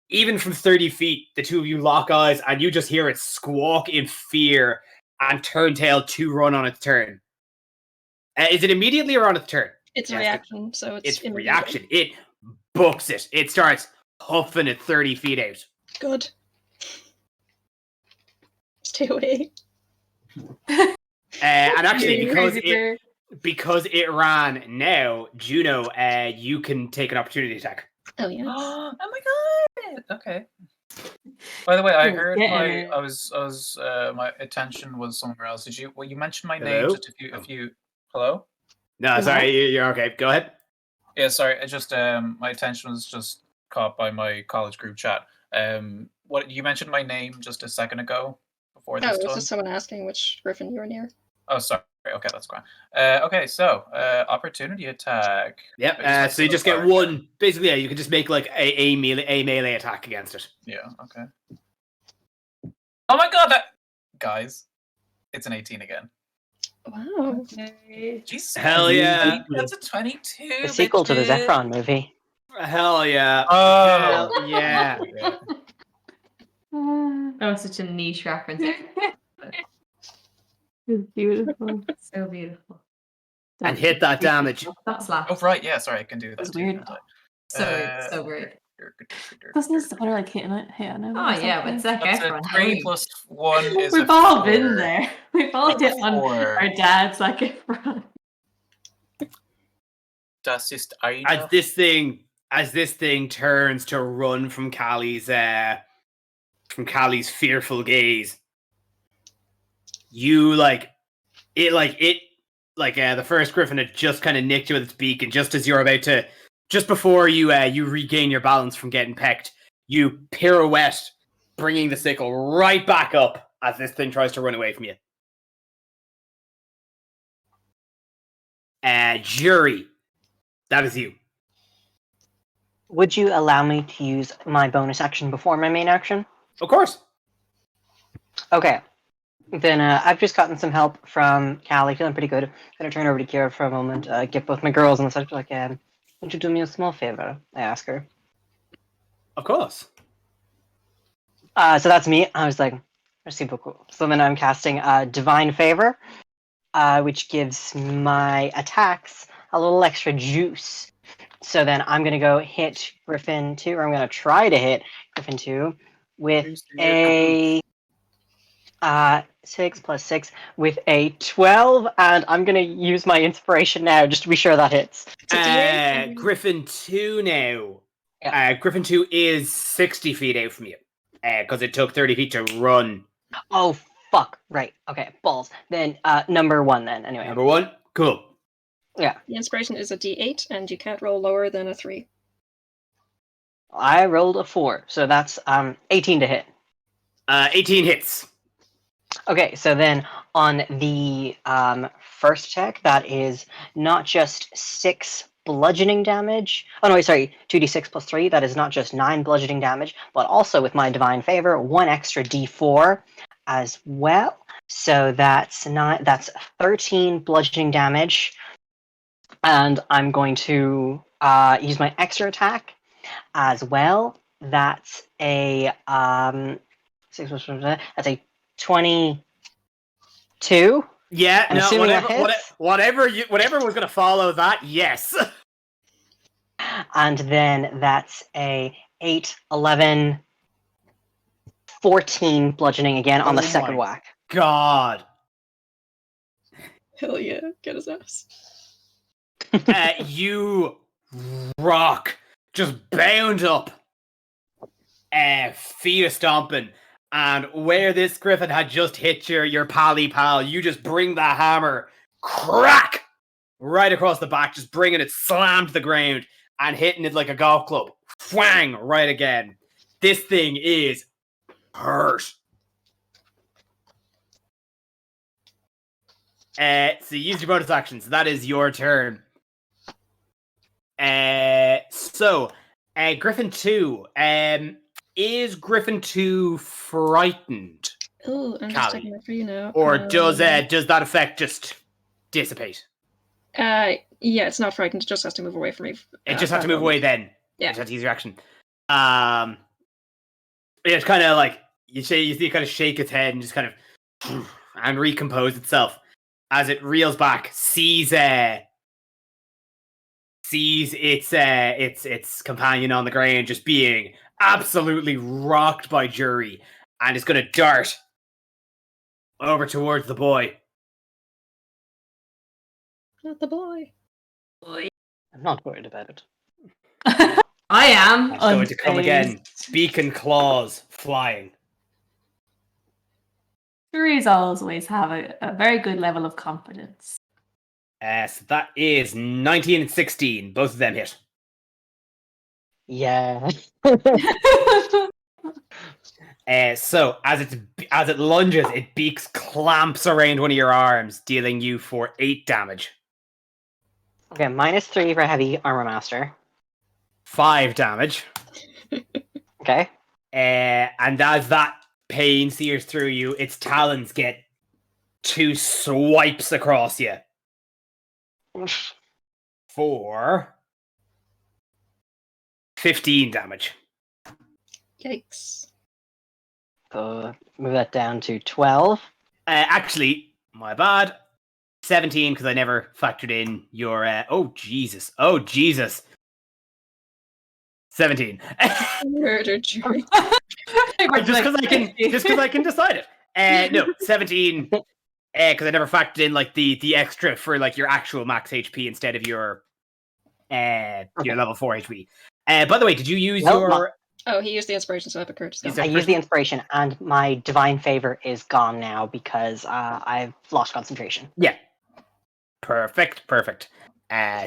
Even from 30 feet, the two of you lock eyes, and you just hear it squawk in fear and turn tail to run on its turn. Is it immediately or on its turn? It's a reaction, so it's immediate. Reaction. It books it. It starts huffing it 30 feet out. Good. Stay away. And actually, Crazy because it ran now, Juno, you can take an opportunity attack. Oh yeah. Oh my god! Okay. By the way, I heard getting my attention was somewhere else. Did you? Well, you mentioned my Hello? name just if you. Hello. No, sorry, you're okay. Go ahead. Yeah, sorry. I just my attention was just caught by my college group chat. What you mentioned my name just a second ago before Oh, this it was time. just someone asking which griffin you were near. Oh, sorry. Okay, that's fine. Okay, so opportunity attack. Yep. So you just get one. Basically, yeah, you can just make like a melee attack against it. Yeah. Okay. Oh my god! Guys, it's an 18 again. Wow. Jesus. Hell yeah. That's a 22. The sequel to the bitches. Zephron movie. Hell yeah. Oh. Hell yeah. That was such a niche reference. It's beautiful. So beautiful. And hit that damage. That slaps. Oh right, yeah. Sorry, I can do that. That's too, weird. can't I? So great. Doesn't it start like hitting him? Oh yeah, but Zac That's a Efron. 3 plus 1 is We've a all 4. been there. We've all hit on 4. our dads Zac Efron. Das ist As this thing turns to run from Callie's fearful gaze, you the first griffin had just kind of nicked you with its beak, and just as you're about to, just before you regain your balance from getting pecked, you pirouette, bringing the sickle right back up as this thing tries to run away from you. Jury, that is you. Would you allow me to use my bonus action before my main action? Of course. Okay. Then I've just gotten some help from Callie, feeling pretty good. Gonna turn over to Kira for a moment, get both my girls on the side, like, would you do me a small favor? I ask her. Of course. So that's me. I was like, super cool. So then I'm casting Divine Favor, which gives my attacks a little extra juice. So then I'm going to go hit Griffin 2, or I'm going to try to hit Griffin 2 with a 6 plus 6 with a 12, and I'm going to use my inspiration now just to be sure that hits. Griffin 2 now. Yeah. Griffin 2 is 60 feet out from you, because it took 30 feet to run. Oh, fuck. Right. Okay, balls. Then number 1 then, anyway. Number 1? Cool. Yeah. The inspiration is a d8, and you can't roll lower than a 3. I rolled a 4, so that's 18 to hit. 18 hits. Okay, so then on the first attack, that is not just 6 bludgeoning damage. Oh no, sorry, 2d6 plus 3. That is not just 9 bludgeoning damage, but also with my Divine Favor, 1 extra d4 as well. So that's 13 bludgeoning damage. And I'm going to use my extra attack as well. That's a 6 plus 4, that's a 22. Yeah, I'm no, assuming that hits. whatever was going to follow that, yes. And then that's a 8, 11, 14 bludgeoning again on the second whack. God. Hell yeah, get his ass. You rock, just bound up, feet stomping, and where this griffin had just hit your pally pal, you just bring the hammer, crack, right across the back, just bringing it slam to the ground and hitting it like a golf club, whang, right again. This thing is hurt. So you use your bonus actions. That is your turn. Griffin 2. Is Griffin 2 frightened? Oh, I'm just Callie. checking that for you now. Or does that effect just dissipate? Yeah, it's not frightened. It just has to move away from me. It just has to that move away moment. then. Yeah. It just has to use your action. It's kind of like you see it kind of shake its head and just kind of and recompose itself as it reels back, sees its companion on the ground just being absolutely rocked by Jury, and it's going to dart over towards the boy. Not the boy. I'm not worried about it. I am. It's going to come again. Unfazed. Beacon claws flying. Juries always have a very good level of confidence. So that is 19 and 16. Both of them hit. Yeah. So as it lunges, it beaks clamps around one of your arms, dealing you for 8 damage. Okay, -3 for heavy armor master. 5 damage. Okay. And as that pain sears through you, its talons get 2 swipes across you for 15 damage. Yikes. So move that down to 12. Actually, my bad. 17 because I never factored in your. Oh Jesus! 17. Murder jury. just because I can decide it. No, 17. Because I never factored in like the extra for like your actual max HP instead of your level 4 HP. By the way, did you use your? Oh, he used the inspiration, so Epic Courage is gone. I used the inspiration, and my divine favor is gone now because I've lost concentration. Yeah. Perfect.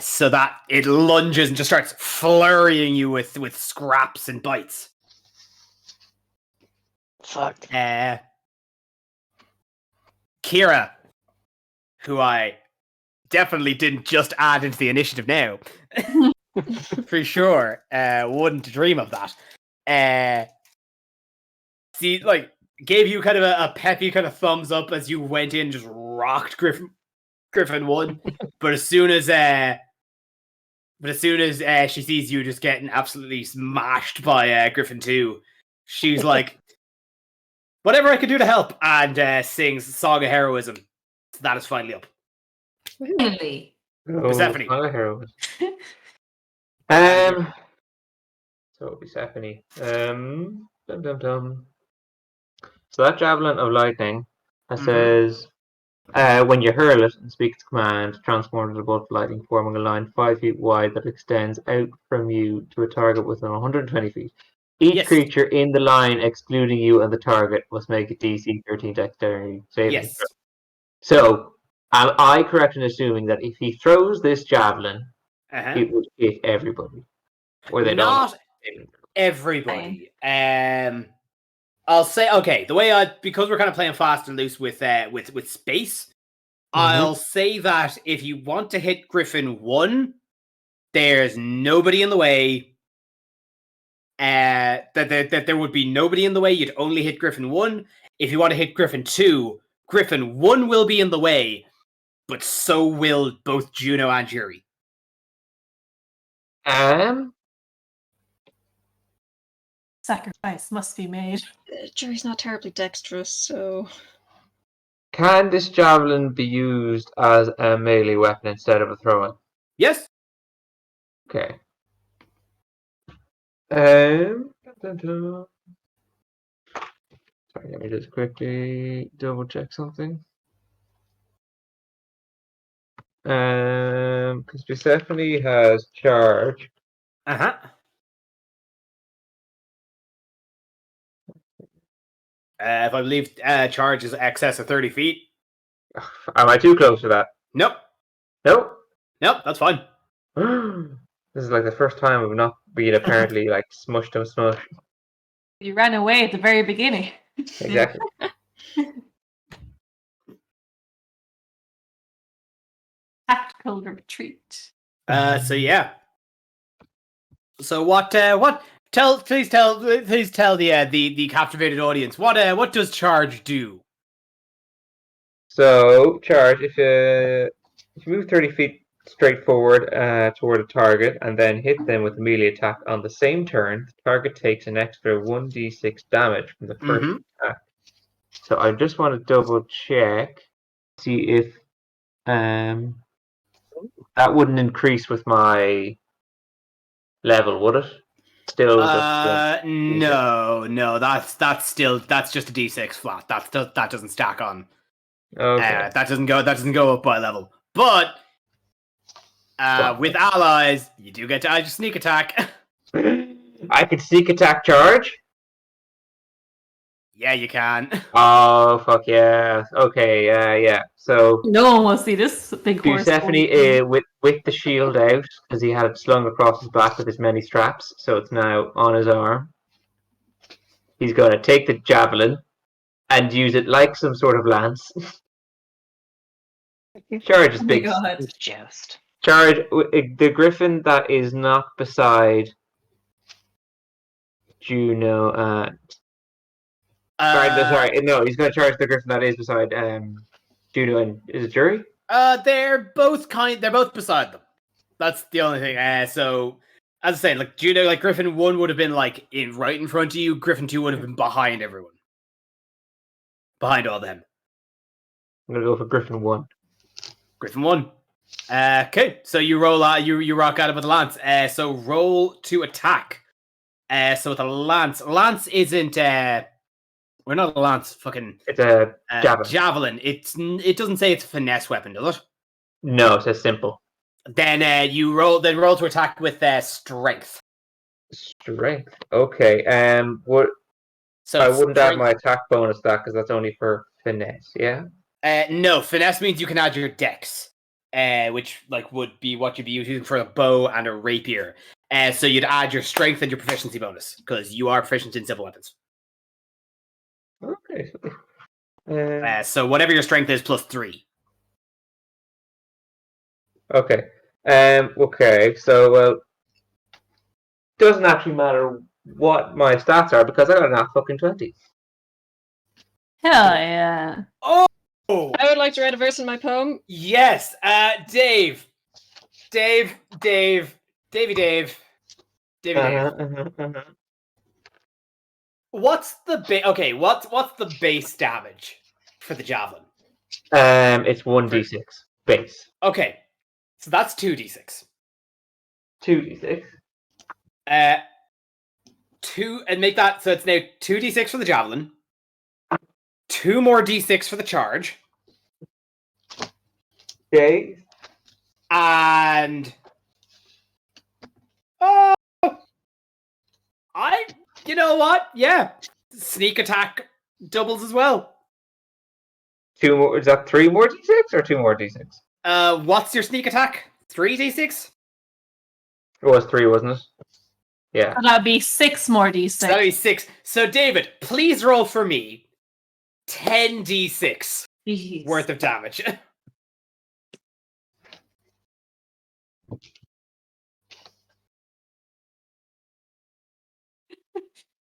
So that it lunges and just starts flurrying you with scraps and bites. Fuck. Kira, who I definitely didn't just add into the initiative now, for sure, wouldn't dream of that. See, like, gave you kind of a peppy kind of thumbs up as you went in, just rocked Griffin 1. But as soon as she sees you just getting absolutely smashed by Griffin 2, she's like, whatever I can do to help, and sings Song of Heroism. So that is finally up. Finally. Persephone. So Persephone. So that Javelin of Lightning says, when you hurl it and speak its command, transform into a bolt of lightning, forming a line 5 feet wide that extends out from you to a target within 120 feet. Each creature in the line, excluding you and the target, must make a DC 13 dexterity saving throw. So, am I correct in assuming that if he throws this javelin, it would hit everybody? Or they not everybody. I'll say, okay, the way because we're kind of playing fast and loose with space, I'll say that if you want to hit Griffin 1, there's nobody in the way. That there would be nobody in the way. You'd only hit Griffin 1. If you want to hit Griffin 2, Griffin 1 will be in the way, but so will both Juno and Jury. Sacrifice must be made. Jury's not terribly dexterous, so... Can this javelin be used as a melee weapon instead of a throw-in? Yes. Okay. Sorry, let me just quickly double check something. Because Persephone has charge. If I believe charge is excess of 30 feet. Am I too close to that? Nope. That's fine. This is like the first time we've not been apparently like smushed and smushed. You ran away at the very beginning. Exactly. Tactical retreat. So yeah. So what? Please tell the captivated audience what does charge do? So, charge, if you move 30 feet straight forward toward a target and then hit them with a melee attack on the same turn, the target takes an extra 1d6 damage from the first attack. So I just want to double check, see if that wouldn't increase with my level, would it? Still just no, that's just a d6 flat. That doesn't stack on. okay. That doesn't go up by level. But with allies, you do get to add your sneak attack. I could sneak attack charge. Yeah, you can. Oh fuck yeah! Okay, yeah. So No one will see this big horse. Persephone with the shield out because he had it slung across his back with his many straps, so it's now on his arm. He's going to take the javelin and use it like some sort of lance. Charge is big. Joust. Charge the griffin that is not beside Juno. No, he's going to charge the griffin that is beside Juno and is it Jury? They're both beside them. That's the only thing. So as I say, like Juno, like Griffin 1 would have been like right in front of you. Griffin 2 would have been behind everyone, behind all them. I'm gonna go for Griffin 1. Griffin 1. Okay, so you roll out. You rock at it with a lance. So roll to attack. So with a lance isn't. We're not a lance. Fucking. It's a javelin. Javelin. It doesn't say it's a finesse weapon, does it? No, it says simple. Then you roll to attack with strength. Strength. Okay. What? So I wouldn't add my attack bonus to that because that's only for finesse. Yeah. No, finesse means you can add your dex, which like would be what you'd be using for a bow and a rapier. So you'd add your strength and your proficiency bonus because you are proficient in civil weapons. Okay. So whatever your strength is plus 3. Okay. Okay. So doesn't actually matter what my stats are because I got a nat fucking 20. Hell yeah. Oh, I would like to write a verse in my poem. yes. Dave. What's the base damage for the javelin? It's 1d6 base. Okay, so that's 2d6. 2d6. 2 and make that so it's now 2d6 for the javelin. 2 more d6 for the charge. Okay. And you know what? Yeah, sneak attack doubles as well. 2 more. Is that 3 more d6 or 2 more d6? What's your sneak attack? 3d6? It was 3, wasn't it? Yeah. So that'd be 6 more d6. So that'd be 6. So David, please roll for me 10d6 Jeez. worth of damage.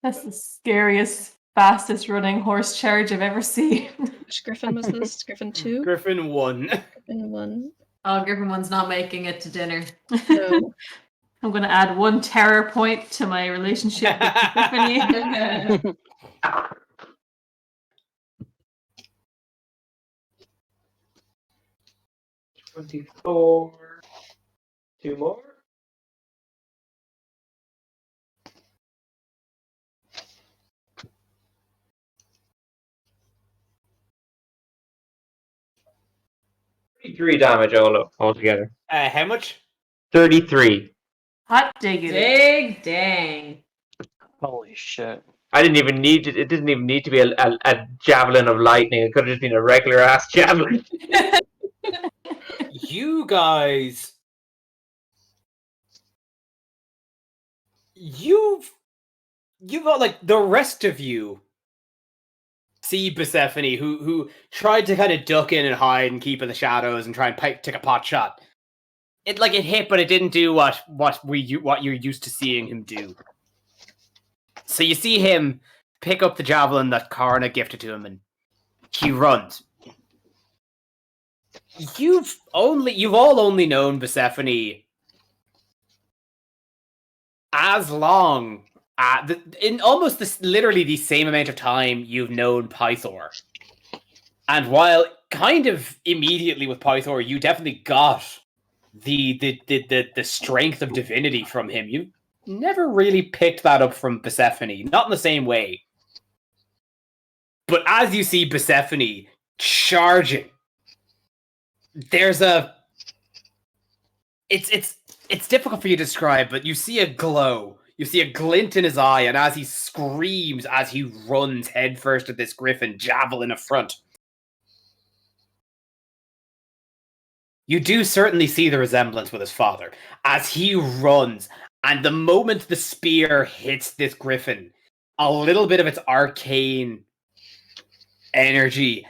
That's the scariest, fastest running horse charge I've ever seen. Which Griffin was this? Griffin 2? Griffin 1. Griffin 1. Oh, Griffin 1's not making it to dinner. No. I'm going to add 1 terror point to my relationship with Griffin. 24. 2 more. $33 damage altogether. How much? 33. Hot diggity. Dig dang. Holy shit. I didn't even need it. It didn't even need to be a javelin of lightning. It could have just been a regular ass javelin. You guys, you've got like the rest of you see Persephone who tried to kind of duck in and hide and keep in the shadows and try and take a pot shot. it hit, but it didn't do what you're used to seeing him do. So you see him pick up the javelin that Karna gifted to him, and he runs. You've all only known Persephone as long in almost literally the same amount of time you've known Pythor. And while kind of immediately with Pythor, you definitely got the strength of divinity from him. You never really picked that up from Persephone, not in the same way. But as you see Persephone charging, there's it's difficult for you to describe, but you see a glow. You see a glint in his eye, and as he screams, as he runs headfirst at this griffin, javelin affront, you do certainly see the resemblance with his father as he runs, and the moment the spear hits this griffin, a little bit of its arcane energy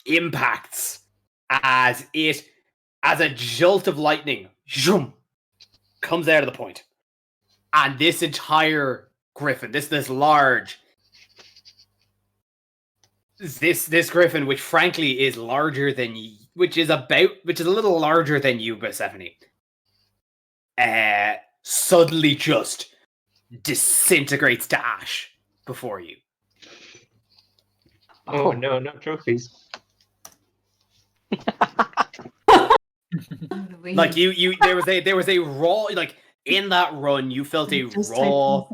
impacts as a jolt of lightning zoom, comes out of the point. And this entire griffin, this large, this griffin, which frankly is larger than you, which is a little larger than you, Persephone, suddenly just disintegrates to ash before you. Oh no, no trophies. Like there was a raw, like in that run, you felt a raw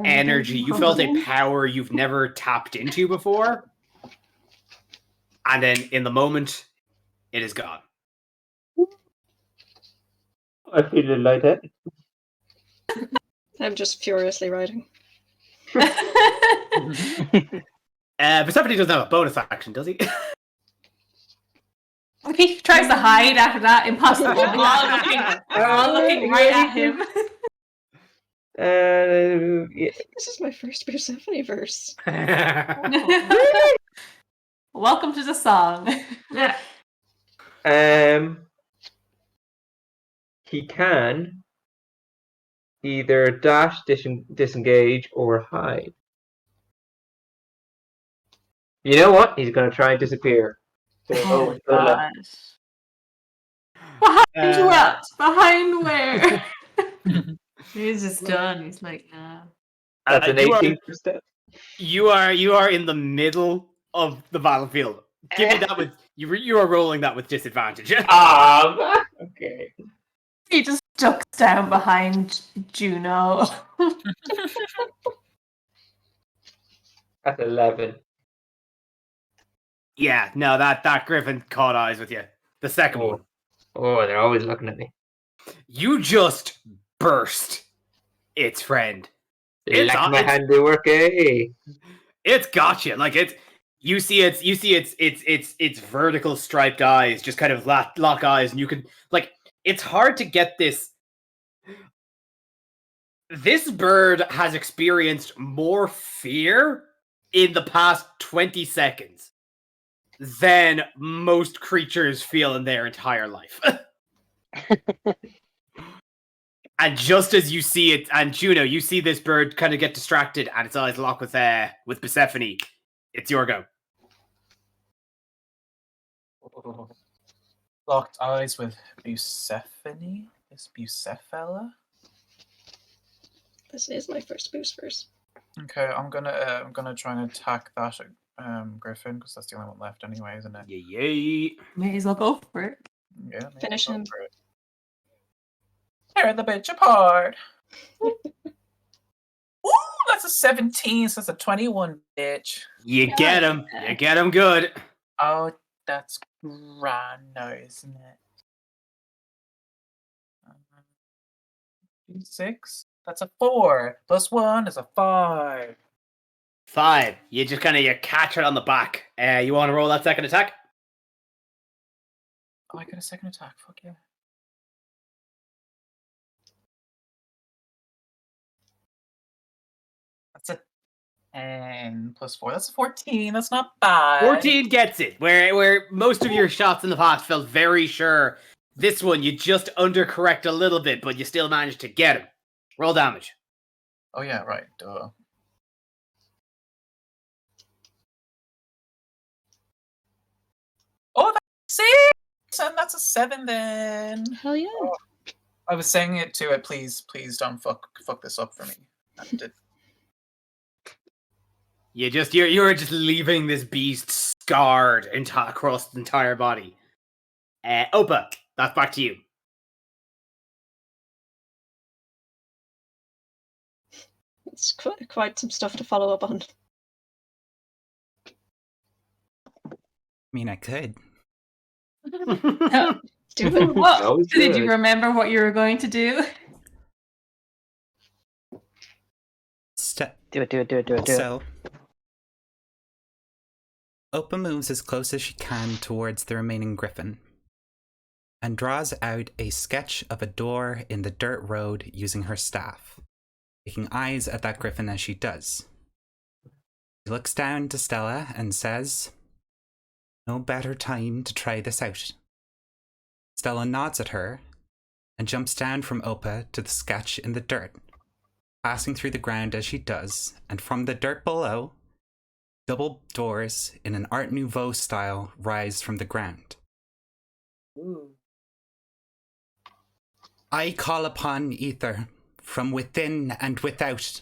energy. You felt a power you've never tapped into before. And then in the moment, it is gone. I feel delighted. I'm just furiously writing. Persephone doesn't have a bonus action, does he? He tries to hide after that. Impossible. We're all looking right at him. Yeah. This is my first Persephone verse. Welcome to the song. He can either dash, disengage, or hide. You know what? He's going to try and disappear. So, Behind what? Behind where? He's just done. He's like, nah. That's an 18%. You are in the middle of the battlefield. Give me that with you are rolling that with disadvantage. Okay. He just ducks down behind Juno. That's 11. Yeah, no, that griffin caught eyes with you. The second one. Oh, they're always looking at me. You just burst its friend. It's like my handiwork, eh? It's got you. Like you see its vertical striped eyes just kind of lock eyes, and you can it's hard to get this. This bird has experienced more fear in the past 20 seconds than most creatures feel in their entire life. And just as you see it, and Juno, you see this bird kind of get distracted and its eyes lock with Persephone. It's your go. Locked eyes with Bucephone? Is Bucephella? This is my first boost verse. Okay, I'm gonna try and attack that griffin because that's the only one left anyway, isn't it? Yay! May as well go for it. Yeah. Finish him. Tear the bitch apart. Ooh, that's a 17, so that's a 21, bitch. You get him. You get him good. Oh, that's grand now, isn't it? 6. That's a 4. Plus 1 is a 5. 5. You just you catch it on the back. You want to roll that second attack? Oh, I got a second attack. Fuck yeah. That's a 10 plus 4. That's a 14. That's not bad. 14 gets it. Where most of your shots in the past felt very sure This one, you just undercorrect a little bit, but you still managed to get him. Roll damage. Oh yeah, right. Duh. Oh, that's 6! And that's a 7 then. Hell yeah. Oh, I was saying it to it, please don't fuck this up for me. And it, You're just leaving this beast scarred across the entire body. Opa, that's back to you. It's quite some stuff to follow up on. I mean, I could. Do it. What? Always Did you good. remember what you were going to do? Do it. So, Opa moves as close as she can towards the remaining griffin and draws out a sketch of a door in the dirt road using her staff, making eyes at that griffin as she does. She looks down to Stella and says, "No better time to try this out." Stella nods at her and jumps down from Opa to the sketch in the dirt, passing through the ground as she does, and from the dirt below, double doors in an Art Nouveau style rise from the ground. I call upon ether from within and without.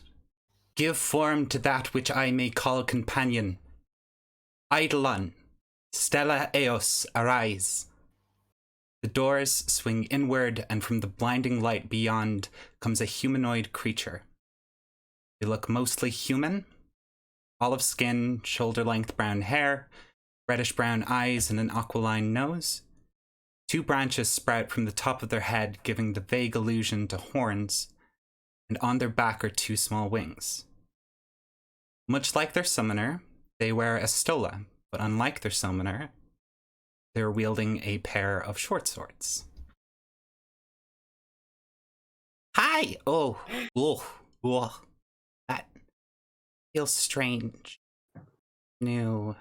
Give form to that which I may call companion. Eidolon, Stella Eos, arise. The doors swing inward, and from the blinding light beyond comes a humanoid creature. They look mostly human. Olive skin, shoulder-length brown hair, reddish-brown eyes, and an aquiline nose. 2 branches sprout from the top of their head, giving the vague illusion to horns, and on their back are 2 small wings. Much like their summoner, they wear a stola, but unlike their summoner, they're wielding a pair of short swords. Hi! Oh, that feels strange. New.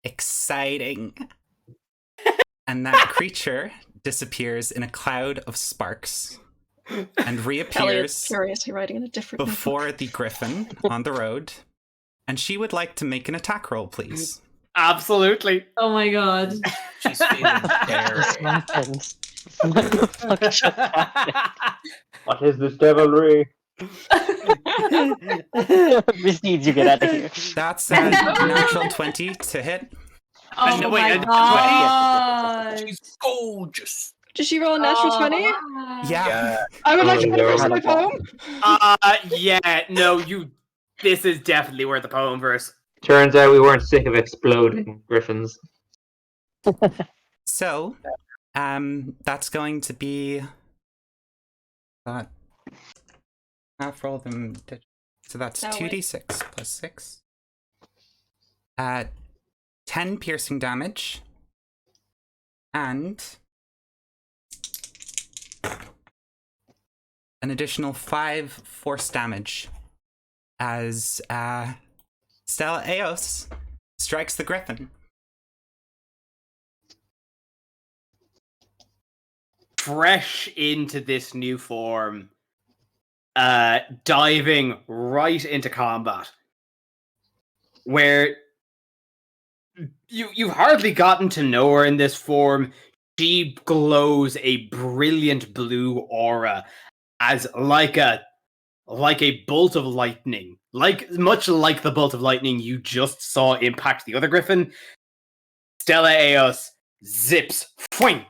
Exciting. And that creature disappears in a cloud of sparks and Elliot's reappears curiously writing in a different notebook. before the griffin on the road. And she would like to make an attack roll, please. Absolutely. Oh my god. she's feeling scary. Nonsense. What the fuck just happened? What is this devilry? This needs you get out of here. That's a natural 20 to hit. Oh No, my wait, god. She's gorgeous. Did she roll a natural 20? Yeah. Yeah. I would like to Oh, put it no. in my poem. Yeah, no, this is definitely worth a poem verse. Turns out we weren't sick of exploding griffins. So, that's going to be. Half roll them. So that's No, wait. 2d6 plus 6. 10 piercing damage. And an additional 5 force damage as Stella Eos strikes the griffin. Fresh into this new form, diving right into combat, where you've hardly gotten to know her in this form. She glows a brilliant blue aura, as like a bolt of lightning, much like the bolt of lightning you just saw impact the other griffin. Stella Eos zips, fwing,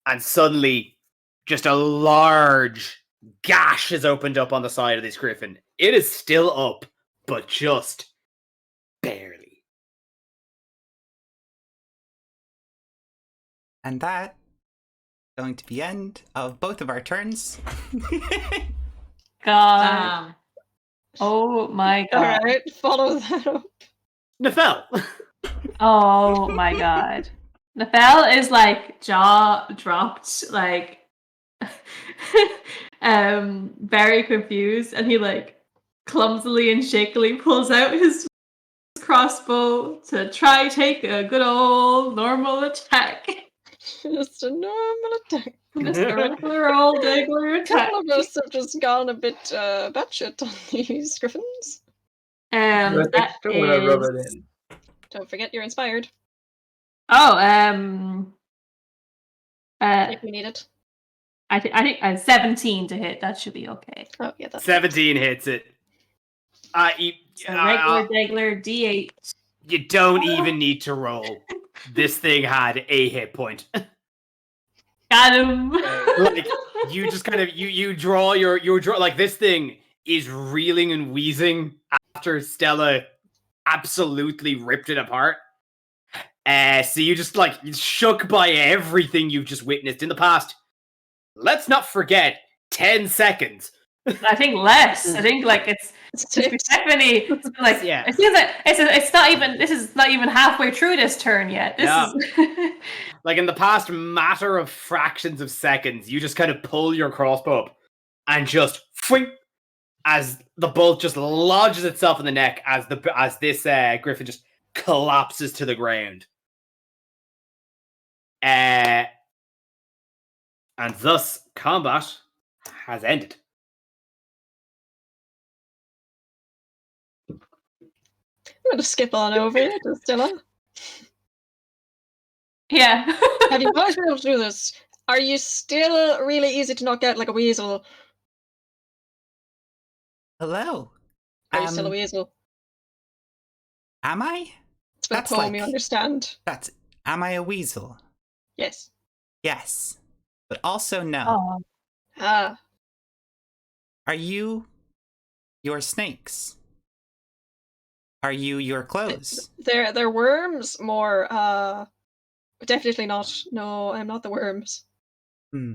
and suddenly, just a large gash has opened up on the side of this griffin. It is still up, but just barely. And that is going to be the end of both of our turns. God. Oh my god. Alright, follow that up. Nefel. Oh my god. Nefel is like jaw dropped, like very confused, and he like clumsily and shakily pulls out his crossbow to try take a good old normal attack. Just a normal attack. Just a regular old regular A attack. couple of us have just gone a bit batshit on these griffins. That Don't want to rub it is. in. Don't forget you're inspired Oh, if we need it. I think 17 to hit. That should be okay. Oh yeah, that's 17 hits it. Regular D8. You don't even need to roll. This thing had a hit point. Got him. Like you just kind of you draw like this thing is reeling and wheezing after Stella absolutely ripped it apart. So you just like shook by everything you've just witnessed in the past. Let's not forget 10 seconds. I think less. I think like it's Stephanie. It's been like Yeah. it feels like it's not even. This is not even halfway through this turn yet. This Yeah. is. Like in the past matter of fractions of seconds, you just kind of pull your crossbow up and just fwing, as the bolt just lodges itself in the neck as this griffin just collapses to the ground. And thus combat has ended. I'm gonna skip on over it to Stella. Yeah. Have you always been able to do this? Are you still really easy to knock out like a weasel? Hello. Are you still a weasel? Am I? It's been a That's poem, you like- understand? Am I a weasel? Yes. Yes. But also no. Oh. Ah. Are you your snakes? Are you your clothes? They're worms more, definitely not. No, I'm not the worms. Hmm.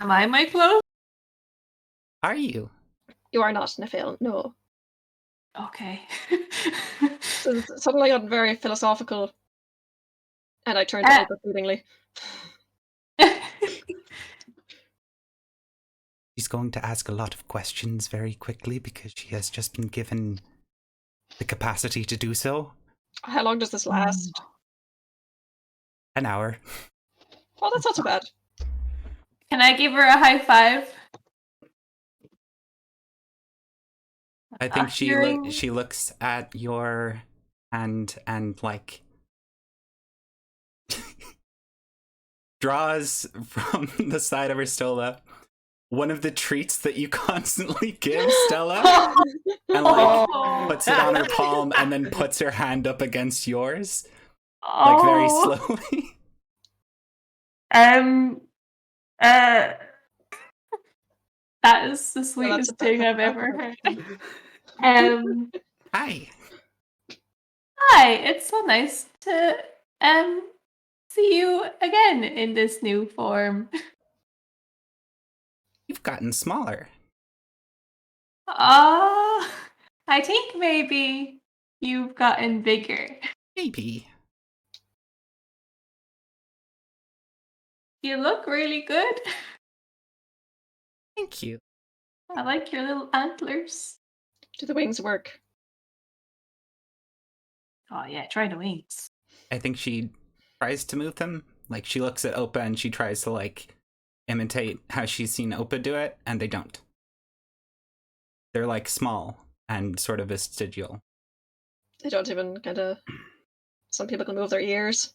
Am I my clothes? Are you? You are not Nephil, no. Okay. Suddenly got very philosophical. And I turned to Oprah soothingly. She's going to ask a lot of questions very quickly because she has just been given the capacity to do so. How long does this last? An hour. Oh, that's not so bad. Can I give her a high five? I think Hearing- she looks at your hand and like draws from the side of her Stola one of the treats that you constantly give Stella and like puts it on her palm and then puts her hand up against yours like very slowly. That is the that's sweetest a thing I've perfect ever record. heard. Hi. Hi, it's so nice to see you again in this new form. You've gotten smaller. I think maybe you've gotten bigger. Maybe. You look really good. Thank you. I like your little antlers. Do the wings work? Oh yeah, try the wings. I think she tries to move them. Like she looks at Opa and she tries to like imitate how she's seen Opa do it, and they don't. They're like small and sort of vestigial. They don't even kind of. Some people can move their ears.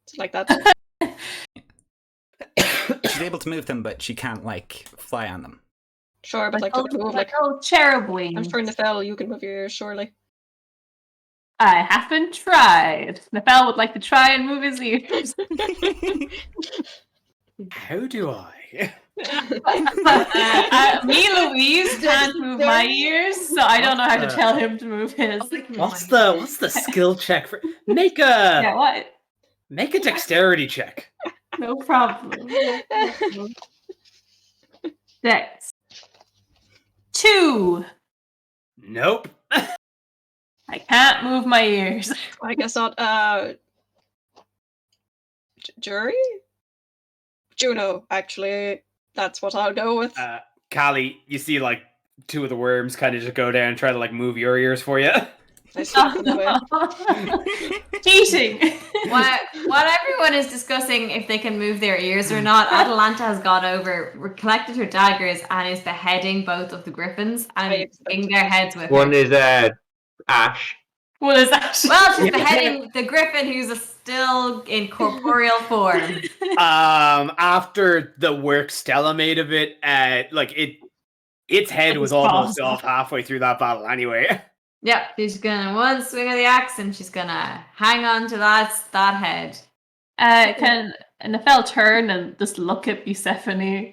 It's like that. She's able to move them, but she can't like fly on them. Sure, but like, you can move like. oh, cherub I'm wings. sure Nephil, you can move your ears, surely. I haven't tried. Nephil would like to try and move his ears. How do I? Me, Louise, can't move my ears, so I don't know how to tell him to move his. What's the skill check for? Make Yeah, what? a dexterity check. No problem. Dex. 2. Nope. I can't move my ears. I guess not. Jury? Juno, actually. That's what I'll go with. Callie, you see like two of the worms kind of just go down and try to like move your ears for you. I slap them away. Cheating. While everyone is discussing if they can move their ears or not, Atalanta has gone over, collected her daggers, and is beheading both of the griffins and taking their heads with One her. is Ash. What is that? Well, she's beheading the griffin who's still in corporeal form. After the work Stella made of it, its head was almost off halfway through that battle anyway. Yep, she's gonna one swing of the axe and she's gonna hang on to that head. Can Nefel turn and just look at Persephone?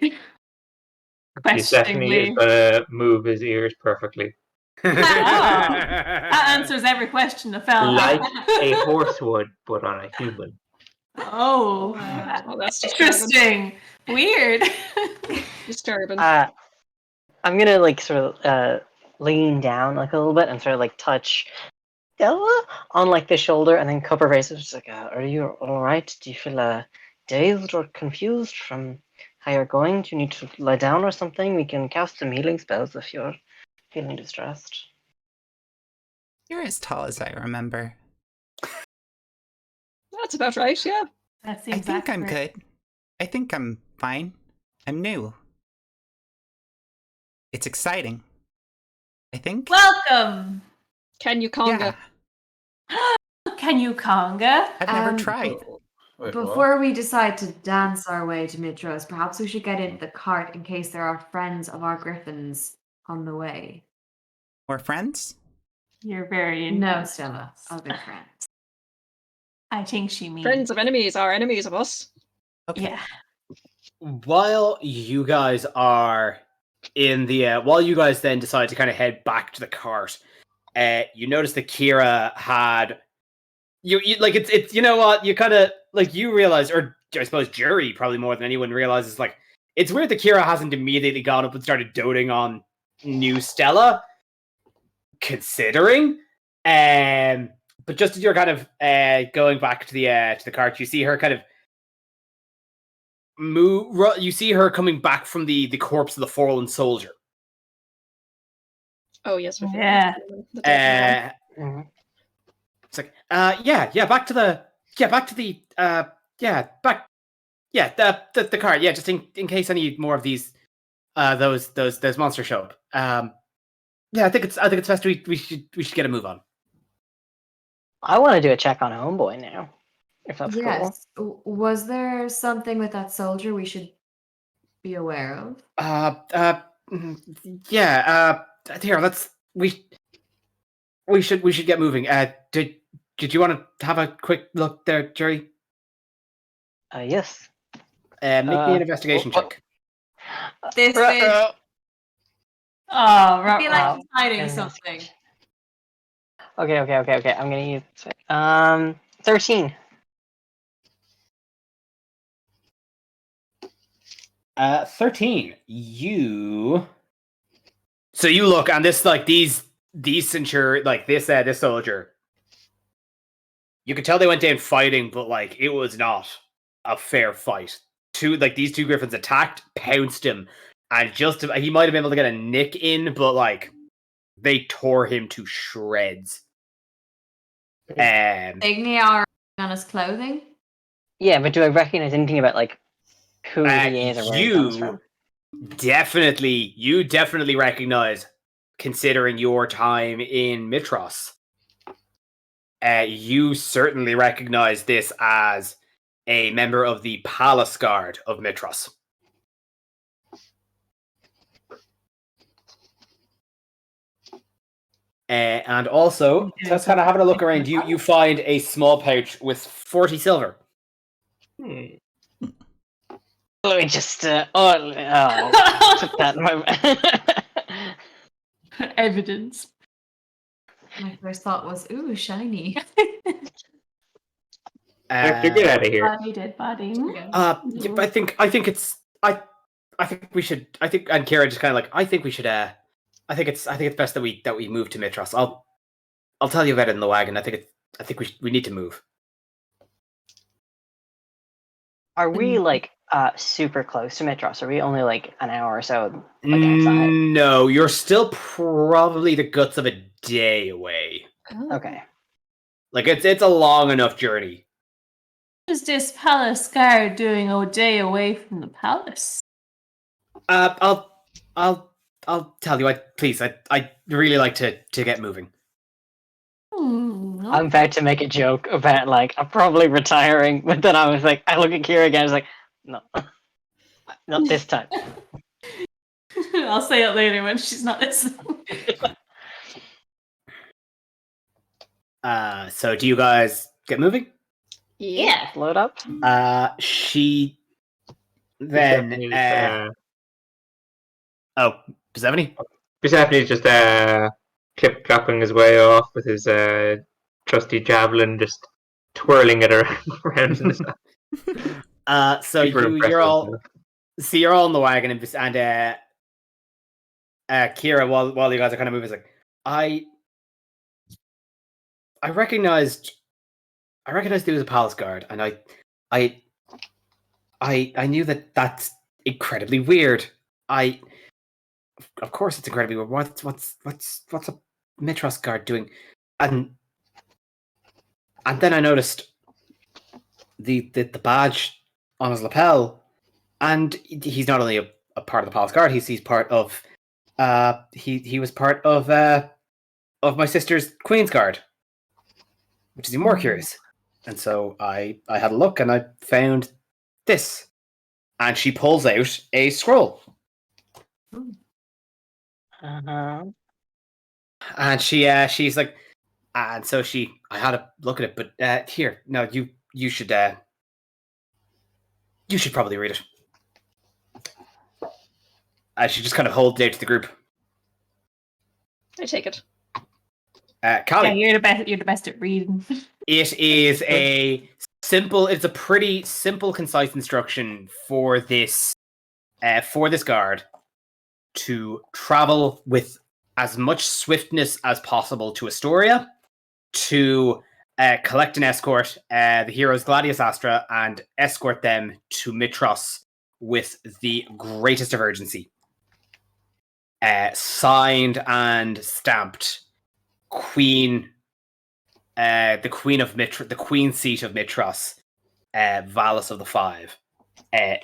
Persephone is gonna move his ears perfectly. That answers every question, Nefel. Like a horse would, but on a human. Oh, Well, that's interesting. Weird. disturbing. I'm gonna like sort of lean down like a little bit and sort of like touch Stella on like the shoulder and then cup her face. It's like, are you all right? Do you feel dazed or confused from how you're going? Do you need to lie down or something? We can cast some healing spells if you're feeling distressed. You're as tall as I remember. That's about right, yeah. That I seems think I'm accurate. good. I think I'm fine. I'm new. It's exciting. I think. Welcome. Can you conga? Yeah, Can you conga? I've never tried. Wait, what? Before we decide to dance our way to Mitros, perhaps we should get into the cart in case there are friends of our griffins on the way. We're friends? You're very No, Stella, other friends. I think she means Friends of enemies are enemies of us. Okay. Yeah. While you guys are in the while you guys then decide to kind of head back to the cart, you notice that Kira had you like it's you know what, you kind of like you realize, or I suppose Jury probably more than anyone realizes, like it's weird that Kira hasn't immediately gone up and started doting on new Stella, considering. But just as you're kind of going back to the cart, you see her kind of move. You see her coming back from the corpse of the fallen soldier. Oh yes, we're Yeah. the dead It's like, back to the cart. Yeah, just in case any more of these, those monsters show up. I think it's best we should get a move on. I want to do a check on Homeboy now, if that's cool. Yes. Was there something with that soldier we should be aware of? Here, we should get moving. Did you want to have a quick look there, Jerry? Yes. Make me an investigation check. This is... Oh, I right. feel like he's hiding something. Okay. I'm gonna use 13. 13. So you look, and this like these centurion, like this soldier. You could tell they went down fighting, but like it was not a fair fight. These two griffins attacked, pounced him, and he might have been able to get a nick in, but like they tore him to shreds. Insignia are on his clothing? Yeah, but do I recognize anything about like who he is or where he comes from? You definitely recognize, considering your time in Mitros. You certainly recognize this as a member of the Palace Guard of Mitros. And also, just kind of having a look around, you find a small pouch with 40 silver. Let me just put that in my Evidence. My first thought was, ooh, shiny. Get out of here. Dead body. I think we should. I think, and Kira just kind of like, I think we should. I think it's best that we move to Mitros. I'll tell you about it in the wagon. I think we need to move. Are we like super close to Mitros? Are we only like an hour or so outside? No, you're still probably the guts of a day away. Oh. Okay. Like it's a long enough journey. What is this palace guard doing all day away from the palace? I'll tell you. I'd really like to get moving. I'm about to make a joke about like I'm probably retiring, but then I was like, I look at Kira again. I was like, no, not this time. I'll say it later when she's not listening. So do you guys get moving? Yeah. Load up. She then Persephone? Persephone's just clip clopping his way off with his trusty javelin, just twirling it around in his hand. So Super impressed you're with all in the wagon and Kira, while you guys are kind of moving, is like, I recognized he was a palace guard, and I knew that's incredibly weird. Of course, it's incredibly weird. What's a Mitros guard doing? And then I noticed the badge on his lapel, and he's not only a part of the palace guard. He's part of he was part of my sister's Queen's Guard, which is even more curious. And so I had a look and I found this, and she pulls out a scroll. And she's like, and so I had a look at it, but here, no, you should probably read it. She just kind of holds it out to the group. I take it. Callie. Yeah, you're the best at reading. It is it's a pretty simple, concise instruction for this guard to travel with as much swiftness as possible to Astoria, to collect and escort the heroes Gladius Astra and escort them to Mitros with the greatest of urgency. Signed and stamped, Queen, the Queen of the Queen Seat of Mitros, Valis of the Five,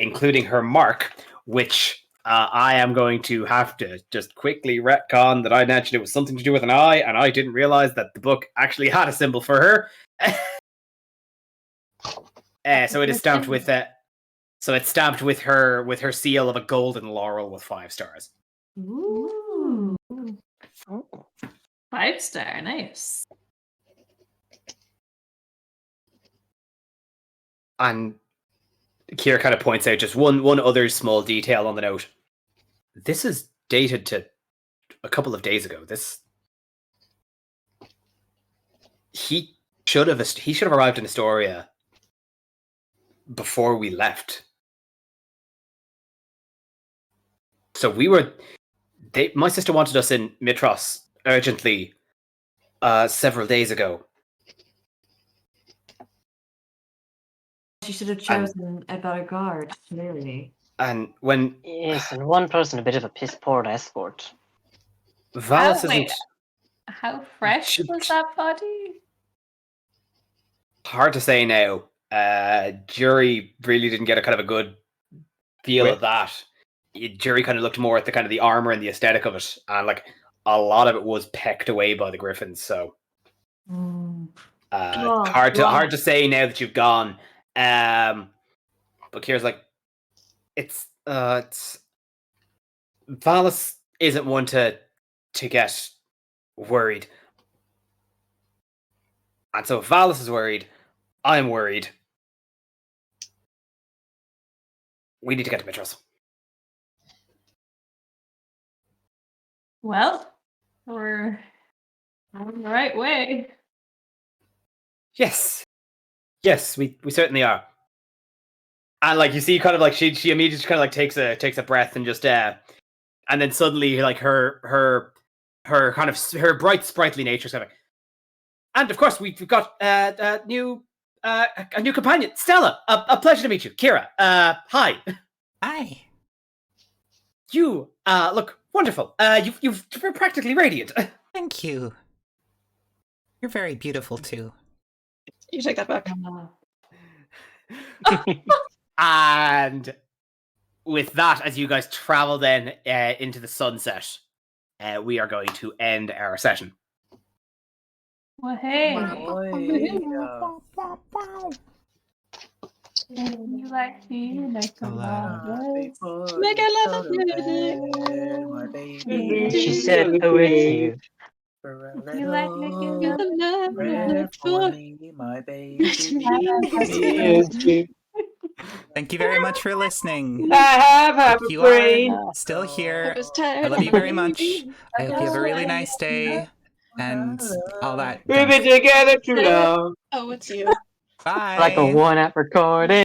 including her mark, which I am going to have to just quickly retcon that I mentioned it was something to do with an eye, and I didn't realize that the book actually had a symbol for her. So it is stamped with her seal of a golden laurel with 5 stars. Ooh. Oh. 5-star, nice. And Kira kind of points out just one other small detail on the note. This is dated to a couple of days ago. He should have arrived in Astoria before we left. So my sister wanted us in Mitros urgently several days ago. She should have chosen a better guard, clearly. And when Yes, and one person a bit of a piss poor escort. Valis Wait. isn't How fresh was that body? hard to say now. Jury really didn't get a kind of a good feel of that. Jury kind of looked more at the kind of the armor and the aesthetic of it, and like a lot of it was pecked away by the griffins. So hard to say now that you've gone. But Kira's like, it's Valis isn't one to get worried, and so if Valis is worried, I'm worried. We need to get to Mitros. Well, we're on the right way. Yes, we certainly are. And like you see, kind of like she immediately kind of like takes a breath and just and then suddenly like her kind of her bright sprightly nature is kind of like, and of course we've got a new companion, Stella. A pleasure to meet you, Kira. Hi. Hi. You look wonderful. You're practically radiant. Thank you. You're very beautiful too. You take that back. And with that, as you guys travel then into the sunset, we are going to end our session. Well, hey. You like me like a lot. Make I love you. She said, "Oh, it's you." You like making You're the love for for me, my baby. Thank you very much for listening. I have If a you brain. are still here, was tired. I love you very much. I hope you have a really nice day and all that. We've been together too long. Oh, it's you. Bye. Like a one-app recording.